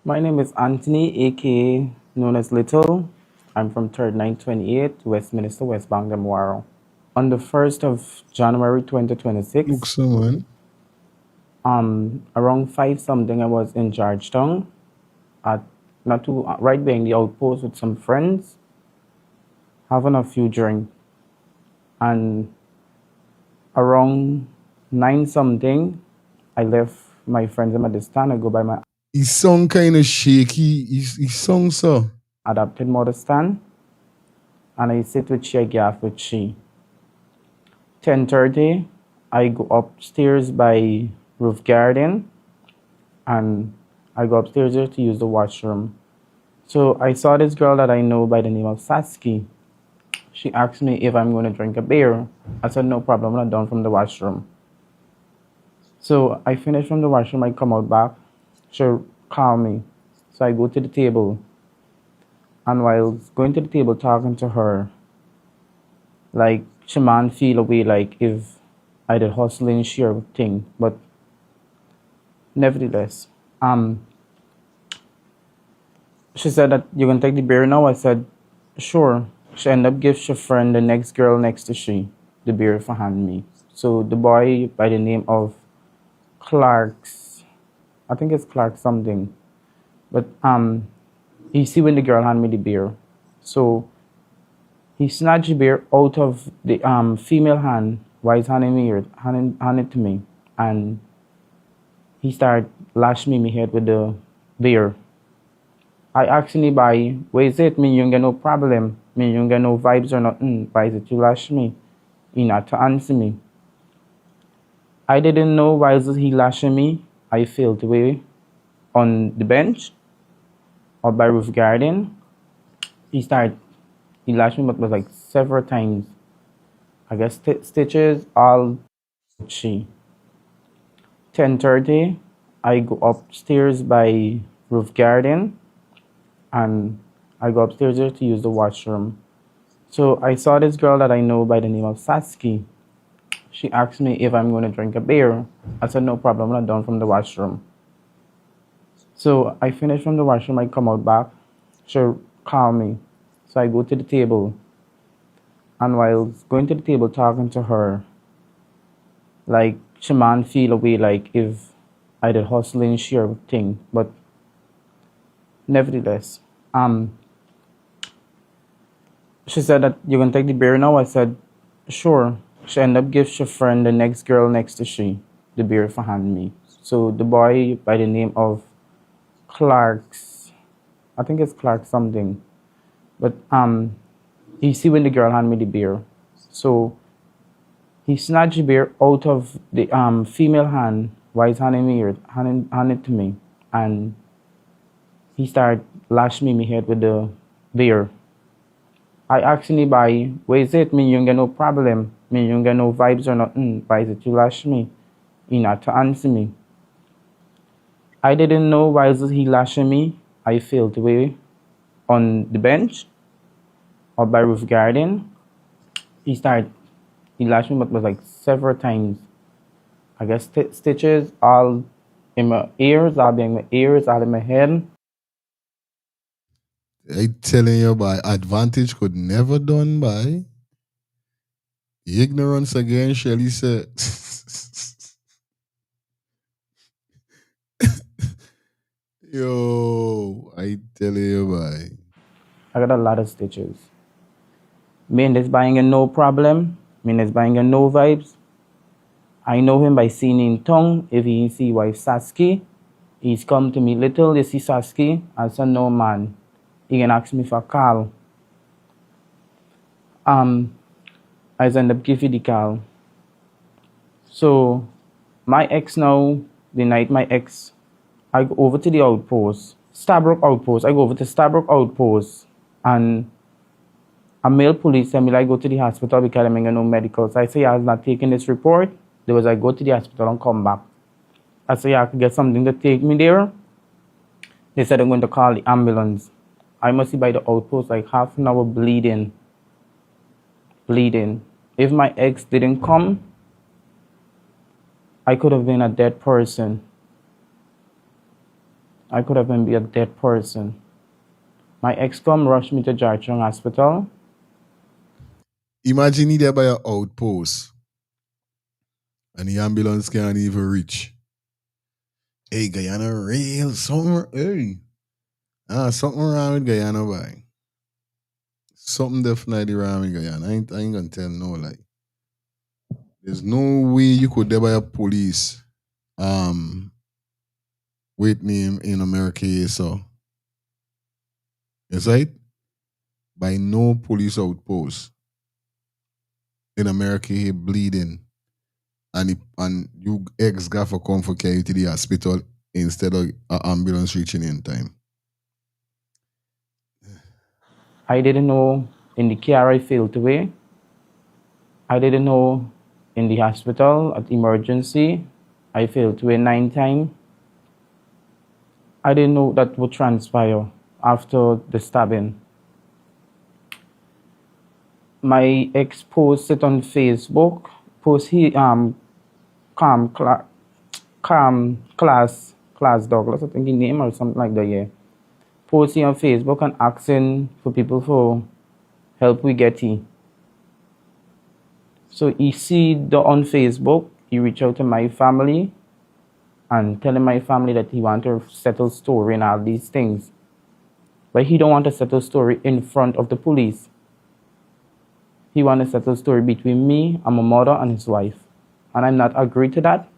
My name is Anthony, aka known as Little. I'm from 3rd 928, Westminster, West Bangamwaro. On the 1st of January 2026, Look, someone. around 5 something, I was in Georgetown at right behind the outpost with some friends, having a few drinks. And around 9 something, I left my friends in the stand. I go by my He sound kind of shaky. He sound so. adopted mother stand, and I sit with she, I gaff with she. 10:30, I go upstairs by roof garden, and I go upstairs there to use the washroom. So I saw this girl that I know by the name of Saski. She asked me if I'm going to drink a beer. I said, no problem, I'm not done from the washroom. So I finish from the washroom, I come out back. She call me. So I go to the table. And while going to the table talking to her, like, she man feel away like if I did hustling share thing. But nevertheless, she said that you can take the beer now. I said, sure. She ended up giving her friend, the next girl next to she, the beer for hand me. So the boy by the name of Clark's, I think it's Clark something. But he see when the girl hand me the beer. So he snatched the beer out of the female hand while he's handing it to me. And he started lashing me head with the beer. I actually buy, what is it? Me, you get no problem. Me, you get no vibes or nothing. Why is it you lash me? You not to answer me. I didn't know why is he lashing me. I felt away on the bench or by roof garden. He lashed me, but was like several times. I guess stitches, all she. 10:30, I go upstairs by roof garden, and I go upstairs there to use the washroom. So I saw this girl that I know by the name of Saski. She asked me if I'm going to drink a beer. I said, no problem, I'm not done from the washroom. So I finish from the washroom, I come out back. She call me. So I go to the table. And while going to the table talking to her, like, she man feel away like if I did hustling share thing. But nevertheless, she said that you can take the beer now. I said, sure. She ended up giving her friend, the next girl next to she, the beer for hand me. So the boy by the name of Clark's, I think it's Clark something. But he see when the girl hand me the beer. So he snatched the beer out of the female hand while he's handing it to me. And he started lashing me head with the beer. I actually buy, what is it? Me, you get no problem. Me, you get no vibes or nothing. Why is it you lash me? You not to answer me. I didn't know why is he lashing me. I felt away on the bench or by roof garden. He lashed me, but was like several times. I guess stitches all in my ears, all in my ears, all in my head. I telling you, by advantage could never done by ignorance again. Shelly said, "Yo, I tell you, by I got a lot of stitches. Me and this buying a no problem. Me and this buying a no vibes. I know him by seeing in tongue. If he see wife Saski, he's come to me little. You see Saski, I said no man. He can ask me for a call. I end up giving the call. So my ex now, the night my ex, I go over to the outpost, Stabrook outpost. I go over to Stabrook outpost and a male police tell me like go to the hospital because I'm in no medical. So I say I was not taking this report. There was I go to the hospital and come back. I say I could get something to take me there. They said I'm going to call the ambulance. I must be by the outpost like half an hour bleeding. If my ex didn't come, I could have been a dead person. I could have been a dead person. My ex come rush me to Jarchong Hospital. imagine he there by an outpost and the ambulance can't even reach. Hey, Guyana, real something. Hey, something wrong with Guyana, boy. Something definitely wrong with Guyana. I ain't gonna tell no lie. There's no way you could there by a police with name in America, so. Yes, right? By no police outpost in America, he bleeding, and you ex got for come for carry to the hospital instead of an ambulance reaching in time. I didn't know in the car I failed away. I didn't know in the hospital at emergency I failed away 9 times. I didn't know that would transpire after the stabbing. My ex posted on Facebook, class Douglas, I think his name or something like that, yeah. Posting on Facebook and asking for people for help with Getty. So he see on Facebook, he reached out to my family and telling my family that he want to settle story and all these things. But he don't want to settle story in front of the police. He want to settle story between me and my mother and his wife. And I'm not agree to that.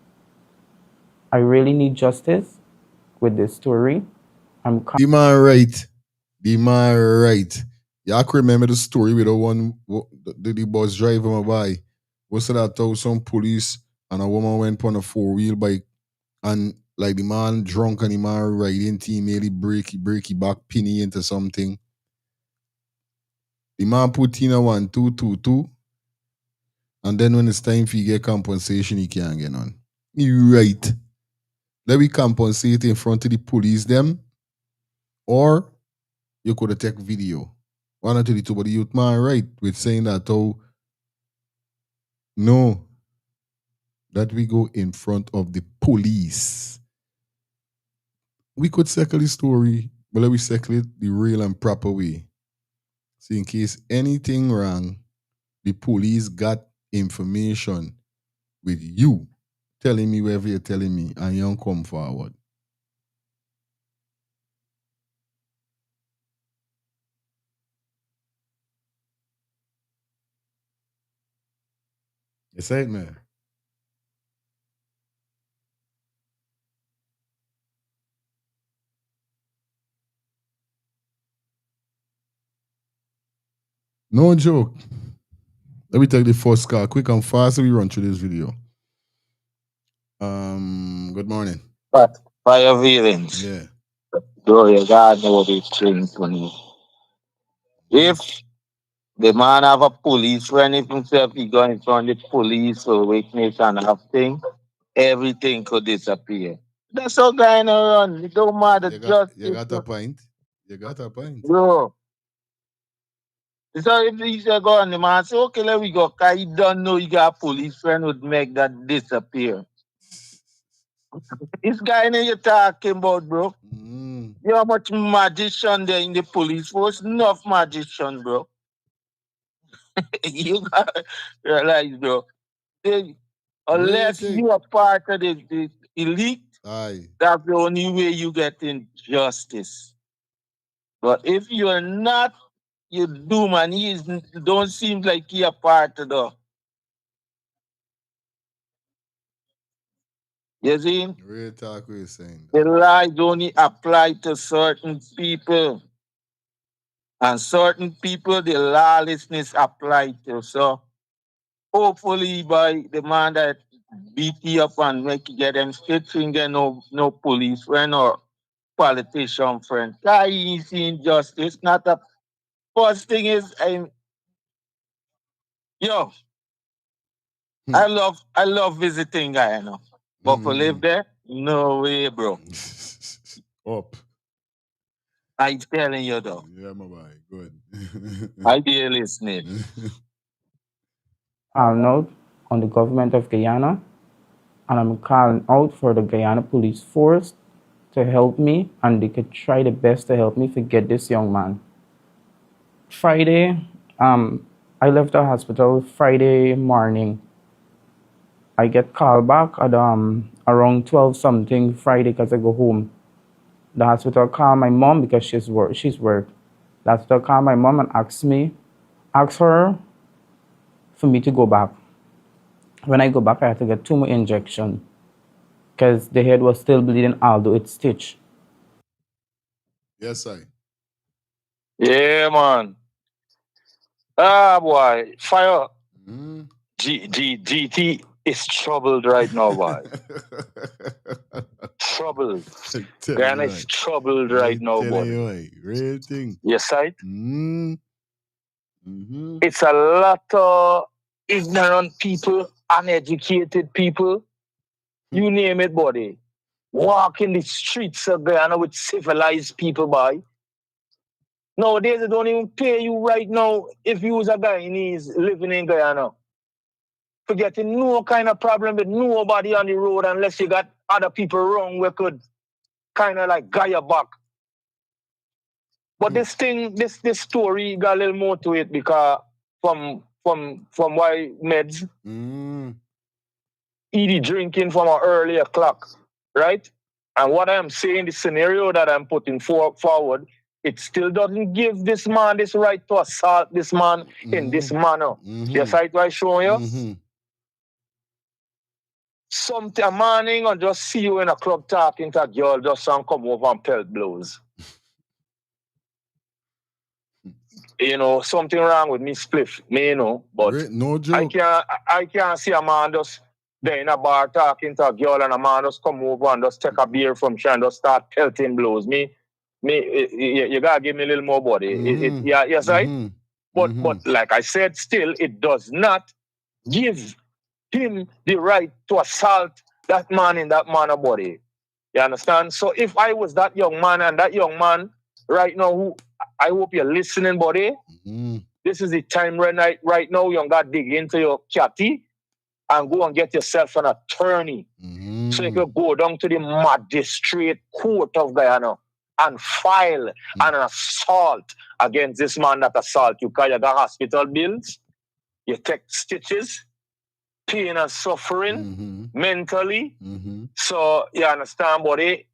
I really need justice with this story. The man right. You can remember the story with the one the bus driver my by. Was that how some police and a woman went on a 4-wheel bike and like the man drunk and the man riding team nearly break back pinny into something. The man put in a 1-2-2-2 and then when it's time for you get compensation, he can't get on. You right. Let me compensate in front of the police them. Or you could have take video. One or two, but the youth man right with saying that no, that we go in front of the police. We could settle the story, but let we settle it the real and proper way. So in case anything wrong, the police got information with you telling me wherever you're telling me, and you don't come forward. You say it, man. No joke. Let me take the first call quick and fast so we run through this video. Good morning. But fire violence. Yeah. Though you God know these things for me. If the man have a police friend, if himself he go in front of the police or witness and have thing, everything could disappear. That's how going around. It don't matter. You got a point. You got a point. Bro. So if he say go on, the man say, okay, let we go. Cause he don't know he got a police friend would make that disappear. This guy that you're talking about, bro. You know how much magician there in the police force? Enough magician, bro. You gotta realize, bro. Unless you are part of the elite, that's the only way you get injustice. But if you're not, you do, man. Don't seem like you're part of the. You see? Real talk what you're saying. The lies only apply to certain people. And certain people, the lawlessness apply to. So hopefully by the man that beat you up and make you get them stitching, get no police friend or politician friend. That easy injustice. Not the first thing is I love visiting Guyana. But to live there, no way, bro. Up. I'm telling you though. Yeah, my boy. Good. I be listening. I'm out on the government of Guyana, and I'm calling out for the Guyana police force to help me, and they could try the best to help me to get this young man. Friday, I left the hospital Friday morning. I get called back at around 12 something Friday because I go home. The hospital called my mom because she's work. The hospital called my mom and asked her for me to go back. When I go back, I had to get 2 more injections because the head was still bleeding, although it's stitched. Yes, I. Yeah, man. Ah, boy. Fire. GT is troubled right now, boy. Troubled. Guyana is troubled right now, boy. Real thing. Yes, right? It's a lot of ignorant people, uneducated people. You name it, buddy. Walking the streets of Guyana with civilized people, boy. Nowadays, they don't even pay you right now if you was a Guyanese living in Guyana. Forgetting no kind of problem with nobody on the road unless you got other people wrong we could kind of like guy your back. But this story got a little more to it because from why meds, ED drinking from an early o'clock, right? And what I'm saying, the scenario that I'm putting forward, it still doesn't give this man this right to assault this man in this manner. Yes, right, what I showing you? Something morning and just see you in a club talking to a girl, just come over and pelt blows. You know, something wrong with me spliff, me, you know, but no joke. I can't see a man just there in a bar talking to a girl and a man just come over and just take a beer from she and just start pelting blows. You gotta give me a little more body. Yes, right? But like I said, still, it does not give him the right to assault that man in that manner body. You understand? So if I was that young man and that young man right now, who I hope you're listening, buddy. This is the time right now you got to dig into your catty and go and get yourself an attorney. So you can go down to the magistrate court of Guyana and file an assault against this man that assault you because you got hospital bills, you take stitches, pain and suffering mentally. So you understand, buddy?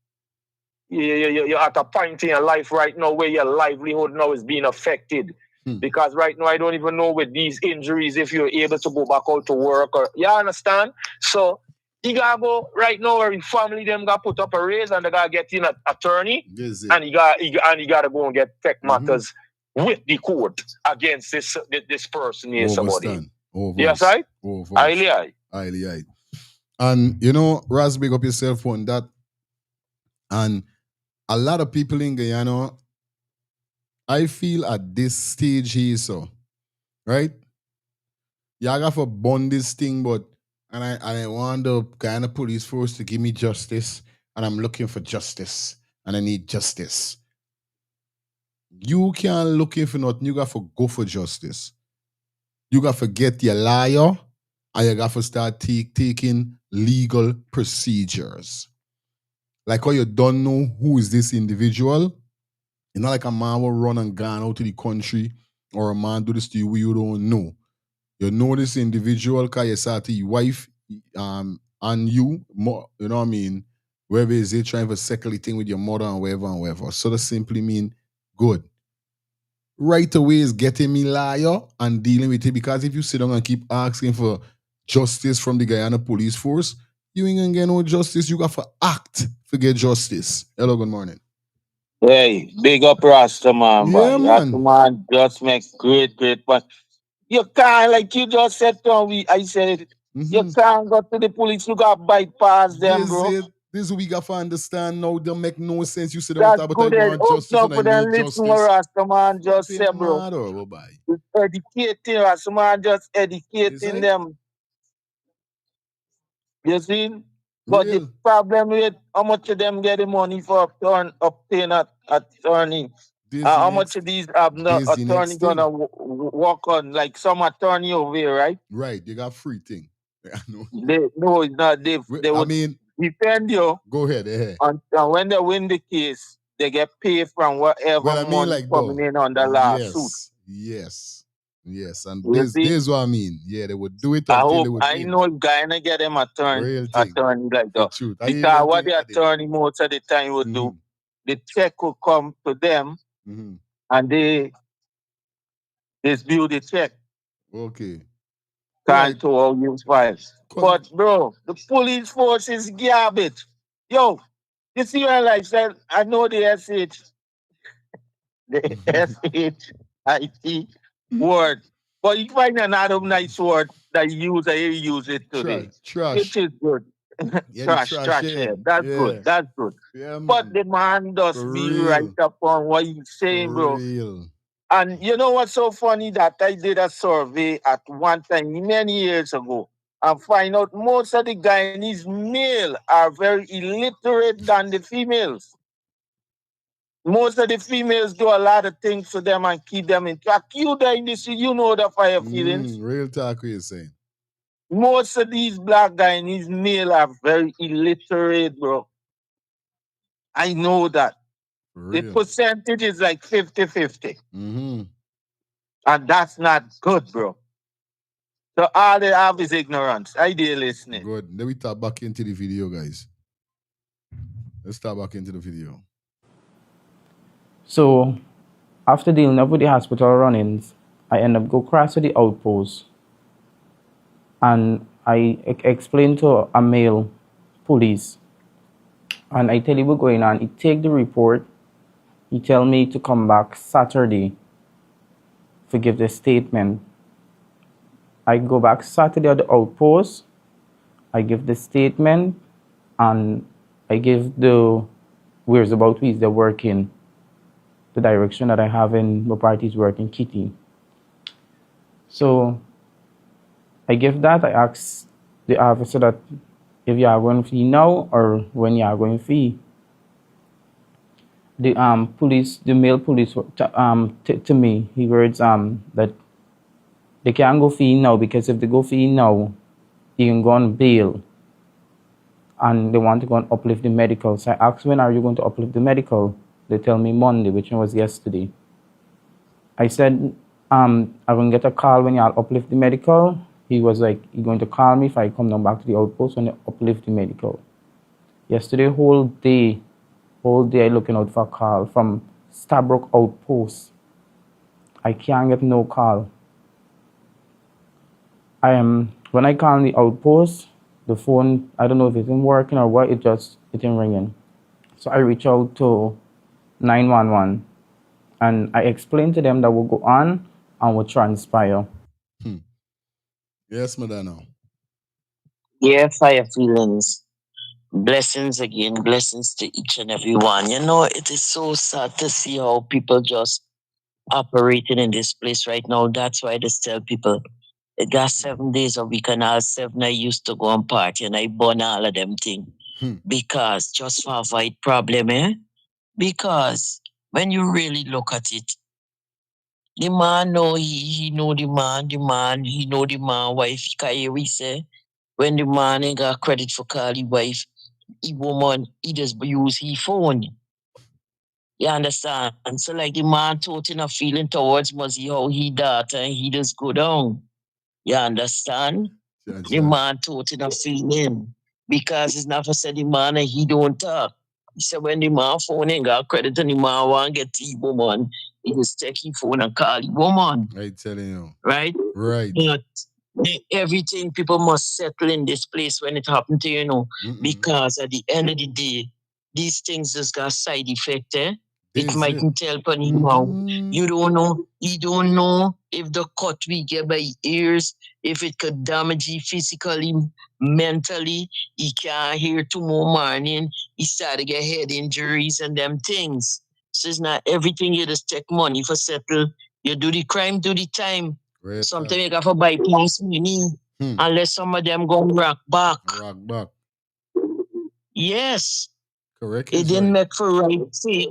You're at a point in your life right now where your livelihood now is being affected. Because right now I don't even know with these injuries if you're able to go back out to work or you understand? So you gotta go right now where your family them gotta put up a raise and they gotta get in an attorney and you gotta go and get tech matters with the court against this person here, somebody. Yes, right? Highly. And you know, Raz, big up yourself on that. And a lot of people in Guyana, I feel at this stage here, so, right? Yeah, I got to bond this thing, but I want the Guyana police force to give me justice, and I'm looking for justice, and I need justice. You can't looking for nothing. You got to go for justice. You got to get your liar, and you got to start taking legal procedures. Like how you don't know who is this individual. It's not like a man will run and gone out to the country or a man do this to you where you don't know. You know this individual because you saw to your wife and you know what I mean? Wherever is it trying to settle the thing with your mother and wherever. So that simply mean good. Right away is getting me liar and dealing with it, because if you sit down and keep asking for justice from the Guyana police force, you ain't gonna get no justice. You got to act to get justice. Hello, good morning. Hey, big up Rasta man, Yeah, boy. Rasta man. man just makes great point. You can't, like you just said to me, I said, you can't go to the police, you got bypass them, This bro. it. This we got to understand now. Don't make no sense. You sit down and That's talk about I good as want open justice up and I for them need listen what justice. Rasta man just Flipping said, bro. mad or bye. It's educating Rasta man just Is educating it? them. You see? But the Real. problem with how much of them get the money for obtain a attorney. This the How much next. of these have no This the attorney next thing. gonna work on? Like some attorney over here, right? Right. You got free thing. I know. No, it's not. They I would mean, defend you, go ahead. and when they win the case, they get paid from whatever Well, I mean, money like coming though. in on the lawsuit. Yes. And You this see? is what I mean. Yeah, they would do it I until they hope would I win. know if Guyana get them Real thing. attorney like For that. truth. I hear Because them what thing the I did. attorney most of the time would do, the check will come to them and they dispute the check. Okay. Can't to all use files. But bro, the police force is garbage. Yo, you see what I said? I know the SHIT word. But you find another nice word that you use it today. Trash. Which is good. Yeah, the trash, yeah. head. That's Yeah. good. That's good. Yeah, But man. the man does For be right real. up on what he's saying, For bro. real. And you know what's so funny? That I did a survey at one time many years ago and find out most of the Guyanese male are very illiterate than the females. Most of the females do a lot of things for them and keep them in track. You there in this, you know the fire feelings. Real talk, what you're saying. Most of these black Guyanese male are very illiterate, bro. I know that. The percentage is like 50-50. And that's not good, bro. So all they have is ignorance. I did listening. Good. Then we tap back into the video, guys. Let's tap back into the video. So after dealing up with the hospital run-ins, I end up go cross to the outpost, and I explained to a male police, and I tell you what's going on. He take the report. He tell me to come back Saturday to give the statement. I go back Saturday at the outpost. I give the statement, and I give the where's about which they're working, the direction that I have in my party's working, Kitty. So I give that. I ask the officer that if you are going fee now or when you are going fee. The the male police to me, he words that they can't go fee now, because if they go fee now, you can go on bail, and they want to go and uplift the medical. So I asked, when are you going to uplift the medical? They tell me Monday, which was yesterday. I said, I'm going to get a call when y'all uplift the medical. He was like, you're going to call me if I come down back to the outpost when they uplift the medical. Yesterday, whole day I looking out for a call from Stabrook Outpost. I can't get no call. When I call the outpost, the phone, I don't know if it's in working or what, it in ringing. So I reach out to 911 and I explained to them that will go on and will transpire. Yes, Madonna. Yeah, fire feelings. Blessings again, blessings to each and every one. You know, it is so sad to see how people just operating in this place right now. That's why I just tell people, it got 7 days a week and all 7 I used to go and party and I burn all of them things. Because just for avoid problem, Because when you really look at it, the man know he know the man, he know the man wife, we say, when the man ain't got credit for call the wife, the woman, he just use his phone. You understand? And so like the man totally not feeling towards Muzzy how he daughter and he just go down. You understand? The man totally not feeling. Because it's not for say the man and he don't talk. He said when the man phone ain't got credit and the man want to get the woman, he just take his phone and call the woman. I telling you. Right? Right. But everything people must settle in this place when it happened to you, because at the end of the day, these things just got side effect, eh? It mightn't help anyone. You don't know. You don't know if the cut we get by ears, if it could damage you physically, mentally. He can't hear tomorrow morning. He start to get head injuries and them things. So it's not everything you just take money for settle. You do the crime, do the time. Sometimes you got to bypass money unless some of them go rock back. Rock back. Yes. Correct. It didn't make for right thing.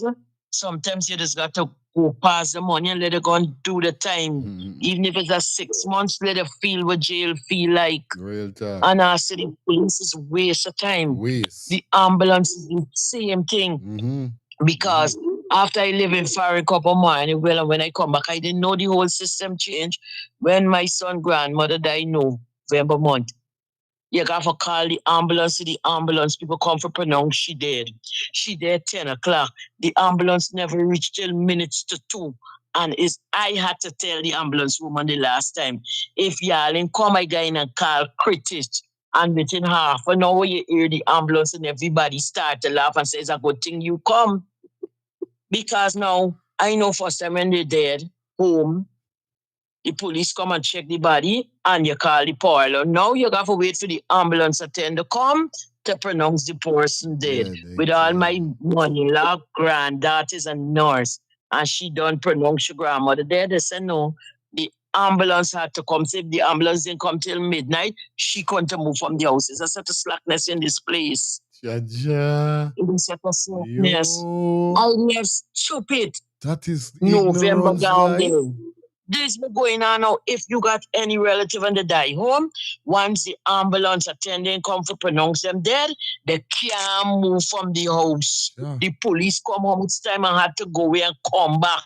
Sometimes you just got to go past the money and let it go and do the time. Even if it's a 6 months, let it feel what jail feel like. Real talk. And I said the police is waste of time. The ambulance is the same thing. Because after I live in Foregn couple months, well, and when I come back, I didn't know the whole system changed. When my son grandmother died, November month, you got to call the ambulance. The ambulance people come for pronounce she dead. She dead 10 o'clock. The ambulance never reached till minutes to 2. And I had to tell the ambulance woman the last time, if y'all ain't come, I go in and call critics. And within half an hour, you hear the ambulance and everybody start to laugh and say, it's a good thing you come. Because now, I know first time when they're dead, home, the police come and check the body and you call the parlor. Now you got to wait for the ambulance attendant to come to pronounce the person dead. With all my money-law granddaughters and nurse, and she done pronounce your grandmother dead, they said no. The ambulance had to come. So if the ambulance didn't come till midnight, she couldn't move from the house. It's a sort of slackness in this place. Jaja. It's a sort of slackness. I never stupid. That is November ignorance, down right? there. This is going on now. If you got any relative and they die home, once the ambulance attendant come to pronounce them dead, they can't move from the house. Yeah. The police come home each time and had to go away and come back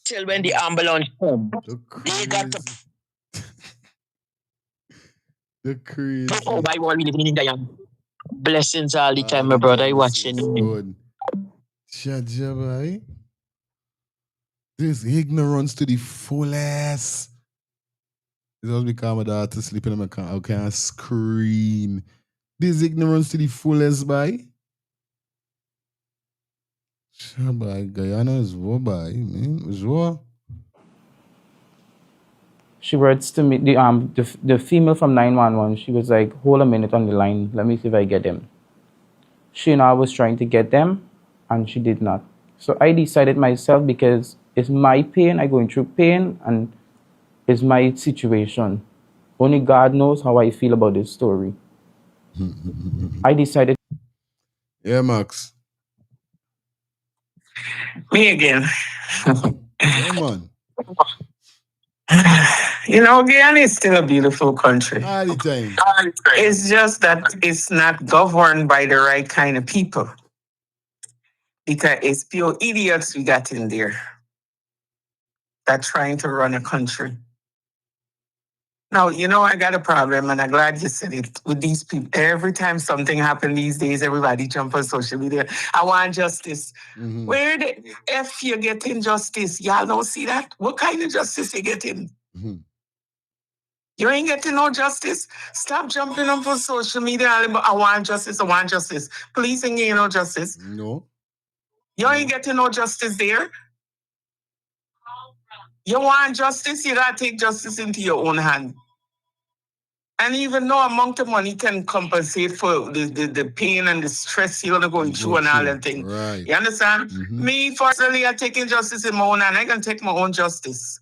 till when the ambulance come. They got to. The crazy. Oh, my world, we living in Guyana. Blessings all the time, my brother. I watching you. Good. Jaja, boy. This ignorance to the fullest. It's always become my daughter sleeping in my car. I can't scream. This ignorance to the fullest, boy. Boy, Guyana is war, boy. Man, it's war. She writes to me, the female from 911, she was like, hold a minute on the line. Let me see if I get them. She and I was trying to get them, and she did not. So I decided myself, because it's my pain, I'm going through pain, and it's my situation. Only God knows how I feel about this story. I decided. Yeah, Max. Me again. Yeah, man. You know, Guyana is still a beautiful country. All the time. It's just that it's not governed by the right kind of people. Because it's pure idiots we got in there that trying to run a country. Now, you know, I got a problem, and I'm glad you said it, with these people. Every time something happens these days, everybody jump on social media. I want justice. Where the F you getting justice? Y'all don't see that? What kind of justice you getting? You ain't getting no justice. Stop jumping on for social media. I want justice. I want justice. Police ain't getting no justice. No. You ain't getting no justice there. You want justice, you gotta take justice into your own hand. And even no amount of money can compensate for the pain and the stress you're going through and all that thing. Right. You understand? Me, personally, I'm taking justice in my own hand. I can take my own justice.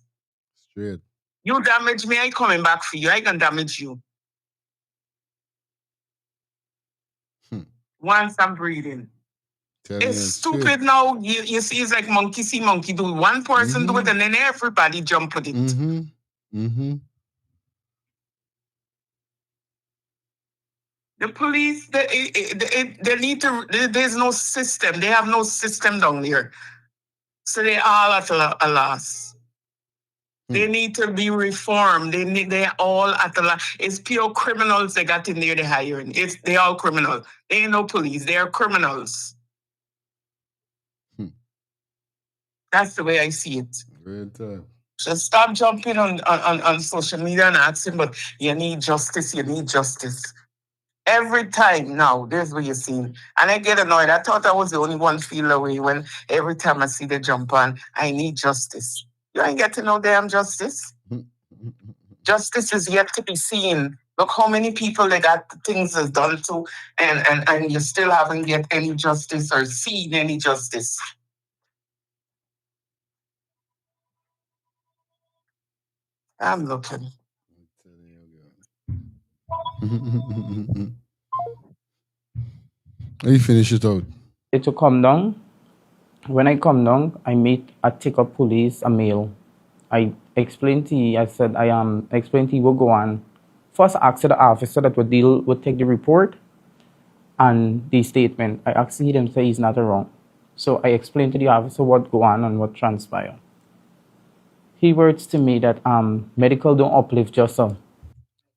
Straight. You damage me, I coming back for you. I can damage you. Once I'm breathing. It's stupid now. You see, it's like monkey see, monkey do. One person do it and then everybody jump with it. The police, they need to, there's no system. They have no system down there. So they all at a loss. They need to be reformed. They're all at a loss. It's pure criminals they got in there, they're hiring. They all criminals. They ain't no police. They are criminals. That's the way I see it. Great time. So stop jumping on social media and asking, but you need justice, you need justice. Every time now, there's what you're seeing. And I get annoyed. I thought I was the only one feel away when every time I see the jump on, I need justice. You ain't getting no damn justice. Justice is yet to be seen. Look how many people they got things is done to, and you still haven't get any justice or seen any justice. I'm looking. You finish it out. To come down. When I come down, I take up police, a male. I explained to you, I said, explained to you what go on. First, I asked the officer that would take the report and the statement. I asked him to say he's not wrong. So I explained to the officer what go on and what transpired. He words to me that medical don't uplift yourself.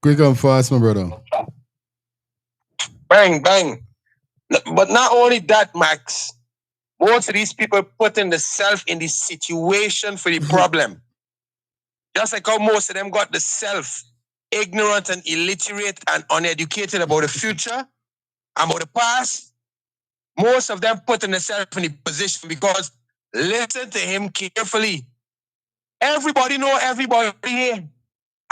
Quick and fast, my brother. Bang, bang. But not only that, Max, most of these people putting themselves in the situation for the problem. Just like how most of them got the self ignorant and illiterate and uneducated about the future, about the past. Most of them putting themselves in the position because listen to him carefully. Everybody know everybody here.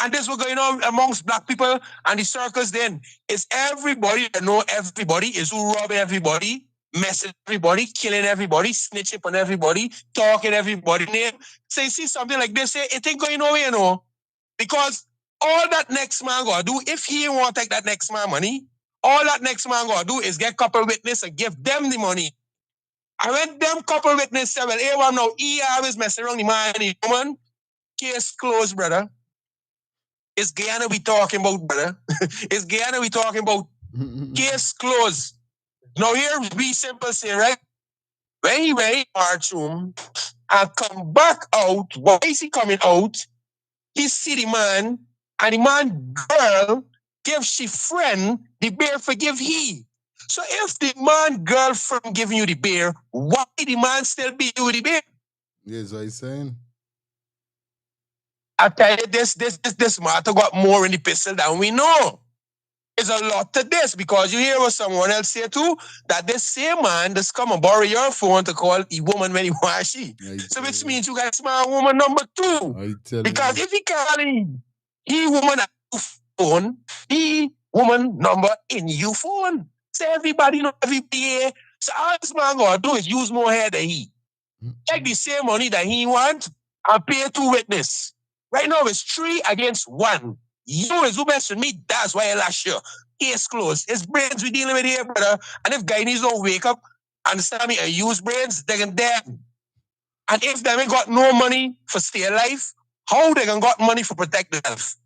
And this was going on amongst black people and the circles then. It's everybody that know everybody, is who robbing everybody, messing everybody, killing everybody, snitching on everybody, talking everybody name. So you see something like this, it ain't going nowhere, you know. Because all that next man gonna do, if he ain't want to take that next man money, all that next man gonna do is get couple witness and give them the money. And when them couple witness say, well, hey, well, now, he always messing around the man and the woman, case closed, brother. It's Guyana we talking about, brother. It's Guyana we talking about. Case closed. Now here be simple say, right? When he went march home and come back out, why is he coming out? He see the man, and the man girl give she friend the bear forgive he. So if the man girlfriend giving you the bear, why the man still be you the bear? Yes, I saying. I tell you, this matter got more in the pistol than we know. There's a lot to this because you hear what someone else say too, that this same man just come and borrow your phone to call a woman when he wants she. So which means you got smart woman number two. Because if he calling he woman at your phone, he woman number in your phone. So everybody know everybody. So all this man gonna do is use more hair than he. Take the same money that he want and pay 2 witnesses. Right now it's 3 against 1. You is who best with me, that's why I last year. Case closed. It's brains we dealing with here, brother. And if Guyanese don't wake up, understand me, and use brains, they can dead. And if they ain't got no money for stay alive, how they can got money for protect themselves?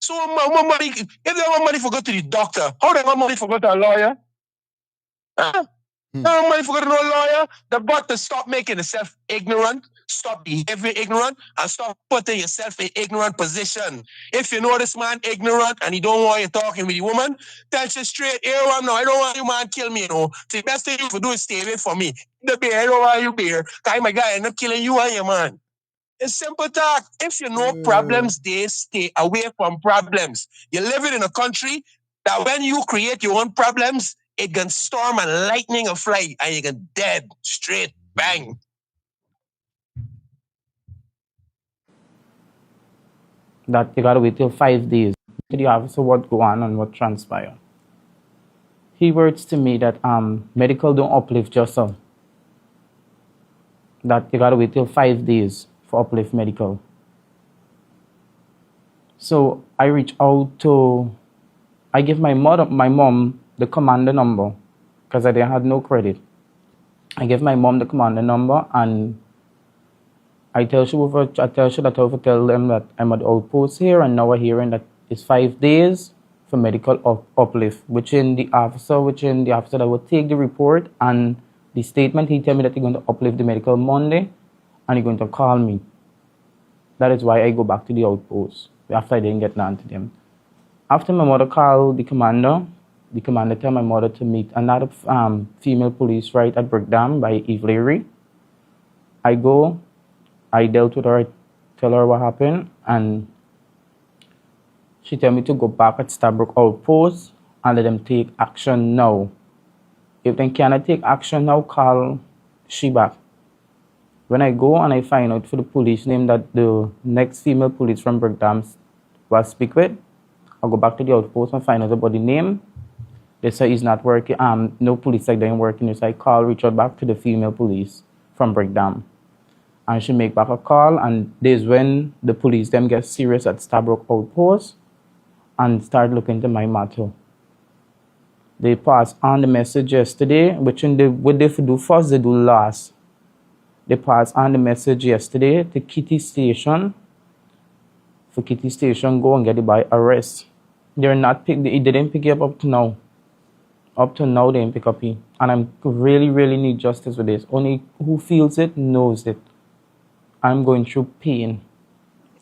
So money, if they want money for go to the doctor, how they got money for go to a lawyer? Huh? No money for go to no lawyer. The but to stop making yourself ignorant, stop behaving ignorant, and stop putting yourself in ignorant position. If you know this man ignorant and he don't want you talking with the woman, tell you straight, here I know, I don't want you man kill me, you know. So the best thing you can do is stay away from me. The bear, I don't want you bear. Cause my guy, I'm not killing you and your man. It's simple talk. If you know problems, they stay away from problems. You're living in a country that when you create your own problems, it can storm and lightning and fly, and you can dead straight bang. That you gotta wait till 5 days to the officer what go on and what transpire. He words to me that medical don't uplift yourself. That you gotta wait till 5 days for uplift medical. So I reach out to, I give my mom the commander number because I didn't have no credit. I give my mom the commander number and I tell she that I will tell them that I'm at the outpost here and now we're hearing that it's 5 days for medical uplift, which in the officer that would take the report and the statement. He tell me that he's going to uplift the medical Monday and he's going to call me. That is why I go back to the outpost after I didn't get down to them. After my mother called the commander tell my mother to meet another female police right at Foregn by Eve Leary. I go, I dealt with her, I tell her what happened, and she tell me to go back at Stabrook Outpost and let them take action now. If they cannot take action now, call she back. When I go and I find out for the police name that the next female police from Foregn was speak with, I go back to the outpost and find out about the name. They say he's not working, no police like they ain't working. So I reach out back to the female police from Foregn. And she make back a call, and there's when the police them get serious at Stabrook Outpost and start looking into my matter. They pass on the message yesterday, which what they do first, they do last. They pass on the message yesterday to Kitty Station. For Kitty Station, go and get the boy arrest. They didn't pick it up to now. Up to now, they didn't pick up him. And I really need justice with this. Only who feels it knows it. I'm going through pain.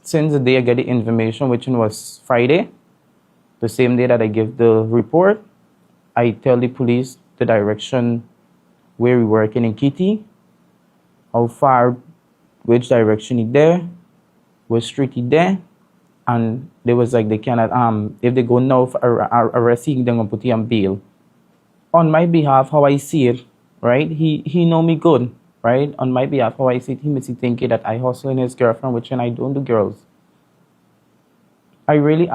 Since the day I get the information, which was Friday, the same day that I give the report, I tell the police the direction where we working in Kitty, how far, which direction is there, what street is there, and they was like they cannot if they go now for arresting, they're gonna put you on bail. On my behalf, how I see it, right? He know me good, right? On my behalf, how I see it, he must be thinking that I hustling his girlfriend, which I don't do girls. I really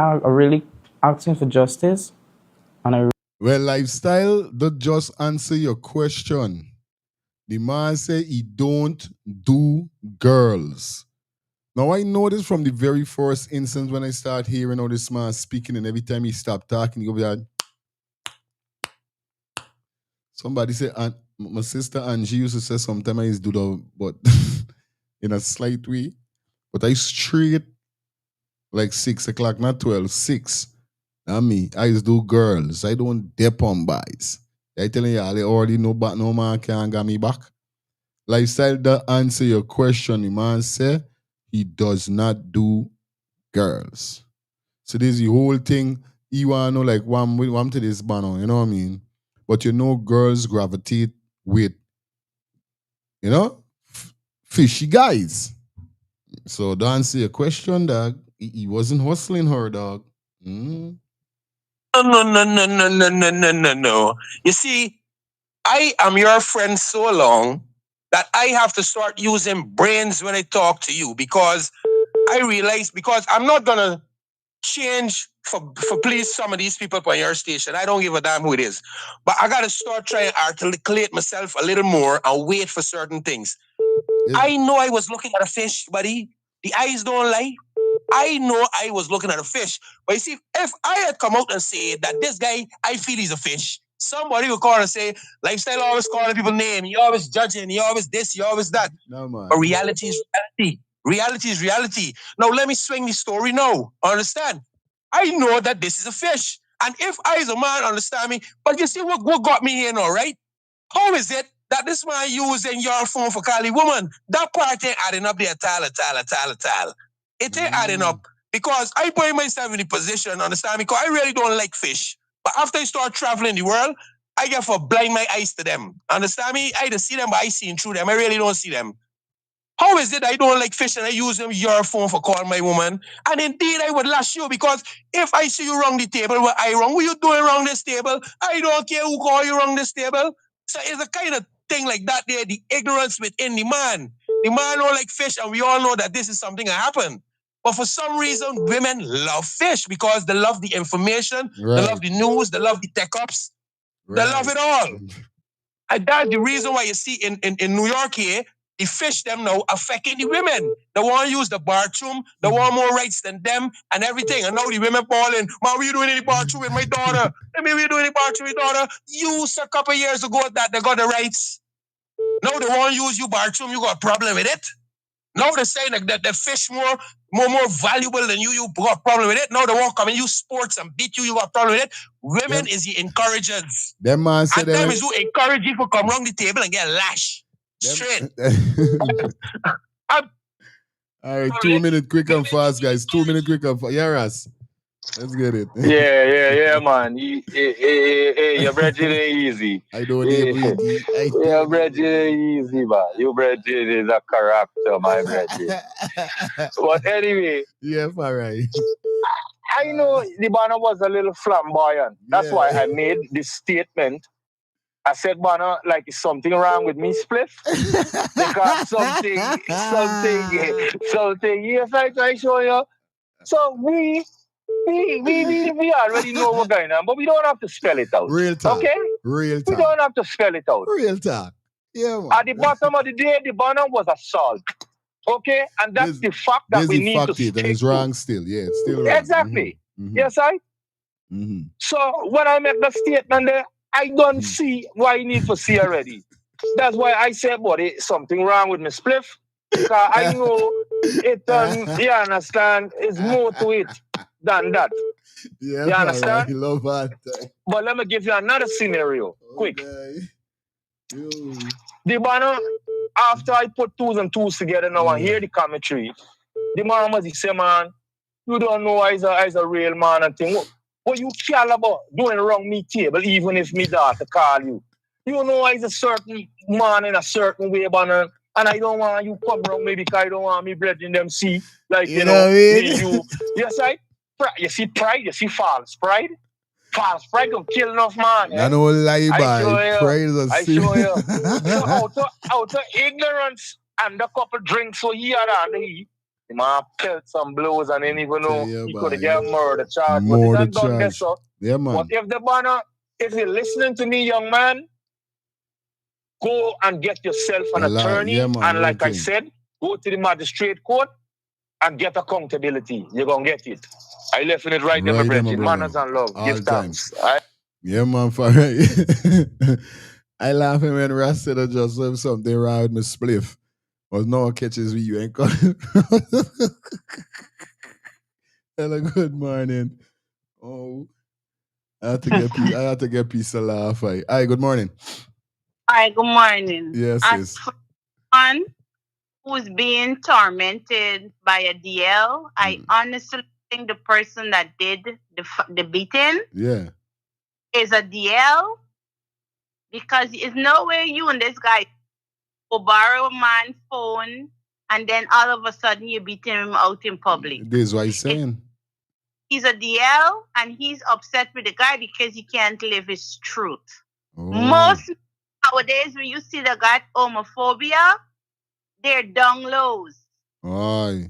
asking for justice, and Well, lifestyle, that just answer your question. The man say he don't do girls. Now, I know this from the very first instance when I start hearing all this man speaking, and every time he stop talking, he go be like, somebody say, my sister Angie used to say sometimes I used to do that, but in a slight way. But I straight like 6 o'clock, not 12, 6. I mean, I used to do girls. I don't dip on boys. I telling you, I already know, but no man can get me back. Lifestyle that answer your question. The man say he does not do girls. So there's the whole thing. You want to know, like, one to this banner, you know what I mean? But you know, girls gravitate with, you know, fishy guys. So to answer your question, dog, he wasn't hustling her, dog. No. You see, I am your friend so long that I have to start using brains when I talk to you, because I realize, because I'm not gonna change for please some of these people on your station. I don't give a damn who it is. But I gotta start trying to articulate myself a little more and wait for certain things. Yeah. I know I was looking at a fish, buddy. The eyes don't lie. I know I was looking at a fish. But you see, if I had come out and said that this guy, I feel he's a fish, somebody would call and say, Lifestyle always calling people name. You always judging. You always this. You always that. No, man. But reality is reality. Reality is reality. Now, let me swing the story now. Understand? I know that this is a fish. And if I as a man, understand me, but you see what got me here now, right? How is it that this man using your phone for calling woman? That part ain't adding up there at all. It ain't adding up. Because I put myself in the position, understand me? Because I really don't like fish. But after I start traveling the world, I get for blind my eyes to them. Understand me? I just see them, but I see through them. I really don't see them. How is it I don't like fish and I use your phone for calling my woman? And indeed, I would lash you, because if I see you wrong the table, what I wrong? What you doing wrong this table? I don't care who call you wrong this table. So it's a kind of thing like that there, the ignorance within the man. The man don't like fish, and we all know that this is something that happened. But for some reason, women love fish because they love the information, right. They love the news, they love the tech-ups, right. They love it all. And that's the reason why you see in New York here, the fish them now affecting the women. They want to use the bathroom, they want more rights than them and everything. And now the women calling, man, what you doing in the bathroom with my daughter? What you doing in the bathroom with your daughter? You a couple of years ago that they got the rights. Now they want to use your bathroom, you got a problem with it? Now they're saying that the fish more valuable than you. You got a problem with it. Now they won't come and use sports and beat you. You got a problem with it. Women is the encouragers. Them man said At times you encourage you to come around the table and get lash. Straight. All right, 2 minutes quick and fast, guys. 2 minutes quick and fast. Yeah, Ras. Let's get it. Yeah, man. Your brethren ain't easy. I don't even Your brethren ain't easy, man. Your brethren is a character, my brethren. But anyway. Yeah, all right. I know the banner was a little flamboyant. That's why I made this statement. I said, banner, like, is something wrong with me, Spliff? Because something, yes, I show you. So we already know what's going on, but we don't have to spell it out. Real talk. Okay? Real talk. We don't have to spell it out. Real talk. Yeah, man. At the bottom of the day, the banner was assault. Okay? And that's the fact that we need to stick and it's wrong still. Yeah, it's still wrong. Exactly. Yes, I? So when I make the statement there, I don't see why you need to see already. That's why I said, but it's something wrong with my spliff. Because I know it, you understand, it's more to it than that. Yeah, you understand? Right. Love that. But let me give you another scenario, quick. The banner, after I put twos and twos together now and hear the commentary, the man must say, man, you don't know he's a real man and thing. What you care about doing wrong me table, even if me daughter call you. You know he's a certain man in a certain way, banner. And I don't want you come wrong me because I don't want me brethren them see. Like, you know me, you. Yes, you see pride, you see false pride. False pride don't kill enough man. I don't lie, by pride is a I show you. So out of ignorance and a couple drinks so here and he man felt some blows and didn't even know he could get murder charge. But it done this, so. Yeah, man. But if the banner, if you're listening to me, young man, go and get yourself an attorney. Yeah, man, and like I said, go to the magistrate court and get accountability. You're going to get it. I left it right there, my brother. Manners and love. Give thanks. Yeah, man. For right. I laugh when Ras said I just have something wrong with my spliff. But no one catches with you ain't coming. Hello, good morning. Oh, I had to get peace of laugh. Hi, good morning. Hi, good morning. Yes, as for one who's being tormented by a DL, I honestly think the person that did the beating is a DL, because there's no way you and this guy will borrow a man's phone and then all of a sudden you're beating him out in public. This is what he's saying. He's a DL and he's upset with the guy because he can't live his truth. Most nowadays, when you see the guy homophobia, they're down lows. Aye.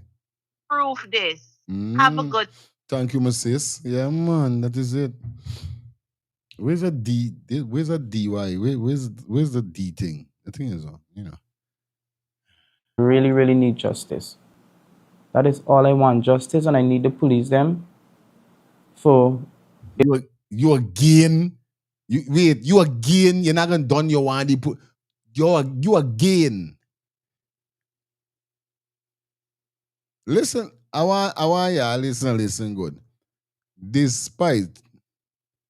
Proof this. Have a good. Thank you, my sis. Yeah, man, that is it. Where's a D? Where's a DY? Where's the D thing? The thing is, you know. Really, really need justice. That is all I want, justice, and I need the police them for. You again. You again. You're not gonna done your one. You again. Listen, I want y'all listen good. Despite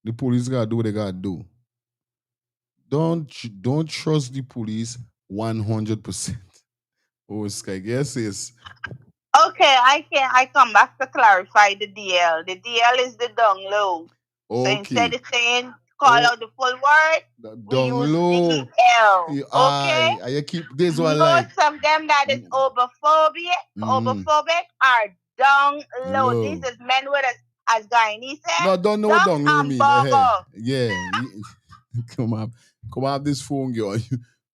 the police gotta do what they gotta do, don't trust the police 100%. Oh, Sky, yes, yes. Okay, I come back to clarify the DL. The DL is the down low. Okay. So instead of saying call out the full word, we use DL. Okay? You keep this one Most of them that is homophobic are down low. This is men with as Guyanese said. No, don't know what down low mean. Yeah. Come on, this phone, girl.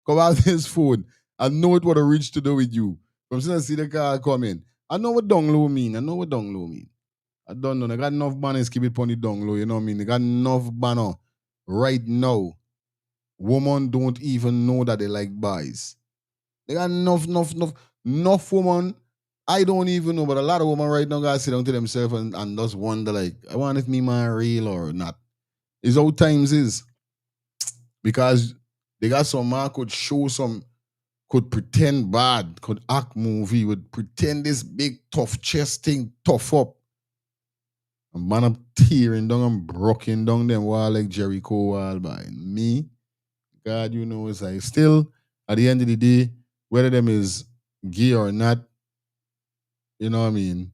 Come on, this phone. I know what I reach to do with you. From since I see the car coming, I know what down low mean. I don't know. I got enough banners keep it on the down low. You know what I mean? They got enough banner right now. Women don't even know that they like boys. They got enough women. I don't even know, but a lot of women right now gotta sit down to themselves and just wonder, like, I wonder if me man real or not. It's how times is. Because they got some man could show some could pretend bad, could act movie, would pretend this big tough chest thing, tough up. And man up tearing down and broken down them wall like Jericho wall by me. God, you know, it's like still at the end of the day, whether them is gay or not, you know what I mean?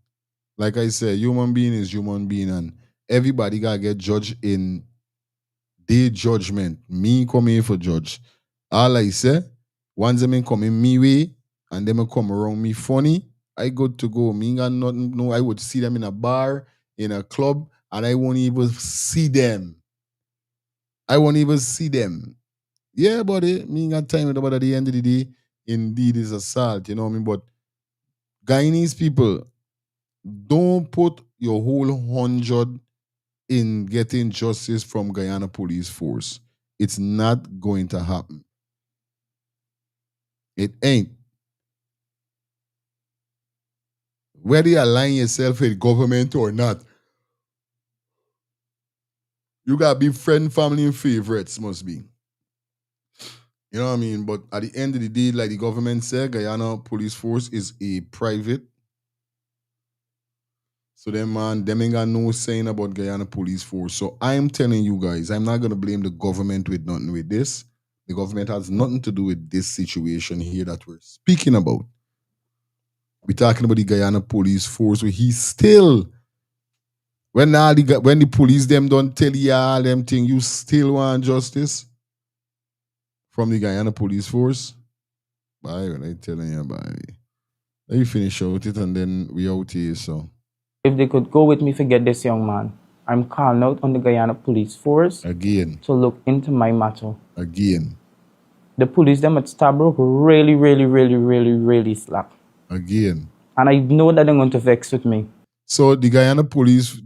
Like I said, human being is human being and everybody gotta get judged in their judgment. Me come here for judge. All I say, once them come in me way and them come around me funny, I good to go. Me got nothing, no, I would see them in a bar, in a club, and I won't even see them. I won't even see them. Yeah, buddy, me ain't got time with about at the end of the day, indeed is assault, you know what I mean? But Guyanese people, don't put your whole 100 in getting justice from Guyana Police Force. It's not going to happen. It ain't. Whether you align yourself with government or not, you gotta be friend, family, and favorites, must be. You know what I mean? But at the end of the day, like the government said, Guyana Police Force is a private. So them ain't got no saying about Guyana Police Force. So I'm telling you guys, I'm not gonna blame the government with nothing with this. The government has nothing to do with this situation here that we're speaking about. We're talking about the Guyana Police Force, where he's still, when the police them don't tell you all them thing, you still want justice from the Guyana Police Force. Bye, when I telling you about it. Let me finish out it and then we out here, so. If they could go with me to get this young man, I'm calling out on the Guyana Police Force again to look into my matter. Again. The police them at Starbrook really slack. Again. And I know that they're going to vex with me. So the Guyana Police,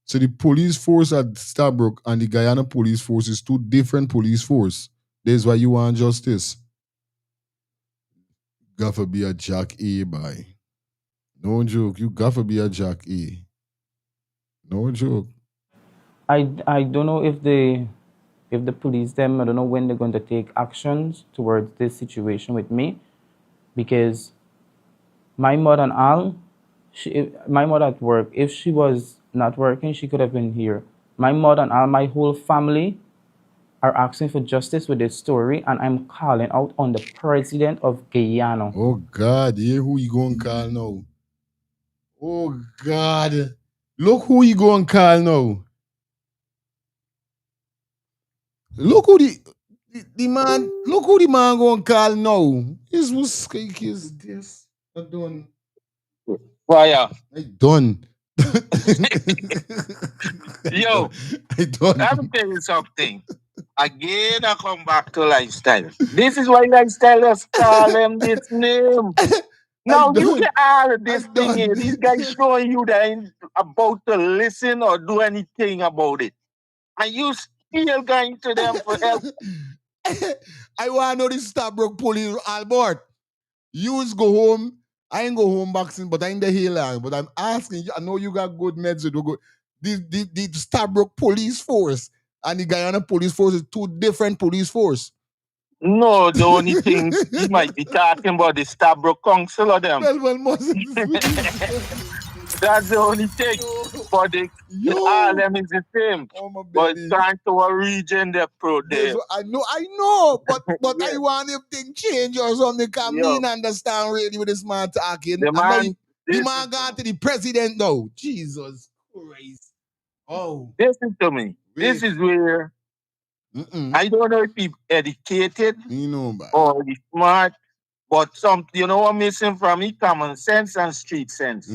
so the police force at Starbrook and the Guyana Police Force is two different police force. That's why you want justice. Got to be a Jack A by. No joke. You got to be a Jack A. No joke. I don't know if the police them, I don't know when they're going to take actions towards this situation with me, because my mother and all, my mother at work, if she was not working, she could have been here. My mother and all, my whole family are asking for justice with this story, and I'm calling out on the president of Guyana. Oh God, yeah, who you going to call now? Oh God, look who you going to call now. Look who the man, look who the man going to call now. This was skake is this. I done. Fire. I done. Yo, I done. let me tell you something. Again, I come back to lifestyle. This is why lifestyle just call him this name. Now you get all of this thing here. These guys showing you that ain't about to listen or do anything about it. And you still going to them for help. I want to know this Starbrook police, Albert. You go home. I ain't go home boxing, but I ain't the healer. But I'm asking you, I know you got good meds. The Starbrook police force and the Guyana police force is two different police force. No, the only thing you might be talking about the Starbrook Council of them. Well, that's the only thing. But all them is the same. But it's trying to a region they pro there. I know, but I want if thing change or something. Because me not understand really with this man talking. The man got to the president now. Jesus Christ. Oh. Listen to me. This is where I don't know if he's educated or he's smart, but you know what missing from me? Common sense and street sense.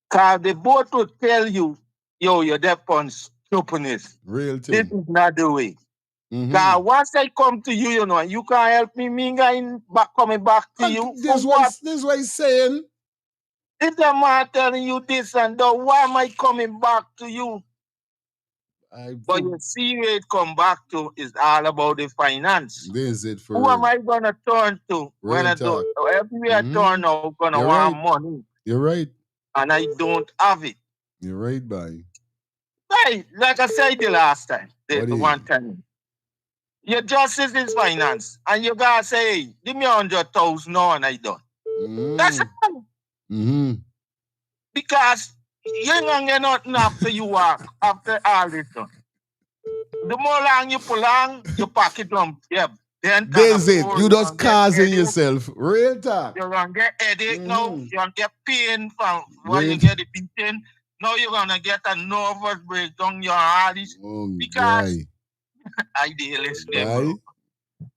Because they both will tell you, yo, you're deaf on stupidness. Real thing. This is not the way. Because once I come to you, you know, you can't help me coming back to you. This what he's saying. If the man telling you this and that, why am I coming back to you? But you see where it come back to is all about the finance. This is it for who am I gonna turn to when I do everywhere I turn now gonna want money? You're right. And I don't have it. You're right, bye. Right, like I said the last time, the one time. Your justice is finance. And you gotta say, hey, give me 100,000 now and I done. That's it. Because you ain't gonna get nothing after you work, after all this done. The more long you pull on, your pocket lump. Yeah. Then That's it. You just causing yourself. Real talk. You're gonna get headache now. You're gonna get pain from when you get the beating. Now you're gonna get a nervous breakdown. Your heart is because I did listening, bro.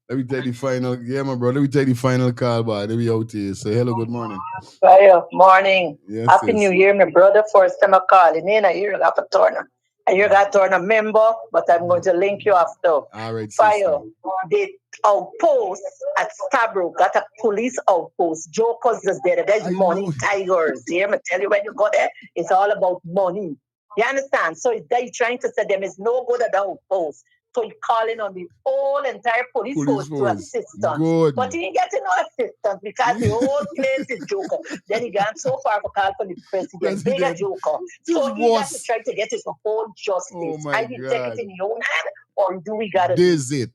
Let me take the final. Yeah, my brother. Let me take the final call, boy. Let me out here. Say hello, good morning. Fire, morning. Yes, Happy yes. New Year, my brother. First time I calling in. I hear you got a turner. And you got turn a member, but I'm going to link you after. All right, Fire. The outpost at Stabrook got a police outpost. Jokers is there. There's money tigers. You hear me tell you when you go there, it's all about money. You understand? So they trying to say them is no good at the outpost. So he's calling on the whole entire police force to assistance. Good. But he ain't getting no assistance because the whole place is joker. Then he gone so far for call for the president. Bigger joker. So he got to try to get his own justice. Oh my I did take it in your own hand, or do we gotta This is it.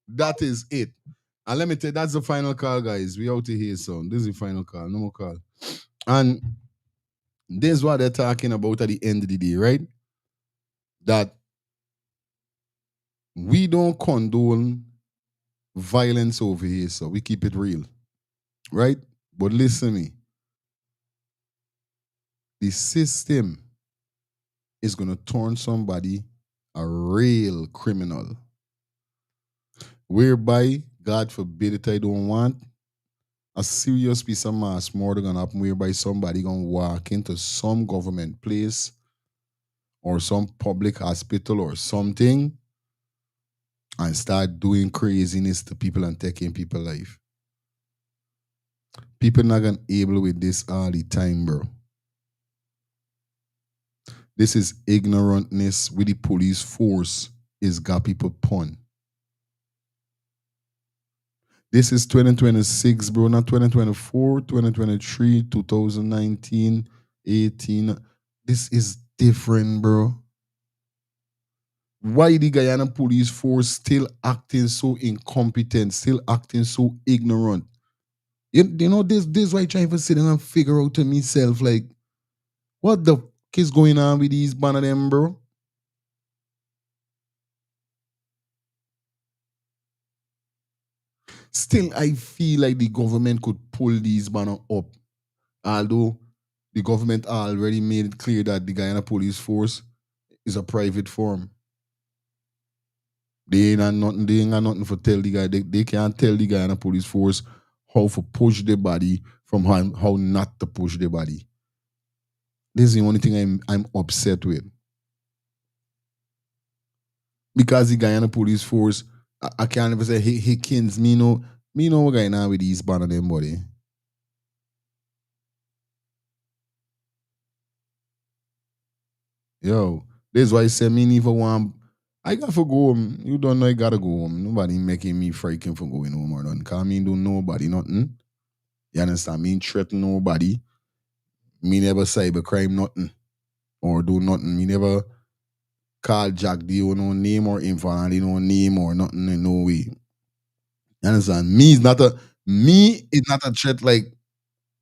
That is it. And let me tell you, that's the final call, guys. We out here, son. This is the final call. No more call. And this is what they're talking about at the end of the day, right? That we don't condone violence over here, so we keep it real. Right? But listen to me. The system is going to turn somebody a real criminal. Whereby, God forbid it, I don't want, a serious piece of mass murder going to happen whereby somebody going to walk into some government place or some public hospital or something and start doing craziness to people and taking people's life. People not going to be able with this all the time, bro. This is ignorantness with the police force is got people pun. This is 2026, bro, not 2024, 2023, 2019, 18. This is different, bro. Why the Guyana police force still acting so incompetent, still acting so ignorant? You know, this is why I try to sit down and figure out to myself, like, what the fuck is going on with these banner them, bro? Still, I feel like the government could pull these banner up. Although the government already made it clear that the Guyana police force is a private firm. They ain't got nothing for tell the guy. They can't tell the Guyana police force how to push the body from how not to push the body. This is the only thing I'm upset with. Because the Guyana police force, I can't ever say, hey kids, me know what going on with these banner them body. Yo, this is why I say me need for one. I got to go home. You don't know I gotta go home. Nobody making me freaking for going home or nothing. Cause me do nobody nothing. You understand? Me threaten nobody. Me never cybercrime nothing. Or do nothing. Me never call Jack D or no name or infant no name or nothing in no way. You understand? Me is not a threat like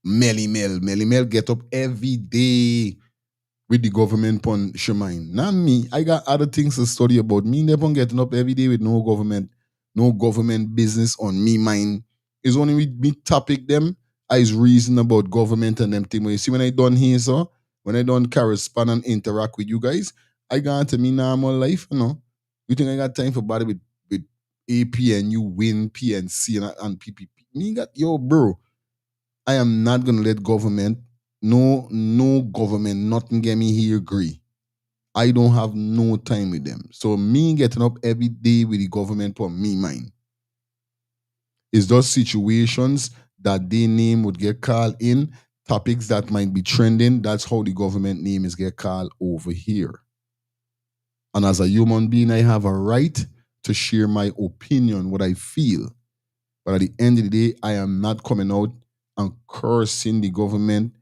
Melly Mel. Melly Mel get up every day with the government pon Shemine. Not me. I got other things to study about. Me never getting up every day with no government business on me mind. It's only with me topic them. I is reason about government and them thing. When you see when I done here, so when I done correspond and interact with you guys, I got into me normal life, you know. You think I got time for body with AP and you win PNC and PPP? Me got yo, bro. I am not gonna let government, no government, nothing get me here agree. I don't have no time with them. So me getting up every day with the government for me mind. It's those situations that their name would get called in, topics that might be trending. That's how the government name is get called over here. And as a human being, I have a right to share my opinion, what I feel. But at the end of the day, I am not coming out and cursing the government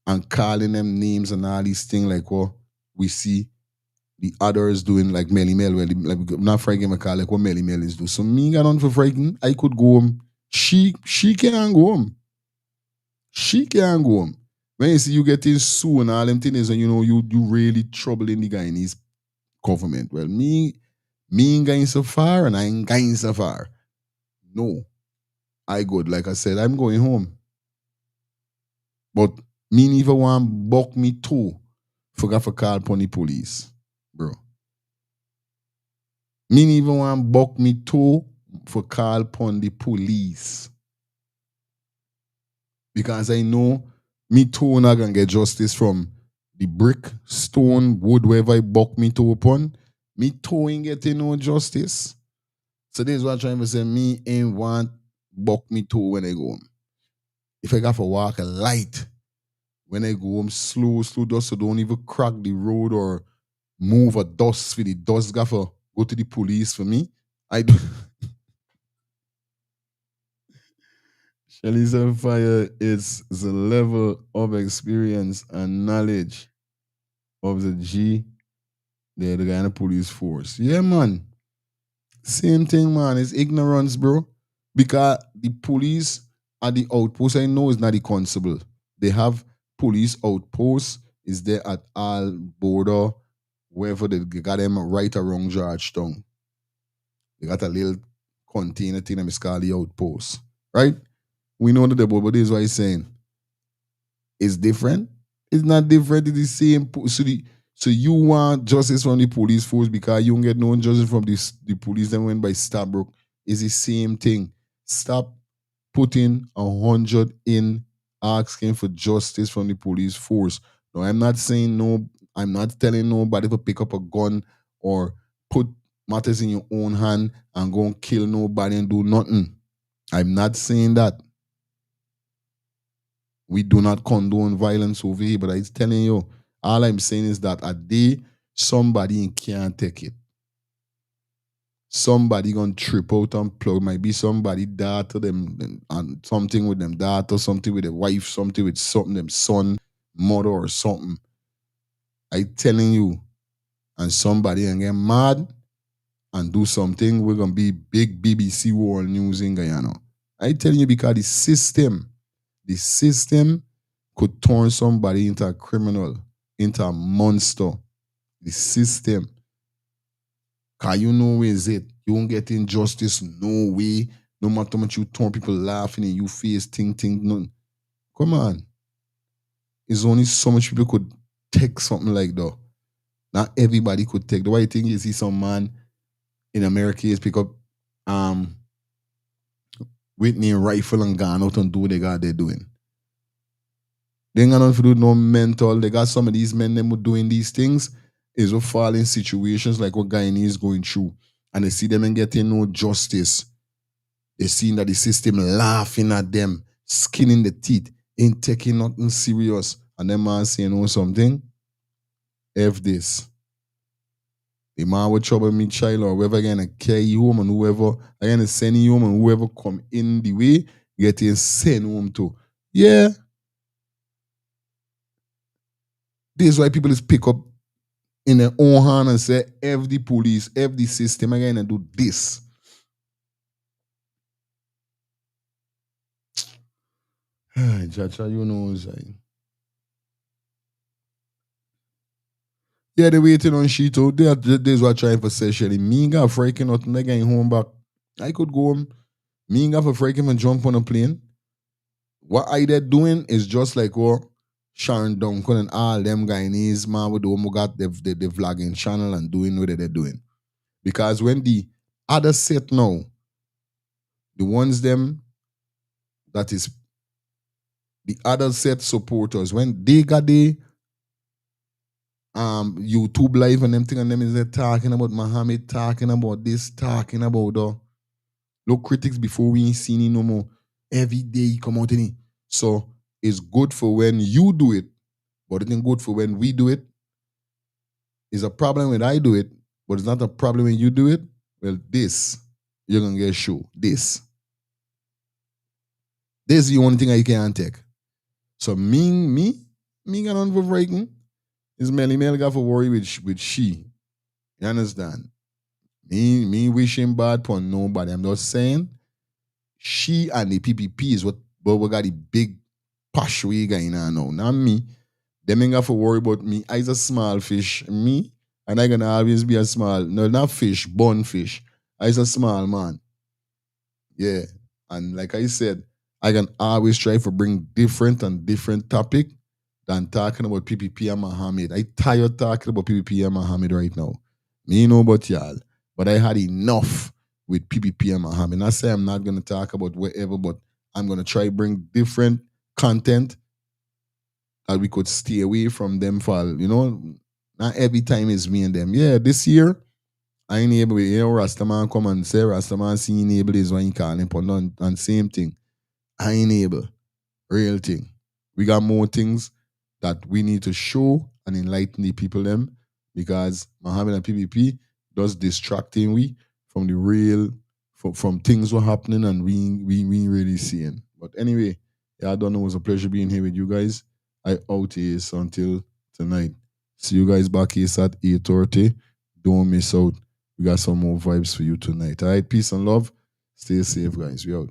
and calling them names and all these things like what we see the others doing like Melly Mel, well, like not Foregn I call like what Melly Mel is do. So me got on for Foregn, I could go home. She can't go home. She can't go home. When you see you getting sued and all them things, and you know you really troubling the guy in his government. Well, me ain't going so far and I ain't going so far. No. I good. Like I said, I'm going home. But me neither want buck me too. Forgot for call upon the police. Bro. Me neither want buck me too for call upon the police. Because I know me too not gonna get justice from the brick, stone, wood, wherever I buck me too upon. Me too ain't getting no justice. So this is what I'm trying to say. Me ain't want buck me too when I go home. If I got to walk a light, when I go home slow, dust, so don't even crack the road or move a dust for the dust got to go to the police for me. I do. Shelly's on fire. It's the level of experience and knowledge of the the guy in the police force. Yeah, man. Same thing, man. It's ignorance, bro. Because the police at the outpost, I know it's not the constable. They have police outposts. Is there at all border, wherever they got them right around Georgetown. They got a little container thing that is called the outpost. Right? We know that, but this is what he's saying. It's different. It's not different. It's the same. So you want justice from the police force because you don't get no justice from the police that went by Stabrook. It's the same thing. Stop putting 100 in asking for justice from the police force. No, I'm not saying no. I'm not telling nobody to pick up a gun or put matters in your own hand and go and kill nobody and do nothing. I'm not saying that. We do not condone violence over here, but I'm telling you, all I'm saying is that a day somebody can't take it. Somebody gonna trip out and plug. Might be somebody daughter them and something with them daughter, something with their wife, something with something them son, mother or something. I telling you, and somebody gonna get mad and do something. We're gonna be big BBC World News in Guyana. I telling you because the system could turn somebody into a criminal, into a monster. The system. Cause you know where is it. You won't get injustice no way. No matter how much you turn people laughing in you face, ting, none. Come on. It's only so much people could take something like that. Not everybody could take. The way I think you see some man in America is pick up Whitney rifle and gun out and do what they got they're doing. They ain't got nothing to do no mental. They got some of these men them doing these things is to fall in situations like what Guyanese is going through. And they see them and getting no justice. They see that the system laughing at them, skinning the teeth, ain't taking nothing serious. And them man saying, oh, something? F this. The man will trouble me child or whoever gonna carry you home and whoever I gonna send you home and whoever come in the way, getting sent home to. Yeah. This is why people just pick up in their own hand and say, F the police, F the system, I'm gonna do this. Chacha, you know, yeah, they waiting on she too. There's what trying for session. Me got freaking out and they getting home back. I could go home. Me got for freaking and jump on a plane. What I did doing is just like what Sharon Duncan and all them Guyanese man with the got the vlogging channel and doing what they're doing. Because when the other set now, the ones them that is the other set supporters, when they got the YouTube live and them thing and them is there talking about Mohamed, talking about this, talking about the look critics before we ain't seen it no more. Every day he come out in it. So it's good for when you do it, but it ain't good for when we do it. It's a problem when I do it, but it's not a problem when you do it. Well, this, you're gonna get show. This is the only thing I can't take. So me got on for Foregn. Is Melly Mel got for worry with she. You understand? Me wishing bad upon nobody. I'm just saying, she and the PPP is what we got the big posh we going on now. Not me. Them ain't got to worry about me. I's a small fish. Me, and I gonna always be a small, no, not fish, bone fish. I's a small man. Yeah. And like I said, I can always try to bring different topic than talking about PPP and Mohamed. I tired talking about PPP and Mohamed right now. Me know about y'all, but I had enough with PPP and Mohamed. I say I'm not gonna talk about whatever, but I'm gonna try bring different content that we could stay away from them for, not every time is me and them. Yeah, this year, I ain't able, Rastaman come and say Rastaman seeing able is when you call him, but and same thing. I ain't able. Real thing. We got more things that we need to show and enlighten the people them because Mohamed and PPP does distracting we from the real, from things were happening and we ain't really seeing. But anyway, yeah, I don't know. It was a pleasure being here with you guys. I out here until tonight. See you guys back here at 8:30. Don't miss out. We got some more vibes for you tonight. All right, peace and love. Stay safe, guys. We out.